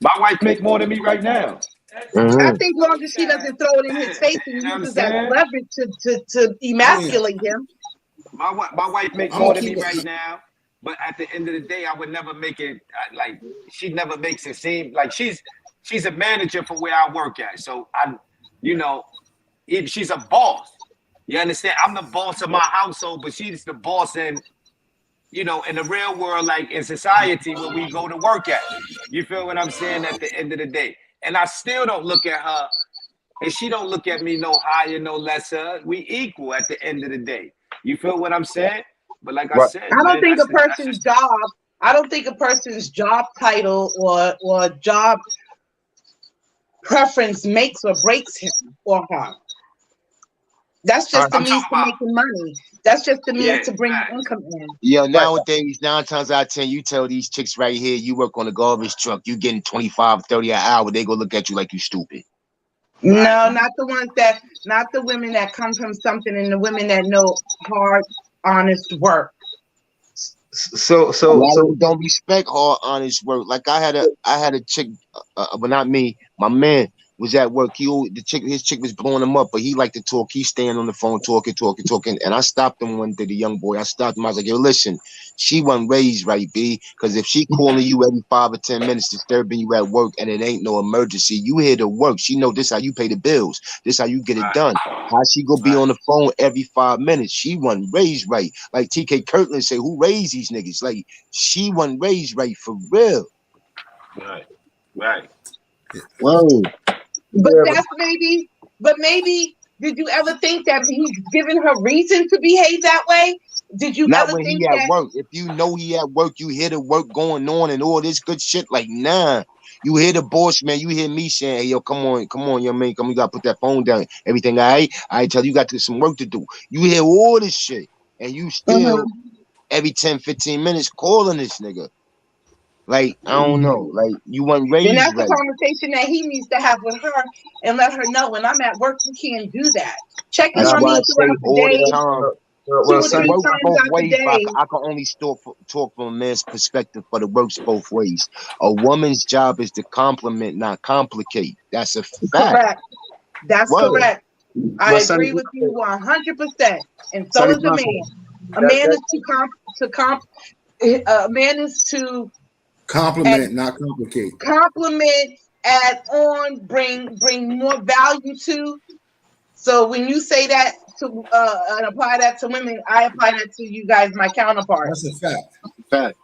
My wife make more than me right now. I Mm-hmm. think long as she doesn't throw it in his face and You know what I'm uses that saying? leverage to I mean, emasculate him. My wife make I'm gonna more than keep me right it. now, but at the end of the day, I would never make it like she never makes it seem like she's a manager for where I work at. So you know, she's a boss. You understand? I'm the boss of my household, but she's the boss in the real world, like in society where we go to work at. You feel what I'm saying? At the end of the day, and I still don't look at her, and she don't look at me no higher, no lesser. We equal at the end of the day. You feel what I'm saying? But like I Right. said, I don't man, think a that's person's just job. I don't think a person's job title or job preference makes or breaks him or her. That's just the I'm means talking to about, making money. That's just the means yeah, to bring facts. income in. Yeah, nowadays, 9 times out of 10, you tell these chicks right here, you work on a garbage truck, you getting 25, 30 an hour, they go look at you like you stupid. No, not the ones that, not the women that come from something, and the women that know hard, honest work. So A lot of them don't respect hard, honest work. Like I had a chick, but not me. My man was at work. His chick was blowing him up, but he liked to talk. He's staying on the phone, talking. And I stopped him one day, the young boy. I stopped him. I was like, yo, listen, she wasn't raised right, B. Because if she calling you every 5 or 10 minutes, disturbing you at work, and it ain't no emergency, you here to work. She know this how you pay the bills. This how you get it done. How she gonna be on the phone every 5 minutes? She wasn't raised right. Like TK Kirkland say, who raised these niggas? Like, she wasn't raised right for real. Right. Whoa. But that's maybe, did you ever think that he's giving her reason to behave that way? Did you Not ever when think he at that? work. If you know he at work, you hear the work going on and all this good shit. Like, nah. You hear the boss, man. You hear me saying, hey, yo, come on, young man. Come, you gotta put that phone down. Everything all right? I tell you, got some work to do. You hear all this shit. And you still, every 10, 15 minutes, calling this nigga. Like, I don't know. Like, you weren't Then raised that's the right. conversation that he needs to have with her, and let her know, when I'm at work, you can't do that. Checking That's on why me I say throughout the all the day, time. 2 or It 3 works times both out the ways, but day. I can only talk from a man's perspective, but it works both ways. A woman's job is to compliment, not complicate. That's a fact. Correct. That's Word. correct. I agree with you 100%. And so is the man. A man is a man is to Compliment, not complicate. compliment, add on, bring more value to. So when you say that to and apply that to women, I apply that to you guys, my counterparts. That's a fact. Fact.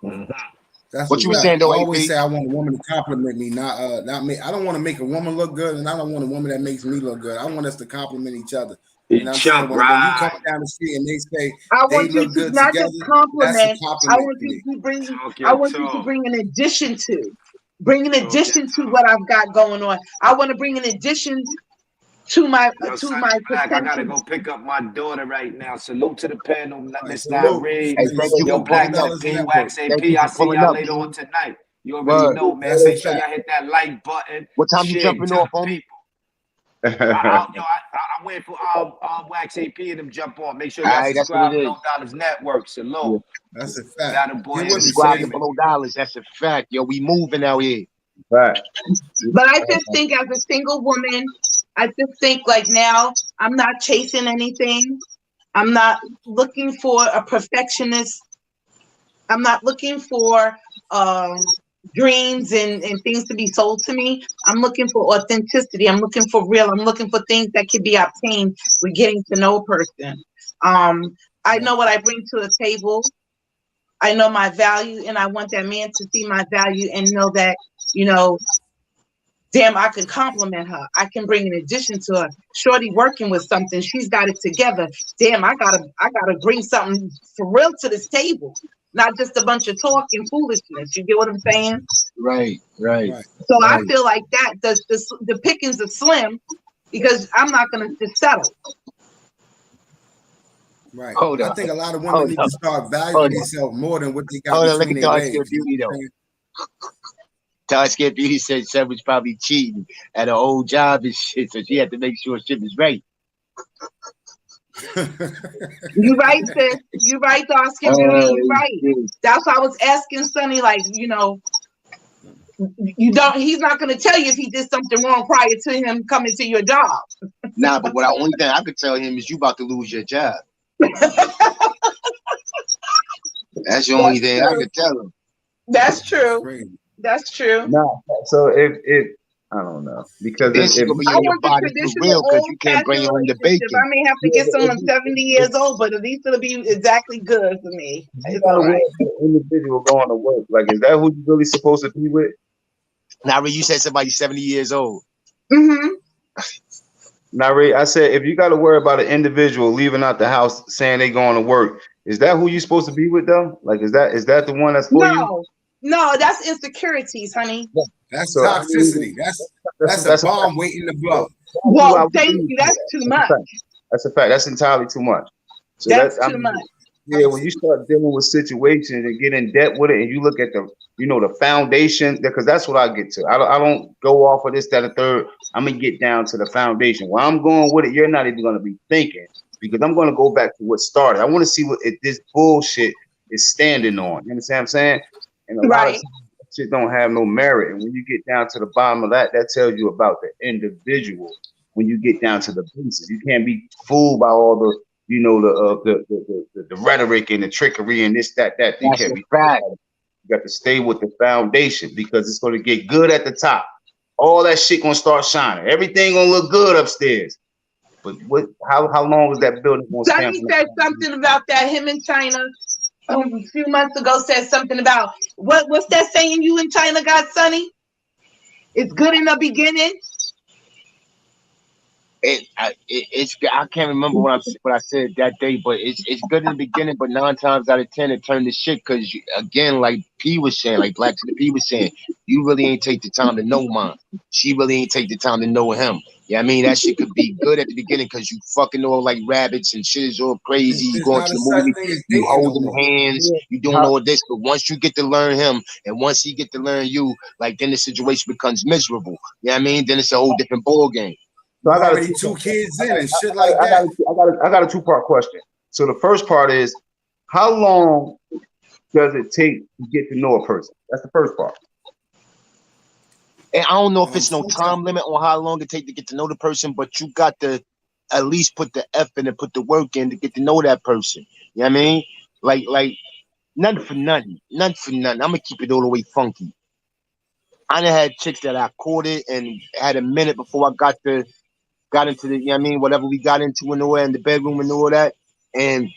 That's What a you were fact. saying, though, I always AP? say I want a woman to compliment me, not me. I don't want to make a woman look good, and I don't want a woman that makes me look good. I want us to compliment each other. You know what I'm saying? When you come down the street and they say I they want you look to good not together, just that's a compliment. I compliment want to you me. to bring an addition to. Bring an addition to what I've got going on. I want to bring an addition to my Yo, Black, I gotta potential. go pick up my daughter right now. Salute to the panel, Miss Salute. Irene. Hey, thank you Yo, for pulling Black up. P, Wax Thank AP. you I for see pulling y'all up, later on dude. tonight. You already Word. know, man. That's a Make sure fact. y'all hit that like button. What time you Share, jumping tell off, the homie? people. I'm waiting for Wax AP and them jump on. Make sure y'all All right, that's what subscribe it to is. Low Dollars Network. Salute. Yeah. That's a fact. Got a boy Get in with the me, Subscribe to Sonny. Below Dollars. That's a fact. Yo, we moving out here. Right. But I just think, as a single woman, I just think, like, now I'm not chasing anything. I'm not looking for a perfectionist. I'm not looking for dreams and things to be sold to me. I'm looking for authenticity. I'm looking for real. I'm looking for things that can be obtained with getting to know a person. I know what I bring to the table. I know my value, and I want that man to see my value and know that, damn, I can compliment her. I can bring an addition to her. Shorty working with something. She's got it together. Damn, I gotta bring something for real to this table. Not just a bunch of talk and foolishness. You get what I'm saying? Right. So I feel like that the pickings are slim, because I'm not gonna just settle. Right. Hold I up. think a lot of women need to start valuing themselves more than what they got Hold on, look between at their Dark legs. Skin Beauty, though. Dark Skin Beauty said Seb was probably cheating at her old job and shit, so she had to make sure shit was right. You right, sis. You right, Dark Skin Beauty. You right. That's why I was asking Sonny, like, he's not gonna tell you if he did something wrong prior to him coming to your job. Nah, but the only thing I could tell him is you about to lose your job. That's the only thing I could tell him. That's true. That's true. No, so if I don't know, because This if gonna be I in your want the body for traditional real, because you can't bring old-fashioned home the relationship. bacon. I may have to get someone 70 years old, but at least it'll be exactly good for me. It's all right. Individual going to work, like, is that who you really supposed to be with? Now, when you said somebody 70 years old. Mm-hmm. Nari, I said, if you got to worry about an individual leaving out the house saying they going to work, is that who you supposed to be with, though? Like, is that the one that's for you? No, that's insecurities, honey. That's toxicity. That's a bomb waiting to blow. Well, thank you. That's too much. That's a fact. That's entirely too much. So That's too much. Yeah, when you start dealing with situations and get in depth with it, and you look at the, the foundation, because that's what I get to. I don't go off of this, that, and third. I'm gonna get down to the foundation. Where I'm going with it, you're not even gonna be thinking, because I'm gonna go back to what started. I want to see what this bullshit is standing on. You understand what I'm saying? And a lot of times, shit don't have no merit. And when you get down to the bottom of that, that tells you about the individual. When you get down to the basis, you can't be fooled by all the the rhetoric and the trickery and this, that. You can't be. You got to stay with the foundation, because it's going to get good at the top. All that shit gonna start shining. Everything gonna look good upstairs. But how long is that building gonna stand? Sonny said something about that. Him in China a few months ago said something about what's that saying you in China got, Sonny? It's good in the beginning. I can't remember what I said that day, but it's good in the beginning, but 9 times out of 10 it turned to shit, because again, like P was saying, like Black to the P was saying, you really ain't take the time to know mine. She really ain't take the time to know him. Yeah, I mean, that shit could be good at the beginning because you fucking all like rabbits and shit is all crazy. You going to the movie, you holding hands, you doing all this, but once you get to learn him and once he get to learn you, like then the situation becomes miserable. Yeah, I mean, then it's a whole different ball game. So I got already 2 kids in and shit like that. I got a 2-part question. So the first part is, how long does it take to get to know a person? That's the first part. And I don't know if it's no time limit on how long it takes to get to know the person, but you got to at least put the effort and put the work in to get to know that person. You know what I mean? Like nothing for nothing. Nothing for nothing. I'm gonna keep it all the way funky. I done had chicks that I courted and had a minute before I got into the, you know what I mean, whatever we got into and all that in the bedroom and all that. And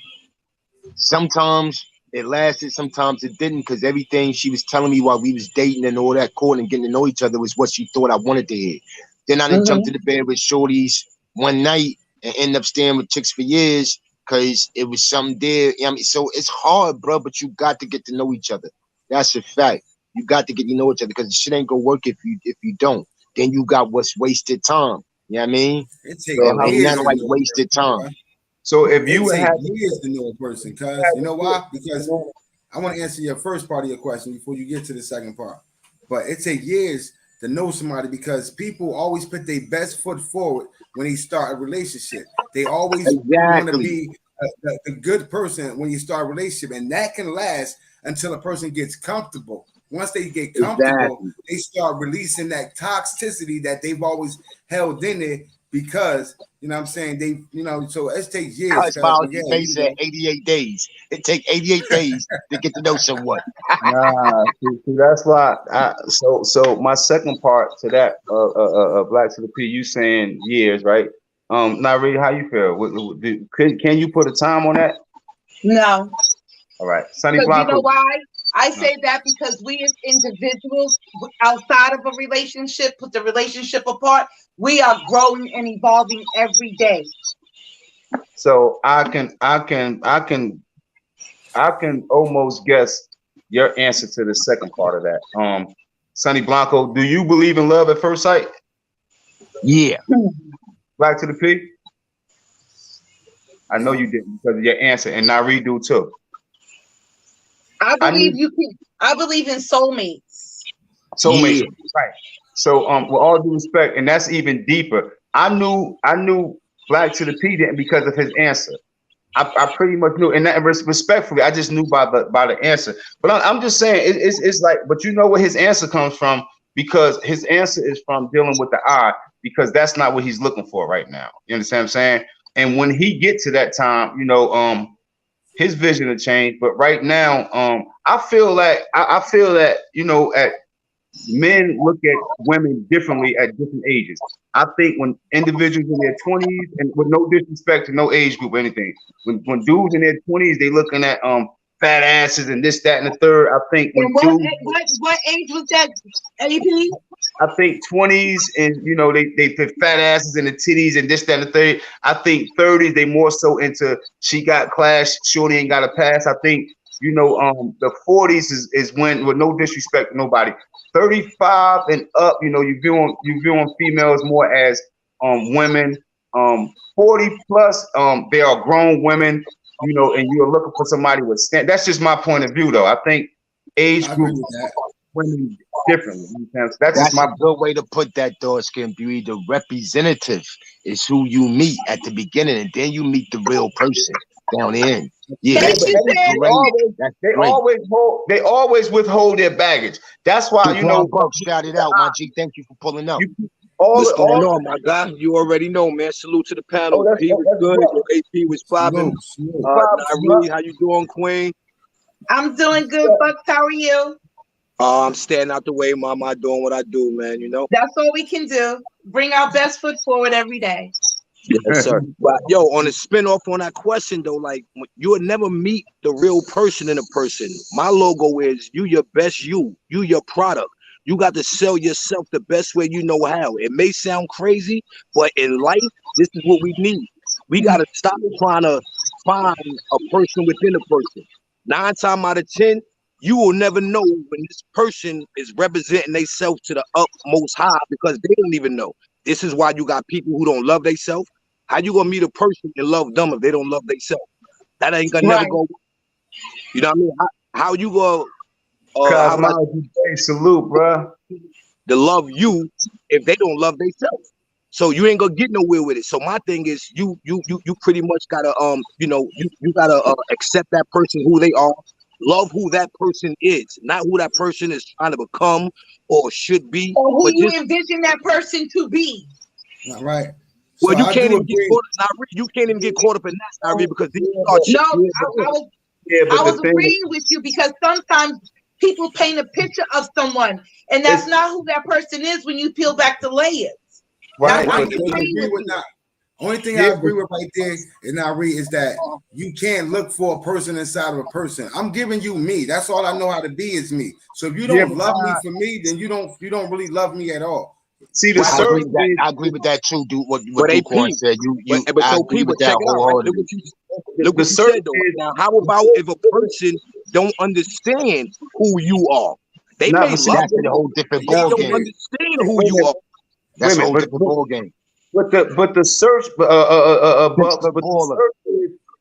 sometimes it lasted, sometimes it didn't, because everything she was telling me while we was dating and all that, courting and getting to know each other, was what she thought I wanted to hear. Then I didn't jump to the bed with shorties one night and end up staying with chicks for years because it was something there. You know what I mean? So it's hard, bro, but you got to get to know each other. That's a fact. You got to get to know each other, because the shit ain't gonna work if you don't. Then you got what's wasted time. You know what I mean? It takes years like wasted time. Bro. So if you have had years to know a person, because you know why? Because I want to answer your first part of your question before you get to the second part. But it takes years to know somebody, because people always put their best foot forward when they start a relationship. They always want to be a good person when you start a relationship, and that can last until a person gets comfortable. Once they get comfortable, they start releasing that toxicity that they've always held in there, because you know what I'm saying, they, so it takes years. They said 88 days. It takes 88 days to get to know someone. See, that's why. So my second part to that, Black to the P, you saying years, right? Not really. How you feel? Can you put a time on that? No. All right, Sonny Blanco. You know why? I say that because we as individuals outside of a relationship, put the relationship apart, we are growing and evolving every day. So I can almost guess your answer to the second part of that. Sonny Blanco, do you believe in love at first sight? Yeah. Black to the P? I know you didn't, because of your answer, and Nari do too. I believe in soulmates. Soulmates, right? So, with all due respect, and that's even deeper. I knew Black to the P didn't because of his answer. I pretty much knew, and that, respectfully, I just knew by the answer. But I'm just saying, it's like, but you know where his answer comes from, because his answer is from dealing with the eye, because that's not what he's looking for right now. You understand what I'm saying? And when he gets to that time, his vision will change. But right now, I feel that at men look at women differently at different ages. I think when individuals in their 20s, and with no disrespect to no age group or anything, when dudes in their 20s, they looking at fat asses and this, that, and the third. I think when what age was that, AP? I think 20s, and they put fat asses and the titties and this, that, and the third. I think 30s, they more so into she got class, shorty ain't got a pass. I think the 40s is when, with no disrespect to nobody, 35 and up, you viewing females more as women 40 plus, they are grown women, you know, and you're looking for somebody with stand. That's just my point of view, though. I think age group women differently. That's just my a good way to put that, though. Skin Beauty. The representative is who you meet at the beginning, and then you meet the real person down the end. Yeah, they always withhold their baggage. That's why, you know, shout it out, my G. Thank you for pulling up. What's going on, my guy? You already know, man. Salute to the panel. P was good. Your AP was popping. Nyree, how you doing, Queen? I'm doing good, Bucks. How are you? I'm staying out the way, mama. Doing what I do, man. You know. That's all we can do. Bring our best foot forward every day. Yes, sir. But yo, on a spin-off on that question though, like you would never meet the real person in a person. My logo is you your best you your product. You got to sell yourself the best way you know how. It may sound crazy, but in life, this is what we need. We got to stop trying to find a person within a person. 9 times out of 10, you will never know when this person is representing themselves to the utmost high because they don't even know. This is why you got people who don't love themselves. How you gonna meet a person and love them if they don't love themselves? That ain't gonna never go. You know what I mean? How you go? Salute, bro. To love you if they don't love themselves. So you ain't gonna get nowhere with it. So my thing is, you pretty much gotta you know, you gotta accept that person who they are, love who that person is, not who that person is trying to become or should be, or who you envision that person to be. All right. Well, you can't even get caught up. You can't even get caught up in that, Nyree, because I was agreeing with you because sometimes people paint a picture of someone, and that's not who that person is when you peel back the layers. Right. Only thing I agree with right there is that you can't look for a person inside of a person. I'm giving you me. That's all I know how to be is me. So if you don't love me for me, then you don't really love me at all. See, the I agree with that too, dude. What Duquan said. I agree with that wholeheartedly. Look what you said though. Now, how about if a person don't understand who you are? They may love that's a whole different ball game. They don't understand who you are. That's a whole different ball game. But the search,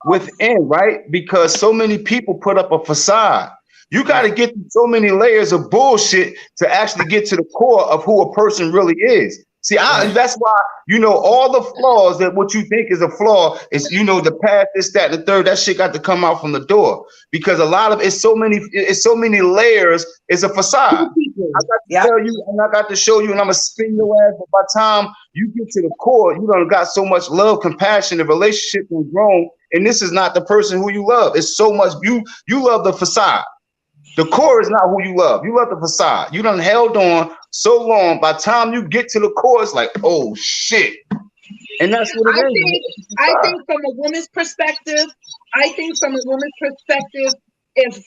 within, right? Because so many people put up a facade. You got to get so many layers of bullshit to actually get to the core of who a person really is. See, that's why, you know, all the flaws that what you think is a flaw is, you know, the past, this, that, and the third, that shit got to come out from the door because a lot of it's so many layers. It's a facade. I got to tell you, and I got to show you, and I'm gonna spin your ass. But by the time you get to the core, you done got so much love, compassion, the relationship has grown, and this is not the person who you love. It's so much you love the facade. The core is not who you love. You love the facade. You done held on so long. By the time you get to the core, it's like, oh shit. And that's what it is. I think from a woman's perspective, if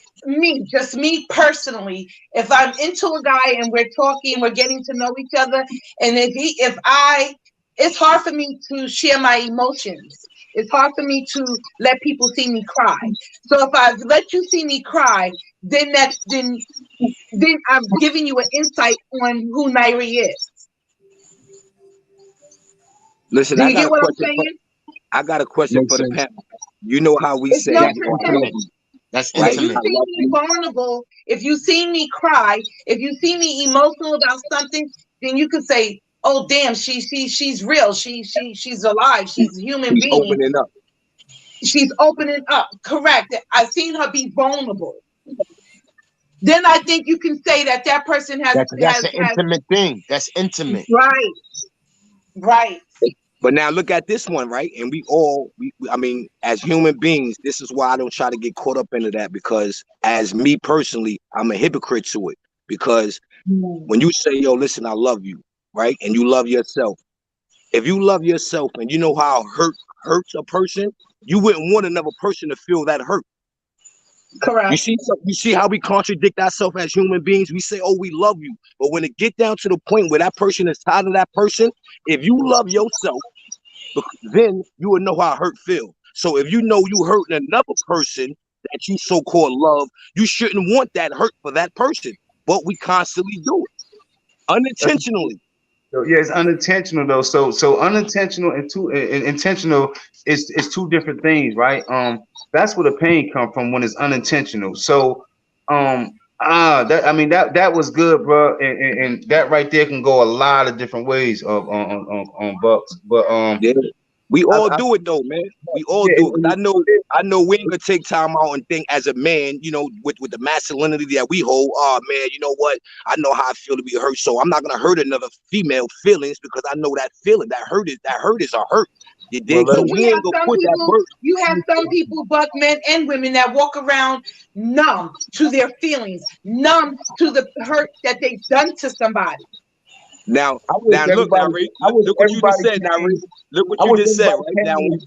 just me personally, if I'm into a guy and we're talking, we're getting to know each other, and it's hard for me to share my emotions. It's hard for me to let people see me cry. So if I let you see me cry, then I'm giving you an insight on who Nyree is. Listen, I got a question for the panel. You know how we say that's intimate. If you see me vulnerable, if you see me cry, if you see me emotional about something, then you could say, "Oh, damn, she's real. She's alive. She's a human being. Opening up. She's opening up." Correct. I've seen her be vulnerable. Then I think you can say that person has. That's an intimate thing. That's intimate. Right. But now look at this one, right? And I mean, as human beings, this is why I don't try to get caught up into that, because as me personally, I'm a hypocrite to it. Because when you say, yo, listen, I love you, right? And you love yourself. If you love yourself and you know how hurt hurts a person, you wouldn't want another person to feel that hurt. Correct. You see how we contradict ourselves as human beings? We say, oh, we love you. But when it get down to the point where that person is tired of that person, if you love yourself, then you will know how hurt feels. So if you know you hurting another person that you so-called love, you shouldn't want that hurt for that person. But we constantly do it unintentionally. So, yeah, it's unintentional though. So unintentional and intentional is two different things, right? That's where the pain come from when it's unintentional. So that I mean that was good, bro, and that right there can go a lot of different ways of on Bucks. But Yeah. We all I do it though, man. We all yeah, do it. 'Cause I know we ain't gonna take time out and think as a man, you know, with the masculinity that we hold. Oh man, you know what? I know how I feel to be hurt, so I'm not gonna hurt another female feelings because I know that feeling. That hurt is a hurt. You well, dig? let So me, But we ain't gonna put that burden. you have some people, but men and women that walk around numb to their feelings, numb to the hurt that they've done to somebody. Now, I wish look, everybody, Nari, I wish look what you just everybody said, Nari. came. Look what I you wish just said everybody right now. came with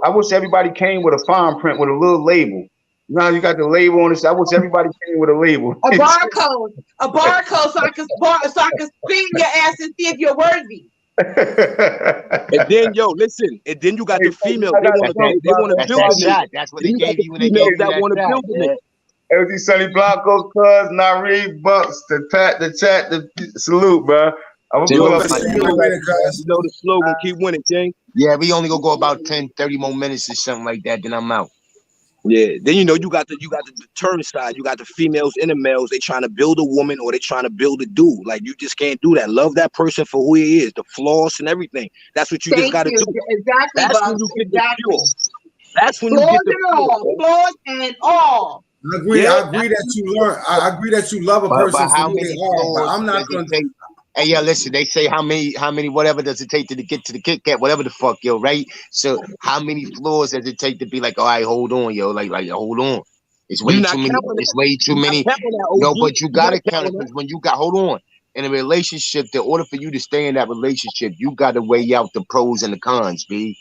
I wish everybody came with a fine print with a little label. You know how you got the label on this. I wish everybody came with a label. A barcode, so I can spin your ass and see if you're worthy. And then, yo, listen, and then you got the females. I They got want to That's that. something, build. They want to brother. That's build that a nigga. shot. That's what Then they you got gave the you when they gave females you that that want to shot, build a nigga. man. LG Sunny Blancos, Cuz, Nari, Bucks, the chat, the salute, bro. I'm gonna You pull know, up. See you in a minute, you cuz. know the slogan, keep winning, King. Yeah, we only gonna go about 10, 30 more minutes or something like that. Then I'm out. Yeah. Then you know you got the turn side. You got the females and the males. They trying to build a woman or they trying to build a dude. Like you just can't do that. Love that person for who he is, the flaws and everything. That's what you just Thank got to you. do. Exactly, That's when Bugs. you get the Exactly. pure. That's when you Flaws get the and pure. all. Man. Flaws and all. Yeah. I agree that you learn. I agree that you love a person But for how who they many are, but floors I'm not does it going to. take? Hey, yeah, listen. They say how many, whatever does it take to get to the Kit Kat, whatever the fuck, yo, right? So how many floors does it take to be like, all right, hold on, yo, like hold on. It's You way not too many. counting that. It's way too You not many. counting that, No, OG. but you You not gotta count it counting that. because when you got hold on in a relationship, in order for you to stay in that relationship, you got to weigh out the pros and the cons, B.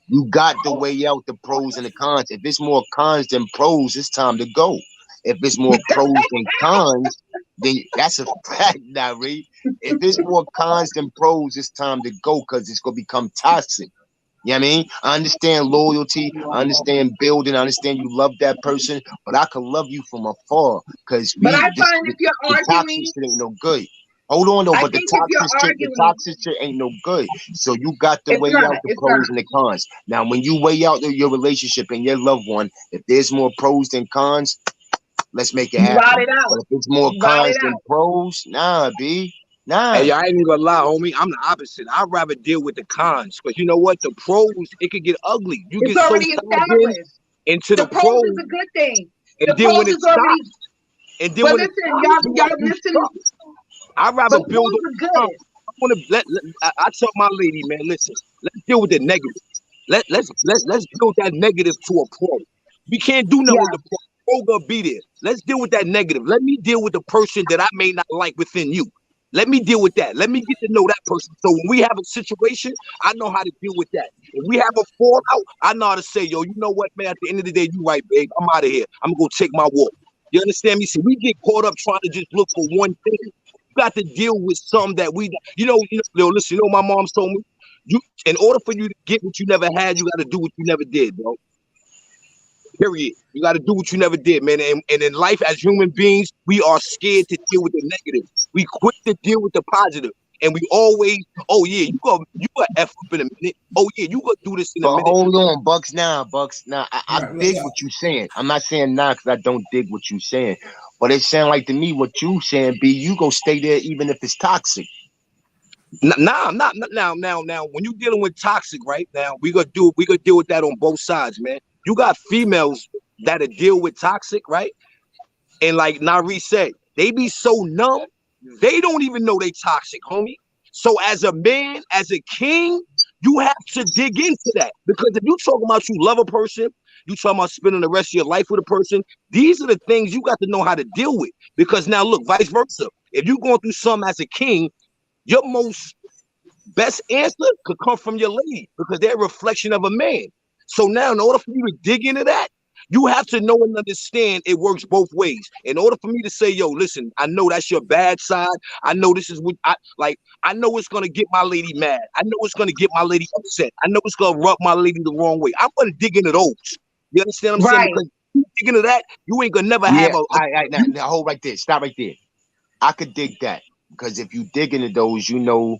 You got to weigh out the pros and the cons. If it's more cons than pros, it's time to go. If it's more pros than cons, then that's a fact now, Reed. If it's more cons than pros, it's time to go because it's gonna become toxic. You know what I mean? I understand loyalty, I understand building, I understand you love that person, but I can love you from afar because But I this find if you're the toxic arguing, shit ain't no good. Hold on though, I but think if you're the arguing, toxic shit ain't no good. So you got to it's weigh not. out the It's not. pros and the cons. Now, when you weigh out your relationship and your loved one, if there's more pros than cons, let's make it You ride happen. it out. But if it's more You ride cons it than out. pros, nah, B, nah. Hey, I ain't even gonna lie, homie. I'm the opposite. I'd rather deal with the cons because you know what? The pros, it could get ugly. You It's get so already tied in established. into The the pros is pros, a good thing. and The then when pros it is already. stops, and then But when it listen, stops, you y'all gotta do listen. stuff. I'd rather But build pros a are good. I want to I tell my lady, man, listen, let's deal with the negative. Let's build that negative to a pro. We can't do nothing Yeah. with the pro. Pro gonna be there. Let's deal with that negative. Let me deal with the person that I may not like within you. Let me deal with that. Let me get to know that person. So when we have a situation, I know how to deal with that. If we have a fallout, I know how to say, yo, you know what, man? At the end of the day, you right, babe. I'm out of here. I'm gonna go take my walk. You understand me? See, we get caught up trying to just look for one thing. You got to deal with some that listen, you know what my mom told me? In order for you to get what you never had, you got to do what you never did, bro. Period. You got to do what you never did, man. And in life, as human beings, we are scared to deal with the negative. We quick to deal with the positive. And we always, oh yeah, you gonna F up in a minute. Oh yeah, you gonna do this in a But minute. hold on, Bucks now, Bucks. Now, I Right, dig yeah. what you saying. I'm not saying nah because I don't dig what you saying. But it sound like to me what you saying, B, you go stay there even if it's toxic. Nah, I'm not now. When you dealing with toxic, right now, we gonna deal with that on both sides, man. You got females that'll deal with toxic, right? And like Nari said, they be so numb, they don't even know they toxic, homie. So as a man, as a king, you have to dig into that. Because if you talking about you love a person, you talking about spending the rest of your life with a person, these are the things you got to know how to deal with. Because now look, vice versa. If you're going through something as a king, your most best answer could come from your lady because they're a reflection of a man. So now, in order for you to dig into that, you have to know and understand it works both ways. In order for me to say, yo, listen, I know that's your bad side. I know this is what I like. I know it's going to get my lady mad. I know it's going to get my lady upset. I know it's going to rub my lady the wrong way. I'm going to dig into those. You understand what I'm saying? Right. Because you dig into that, you ain't going to never Yeah, have now hold right there. Stop right there. I could dig that. Because if you dig into those, you know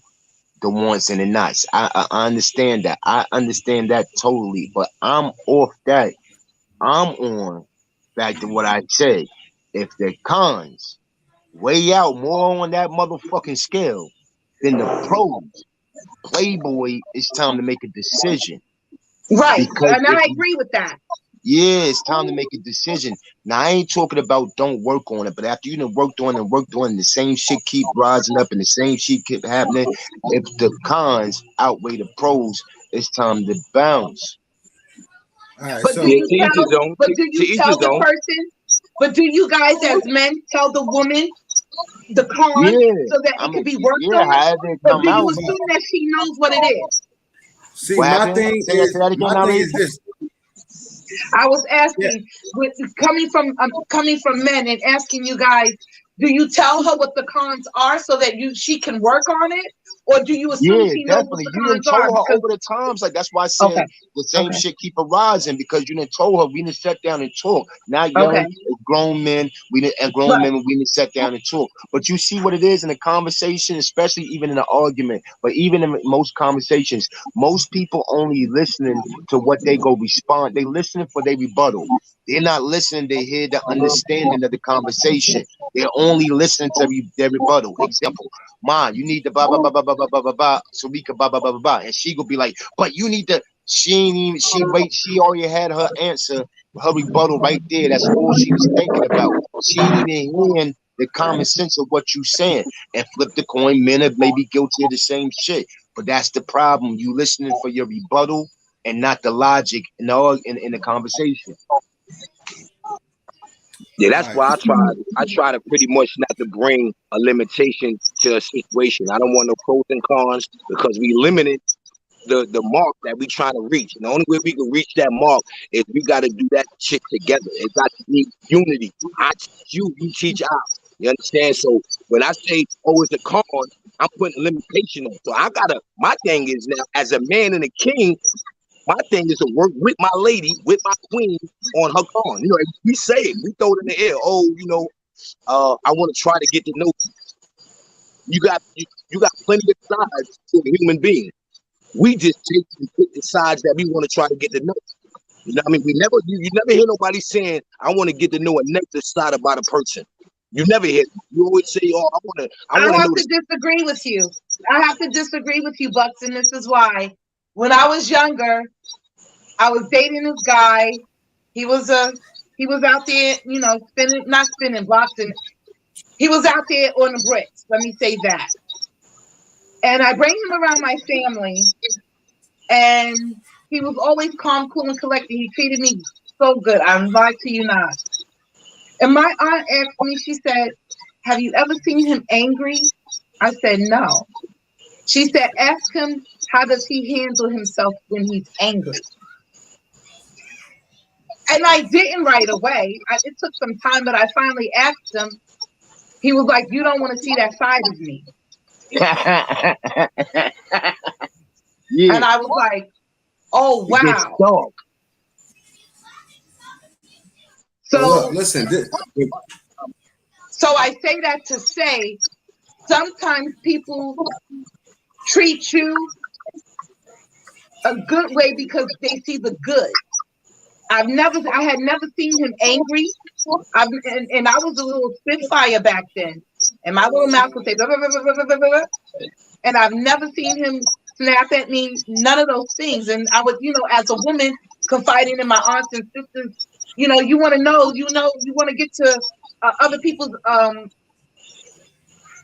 the wants and the nots. I understand that. I understand that totally. But I'm off that. I'm on back to what I said. If the cons weigh out more on that motherfucking scale than the pros, Playboy, it's time to make a decision. Right. Because And I agree with that. yeah, it's time to make a decision. Now I ain't talking about don't work on it, but after you done worked on and the same shit keep rising up and the same shit keep happening. If the cons outweigh the pros, it's time to bounce. All right, But so do you to each his tell? own. But To do you each tell his the own. person? But do you guys, as men, tell the woman the cons Yeah, so that it can be worked yeah, on? however it Or come do you out. assume that she knows what it is? see, What my happened? thing Say that again, Ali? is this. I was Yeah. asking, with coming from men and asking you guys, do you tell her what the cons are so that she can work on it, or do you assume Yeah, she knows what definitely. the You done cons told are? her Because over the times. Like that's why I said okay, the same okay, shit keep arising because you done told her we done sat down and talk. Not okay, young grown men, grown right, men we done sat down and talk. But you see what it is in a conversation, especially even in an argument, but even in most conversations, most people only listening to what they go respond. They listening for their rebuttal. They're not listening to hear the understanding of the conversation. They're only listening to their rebuttal. Example, Ma, you need to blah blah blah blah blah blah blah blah blah. So we could blah blah blah blah blah. And she gonna be like, but you need to. She ain't even. She already had her answer, her rebuttal right there. That's all she was thinking about. She ain't even hearing the common sense of what you saying. And flip the coin. Men are maybe guilty of the same shit. But that's the problem. You listening for your rebuttal and not the logic in the conversation. Yeah, All that's right. why I try to pretty much not to bring a limitation to a situation. I don't want no pros and cons because we limited the mark that we trying to reach. And the only way we can reach that mark is we got to do that shit together. It got to be unity. I teach you, you teach I. You understand? So when I say, oh, it's a con, I'm putting a limitation on. So I gotta. My thing is now, as a man and a king, my thing is to work with my lady, with my queen on her con. You know, if we say it, we throw it in the air. Oh, you know, I want to try to get to know you. You got plenty of sides to a human being. We just take and pick the sides that we want to try to get to know. You know what I mean? You never hear nobody saying, I want to get to know a negative side about a person. You never hear. You always say, oh, I I want to have know to disagree with you. I have to disagree with you, Bucks, and this is why. When I was younger, I was dating this guy. He was out there, you know, not spinning blocks, and he was out there on the bricks. Let me say that. And I bring him around my family, and he was always calm, cool, and collected. He treated me so good. I'm lying to you not. And my aunt asked me, she said, have you ever seen him angry? I said, no. She said, ask him, how does he handle himself when he's angry? And I didn't right away. It took some time, but I finally asked him. He was like, you don't want to see that side of me. Yeah, And I was like, oh, it gets wow. dark. Well, So, look, listen. so I say that to say, sometimes people treat you a good way because they see the good. I had never seen him angry. And I was a little spitfire back then. And my little mouth would say, blah, blah, blah, blah, blah, blah, blah. And I've never seen him snap at me, none of those things. And I would, you know, as a woman confiding in my aunts and sisters, you know, you want to know, you want to get to other people's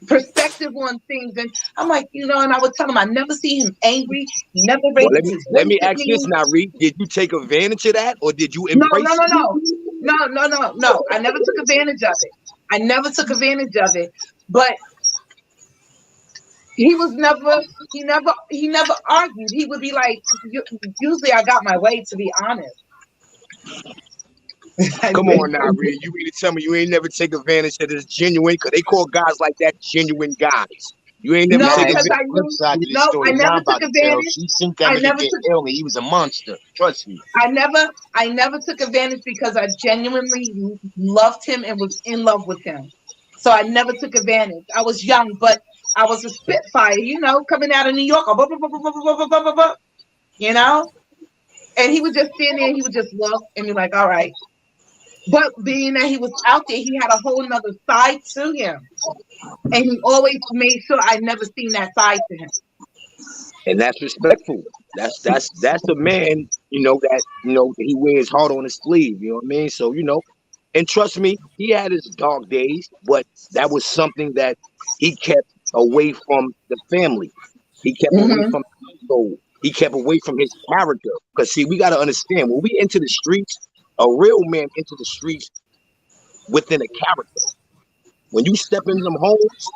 perspective on things. And I'm like, you know, and I would tell him I never see him angry. He never Well, raises his let voice me at ask this me. now, Reed. Did you take advantage of that, or did you No, embrace no, it? no, no, no, no, no, no. I never took advantage of it. I never took advantage of it. But he never argued. He would be like, usually I got my way, to be honest. Come on now, Reed. You mean to tell me you ain't never take advantage of this genuine? Because they call guys like that genuine guys. You ain't never No, take because advantage. I Flip knew. side to this No, I story. Now never I'm took about to tell. advantage. She seen that I nigga never get took. ill and he was a monster. Trust me. I never took advantage because I genuinely loved him and was in love with him. So I never took advantage. I was young, but I was a spitfire, you know, coming out of New York, you know. And he would just stand there and he would just look and be like, all right. But being that he was out there, he had a whole nother side to him. And he always made sure I never seen that side to him. And that's respectful. That's a man, you know, that, you know, he wears heart on his sleeve, you know what I mean? So, you know, and trust me, he had his dark days, but that was something that he kept away from the family. He kept away from his soul. He kept away from his character. Because see, we got to understand, when we enter the streets, a real man into the streets within a character. When you step in them homes,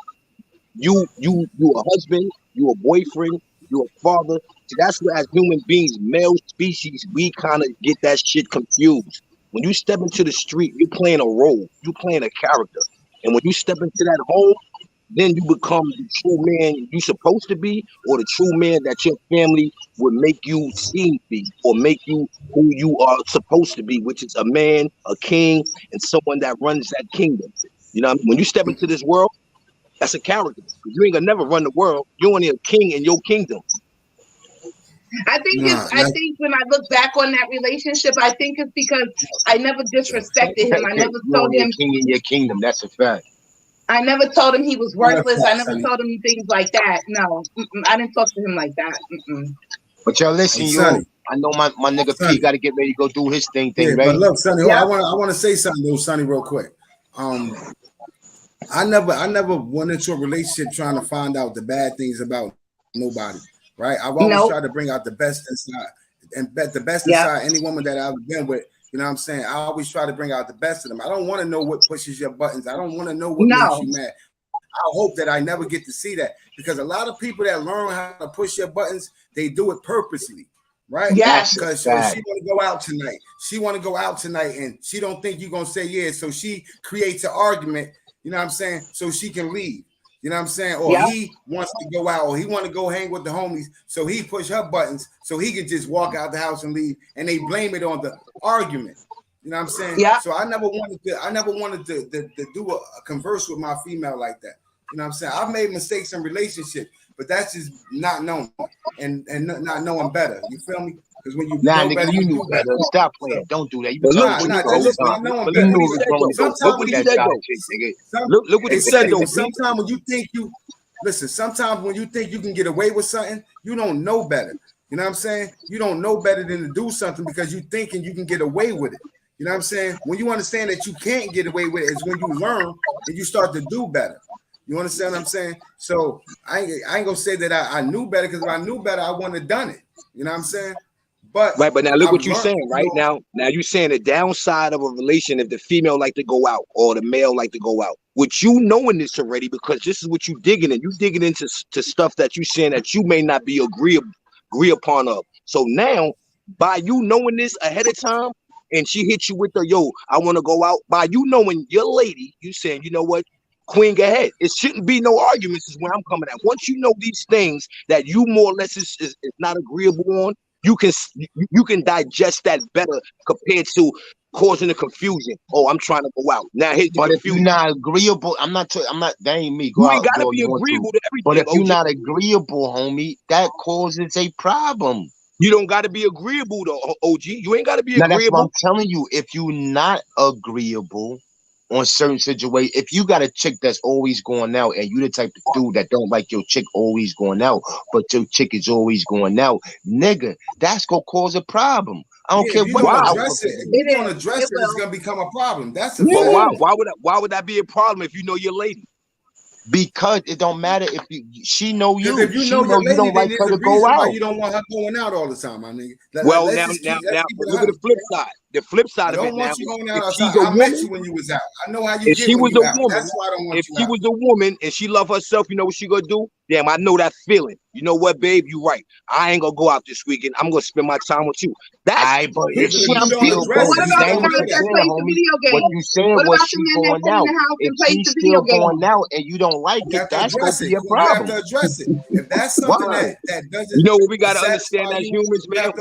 you a husband, you a boyfriend, you a father. See, that's where, as human beings, male species, we kind of get that shit confused. When you step into the street, you're playing a role, you're playing a character. And when you step into that home, then you become the true man you're supposed to be, or the true man that your family would make you seem to be, or make you who you are supposed to be, which is a man, a king, and someone that runs that kingdom. You know what I mean? When you step into this world, that's a character. You ain't gonna never run the world. You're only a king in your kingdom. I think when I look back on that relationship, I think it's because I never disrespected him. I never told him king in your kingdom. That's a fact. I never told him he was worthless. I never told him things like that. No, I didn't talk to him like that. But y'all listen, I know my nigga P got to get ready to go do his thing, right? But look, Sonny, I want to say something though, Sonny, real quick. I never went into a relationship trying to find out the bad things about nobody, right? I've always tried to bring out the best inside, and the best inside any woman that I've been with. You know what I'm saying? I always try to bring out the best of them. I don't want to know what pushes your buttons. I don't want to know what makes you mad. I hope that I never get to see that, because a lot of people that learn how to push your buttons, they do it purposely, right? Yes. Because she want to go out tonight. She want to go out tonight, and she don't think you're gonna say yes, so she creates an argument. You know what I'm saying? So she can leave. You know what I'm saying? Or he wants to go out, or he want to go hang with the homies, so he push her buttons so he can just walk out the house and leave, and they blame it on the argument. You know what I'm saying? Yeah. So I never wanted to do a converse with my female like that. You know what I'm saying? I've made mistakes in relationships, but that's just not knowing and not knowing better. You feel me? Because when you know better, you knew better. Stop playing. Don't do that. You look what he said. Sometimes when you think sometimes when you think you can get away with something, you don't know better. You know what I'm saying? You don't know better than to do something because you thinking you can get away with it. You know what I'm saying? When you understand that you can't get away with it, is when you learn and you start to do better. You understand what I'm saying? So I ain't gonna say that I knew better, because if I knew better, I wouldn't have done it. You know what I'm saying? But now look what you're saying, right? Now you're saying the downside of a relation, if the female like to go out or the male like to go out, with you knowing this already, because this is what you digging in. You digging into stuff that you saying that you may not be agree upon of. So now, by you knowing this ahead of time, and she hits you with the I want to go out, by you knowing your lady, you saying, you know what, queen, go ahead. It shouldn't be no arguments is where I'm coming at. Once you know these things that you more or less is not agreeable on, you can digest that better compared to causing the confusion. Oh, I'm trying to go out. Now here's the confusion. If you're not agreeable, I'm not, that ain't me. You ain't gotta be agreeable to everything. But if you're not agreeable, homie, that causes a problem. You don't got to be agreeable to OG. You ain't got to be agreeable. That's what I'm telling you. If you're not agreeable on certain situations, if you got a chick that's always going out, and you the type of dude that don't like your chick always going out, but your chick is always going out, nigga, that's gonna cause a problem. I don't care what. If you don't address it, it's gonna become a problem. That's a why would that be a problem if you know your lady? Because it don't matter if she know you. If you know you don't like her to go out. You don't want her going out all the time, my nigga. Well, now look at the flip side. The flip side of it now. You going out I met you when you was out. I know how you if get she when was you a out. woman, That's why I don't want if you she out. was a woman and she love herself, you know what she gonna do? Damn, I know that feeling. You know what, babe? You right. I ain't gonna go out this weekend. I'm gonna spend my time with you. That's but if she what about the guys that plays the video game? What you saying was she going out. If she's still going out and you don't like it, that's gonna be a problem. You have to address it. If that's something that doesn't, you know what we gotta understand as humans, man.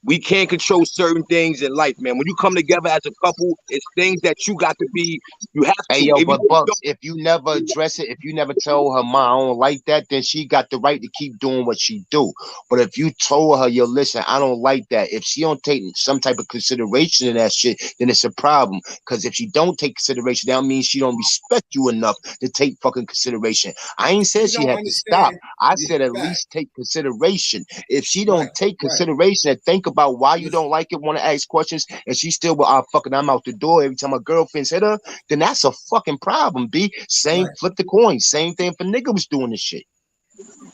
We can't control certain things in life, man. When you come together as a couple, it's things that you got to be. You have to. Hey, yo, If but you Bucks, if you never address it, if you never tell her, Ma, I don't like that, then she got the right to keep doing what she do. But if you told her, yo, listen, I don't like that, if she don't take some type of consideration in that shit, then it's a problem. Because if she don't take consideration, that means she don't respect you enough to take fucking consideration. I ain't said You she don't had to stop. understand. I said at Right, least take consideration. If she don't right, take right. consideration and think about why you Listen, don't like it, want to ask questions, and she still, well, fucking, I'm out the door every time her girlfriends hit her, then that's a fucking problem, B. Same, right, flip the coin. Same thing for nigga was doing this shit.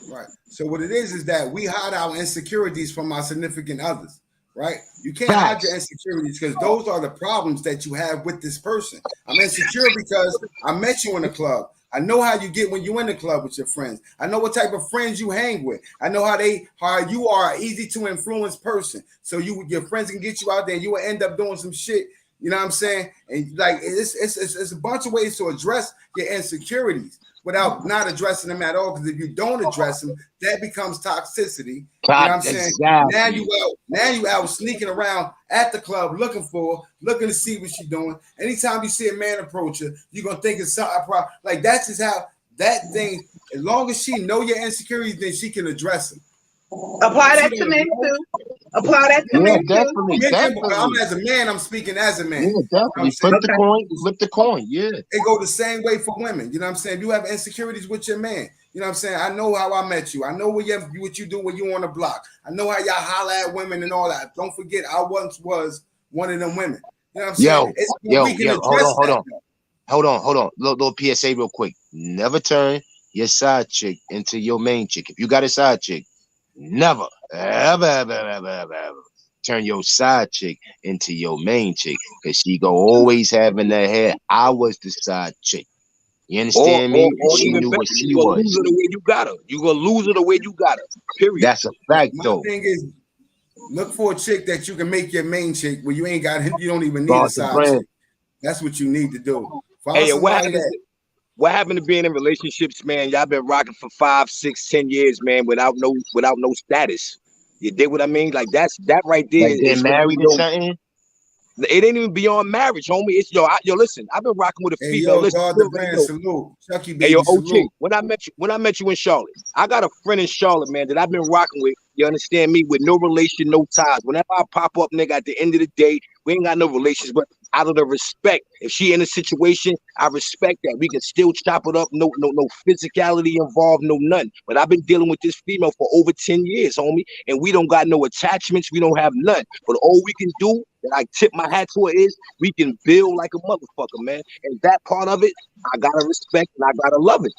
right. So what it is that we hide our insecurities from our significant others, right? You can't hide your Facts. insecurities because those are the problems that you have with this person. I'm insecure because I met you in the club. I know how you get when you in the club with your friends. I know what type of friends you hang with. I know how you are an easy to influence person. So your friends can get you out there and you will end up doing some shit. You know what I'm saying? And like it's a bunch of ways to address your insecurities without not addressing them at all. Because if you don't address them, that becomes toxicity. You know what I'm saying? Exactly. Now you out sneaking around at the club looking to see what she's doing. Anytime you see a man approach her, you're gonna think it's something like that's just how that thing. As long as she know your insecurities, then she can address them. Apply that to men too. Apply that to men definitely, too. definitely. I'm as a man, I'm speaking as a man. Yeah, definitely. Flip the coin, flip the coin. Yeah. It go the same way for women. You know what I'm saying? If you have insecurities with your man, you know what I'm saying? I know how I met you. I know what you do when you on the block. I know how y'all holler at women and all that. Don't forget, I once was one of them women. You know what I'm saying? Hold on. Little PSA real quick. Never turn your side chick into your main chick. If you got a side chick, never, ever turn your side chick into your main chick, because she go always have in her head, I was the side chick. You understand me? Or she even knew better, what she you gonna was. lose her the way you got her. You gonna lose her the way you got her. Period. That's a fact, My though. thing is, look for a chick that you can make your main chick where you don't even need a side chick. That's what you need to do. Hey, what happened to being in relationships, man? Y'all been rocking for 5, 6, 10 years, man, without no status. You dig what I mean? Like that right there. Like they're married or something. It ain't even beyond marriage, homie. It's yo, listen. I've been rocking with a female. Listen, God the brand, salute. Chucky baby, hey, yo, OG. salute. When I met you in Charlotte, I got a friend in Charlotte, man, that I've been rocking with. You understand me? With no relation, no ties. Whenever I pop up, nigga, at the end of the day, we ain't got no relations, but out of the respect, if she in a situation, I respect that. We can still chop it up. No physicality involved, no nothing. But I've been dealing with this female for over 10 years, homie, and we don't got no attachments. We don't have none. But all we can do, that I tip my hat to her, is we can build like a motherfucker, man. And that part of it, I gotta respect and I gotta love it.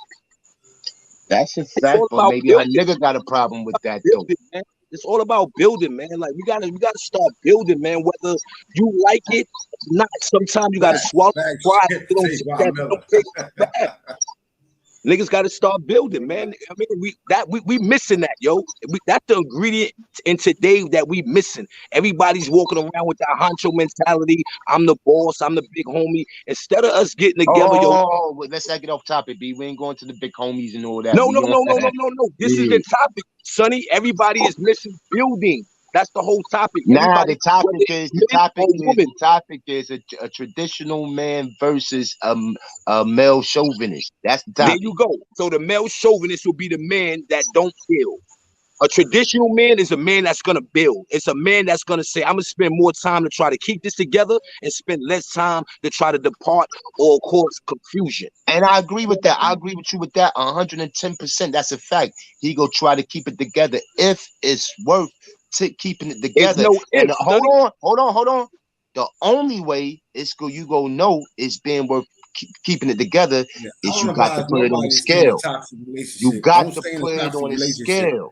That's a fact, but maybe her nigga got a problem with that though. Man. It's all about building, man. Like we gotta start building, man. Whether you like it or not, sometimes you gotta swallow pride. Niggas gotta start building, man. I mean, we missing that, yo. That's the ingredient in today that we missing. Everybody's walking around with that honcho mentality. I'm the boss. I'm the big homie. Instead of us getting together, yo. Let's not get off topic, B. We ain't going to the big homies and all that. No. This is the topic, Sonny. Everybody is missing building. That's the whole topic. Nah, the topic is a traditional man versus a male chauvinist. That's the topic. There you go. So the male chauvinist will be the man that don't build. A traditional man is a man that's gonna build. It's a man that's gonna say, I'm gonna spend more time to try to keep this together and spend less time to try to depart or cause confusion. And I agree with that. I agree with you with that 110%. That's a fact. He go try to keep it together if it's worth keeping it together. And hold on. The only way you go know it's being worth keeping it together is you got to put it on the scale. You got to put it on the scale.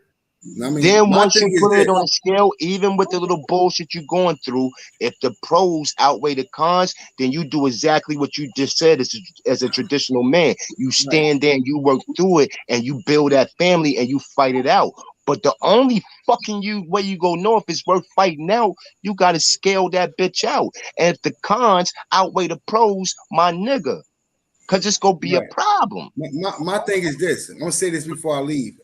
I mean, then once you put it on a scale, even with the little bullshit you're going through, if the pros outweigh the cons, then you do exactly what you just said as a traditional man. You stand there and you work through it and you build that family and you fight it out. But the only fucking way you go know if it's worth fighting out, you got to scale that bitch out. And if the cons outweigh the pros, my nigga, because it's going to be a problem. My thing is this. I'm going to say this before I leave.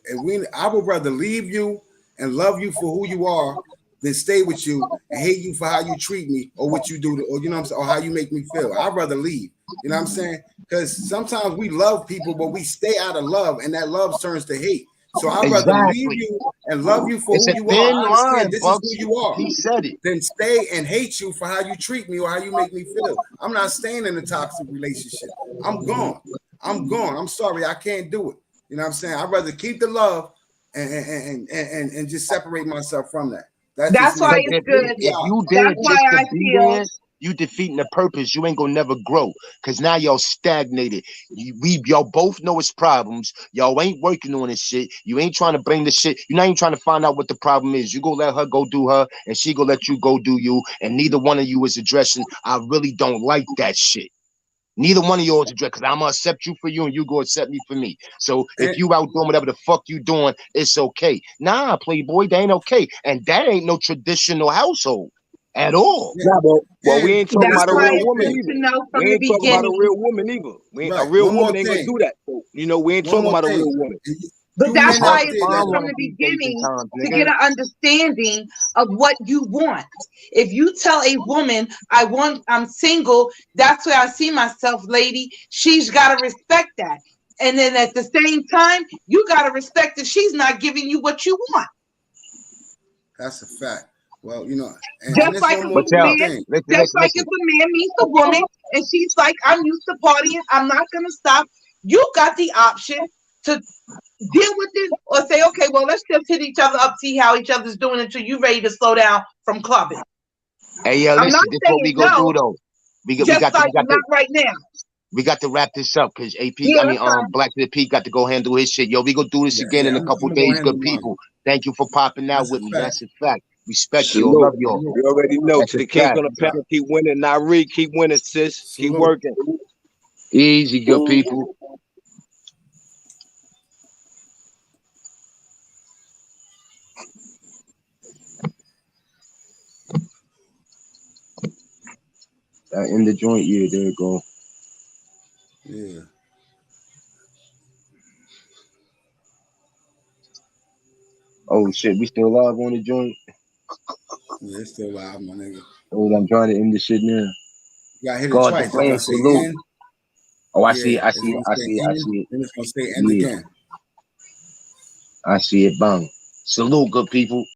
I would rather leave you and love you for who you are than stay with you and hate you for how you treat me or what you do, or you know what I'm saying, or how you make me feel. I'd rather leave. You know what I'm saying? Because sometimes we love people, but we stay out of love, and that love turns to hate. So I'd rather leave you and love you for who you are. I understand this is who you are. He said it. Then stay and hate you for how you treat me or how you make me feel. I'm not staying in a toxic relationship. I'm gone. I'm gone. I'm sorry. I can't do it. You know what I'm saying? I'd rather keep the love and just separate myself from that. That's why it's good. If you did just to be there, you defeating the purpose. You ain't gonna never grow, because now y'all stagnated. Y'all both know it's problems. Y'all ain't working on this shit. You ain't trying to bring the shit. You're not even trying to find out what the problem is. You go let her go do her, and she go let you go do you, and neither one of you is addressing, I really don't like that shit. Neither one of yours address, because I'm gonna accept you for you and you go accept me for me. So if you out doing whatever the fuck you doing, it's okay. Nah, Playboy, that ain't okay. And that ain't no traditional household at all. Yeah, but we ain't talking about a real woman either. We ain't talking about a real woman either. A real woman ain't gonna do that. So, you know, we ain't talking about a real woman. But that's why it's good from the beginning to get an understanding of what you want. If you tell a woman, I'm single, that's where I see myself, lady, she's got to respect that. And then at the same time, you got to respect that she's not giving you what you want. That's a fact. Well, you know, just like if a man meets a woman and she's like, I'm used to partying, I'm not going to stop. You got the option to deal with it or say, okay, well, let's just hit each other up, see how each other's doing until you're ready to slow down from clubbing. Hey, yeah, listen, this is what we gonna do though. We got not right now. We got to wrap this up because Black to the Peak got to go handle his shit. Yo, we gonna do this again in a couple days. Good people. Thank you for popping out with me. That's a fact. Respect you. Love y'all. You already know. To the King's gonna panel, keep winning. Nari, keep winning, sis. Keep working. Easy, good people. In the joint, yeah, there you go. Yeah. Oh shit, we still live on the joint? Yeah, it's still live, my nigga. Oh, I'm trying to end this shit now. You gotta hit it God, twice. The plan, salute. End. Oh, I see it. I see it. Then it's gonna say end again. I see it. Bang. Salute, good people.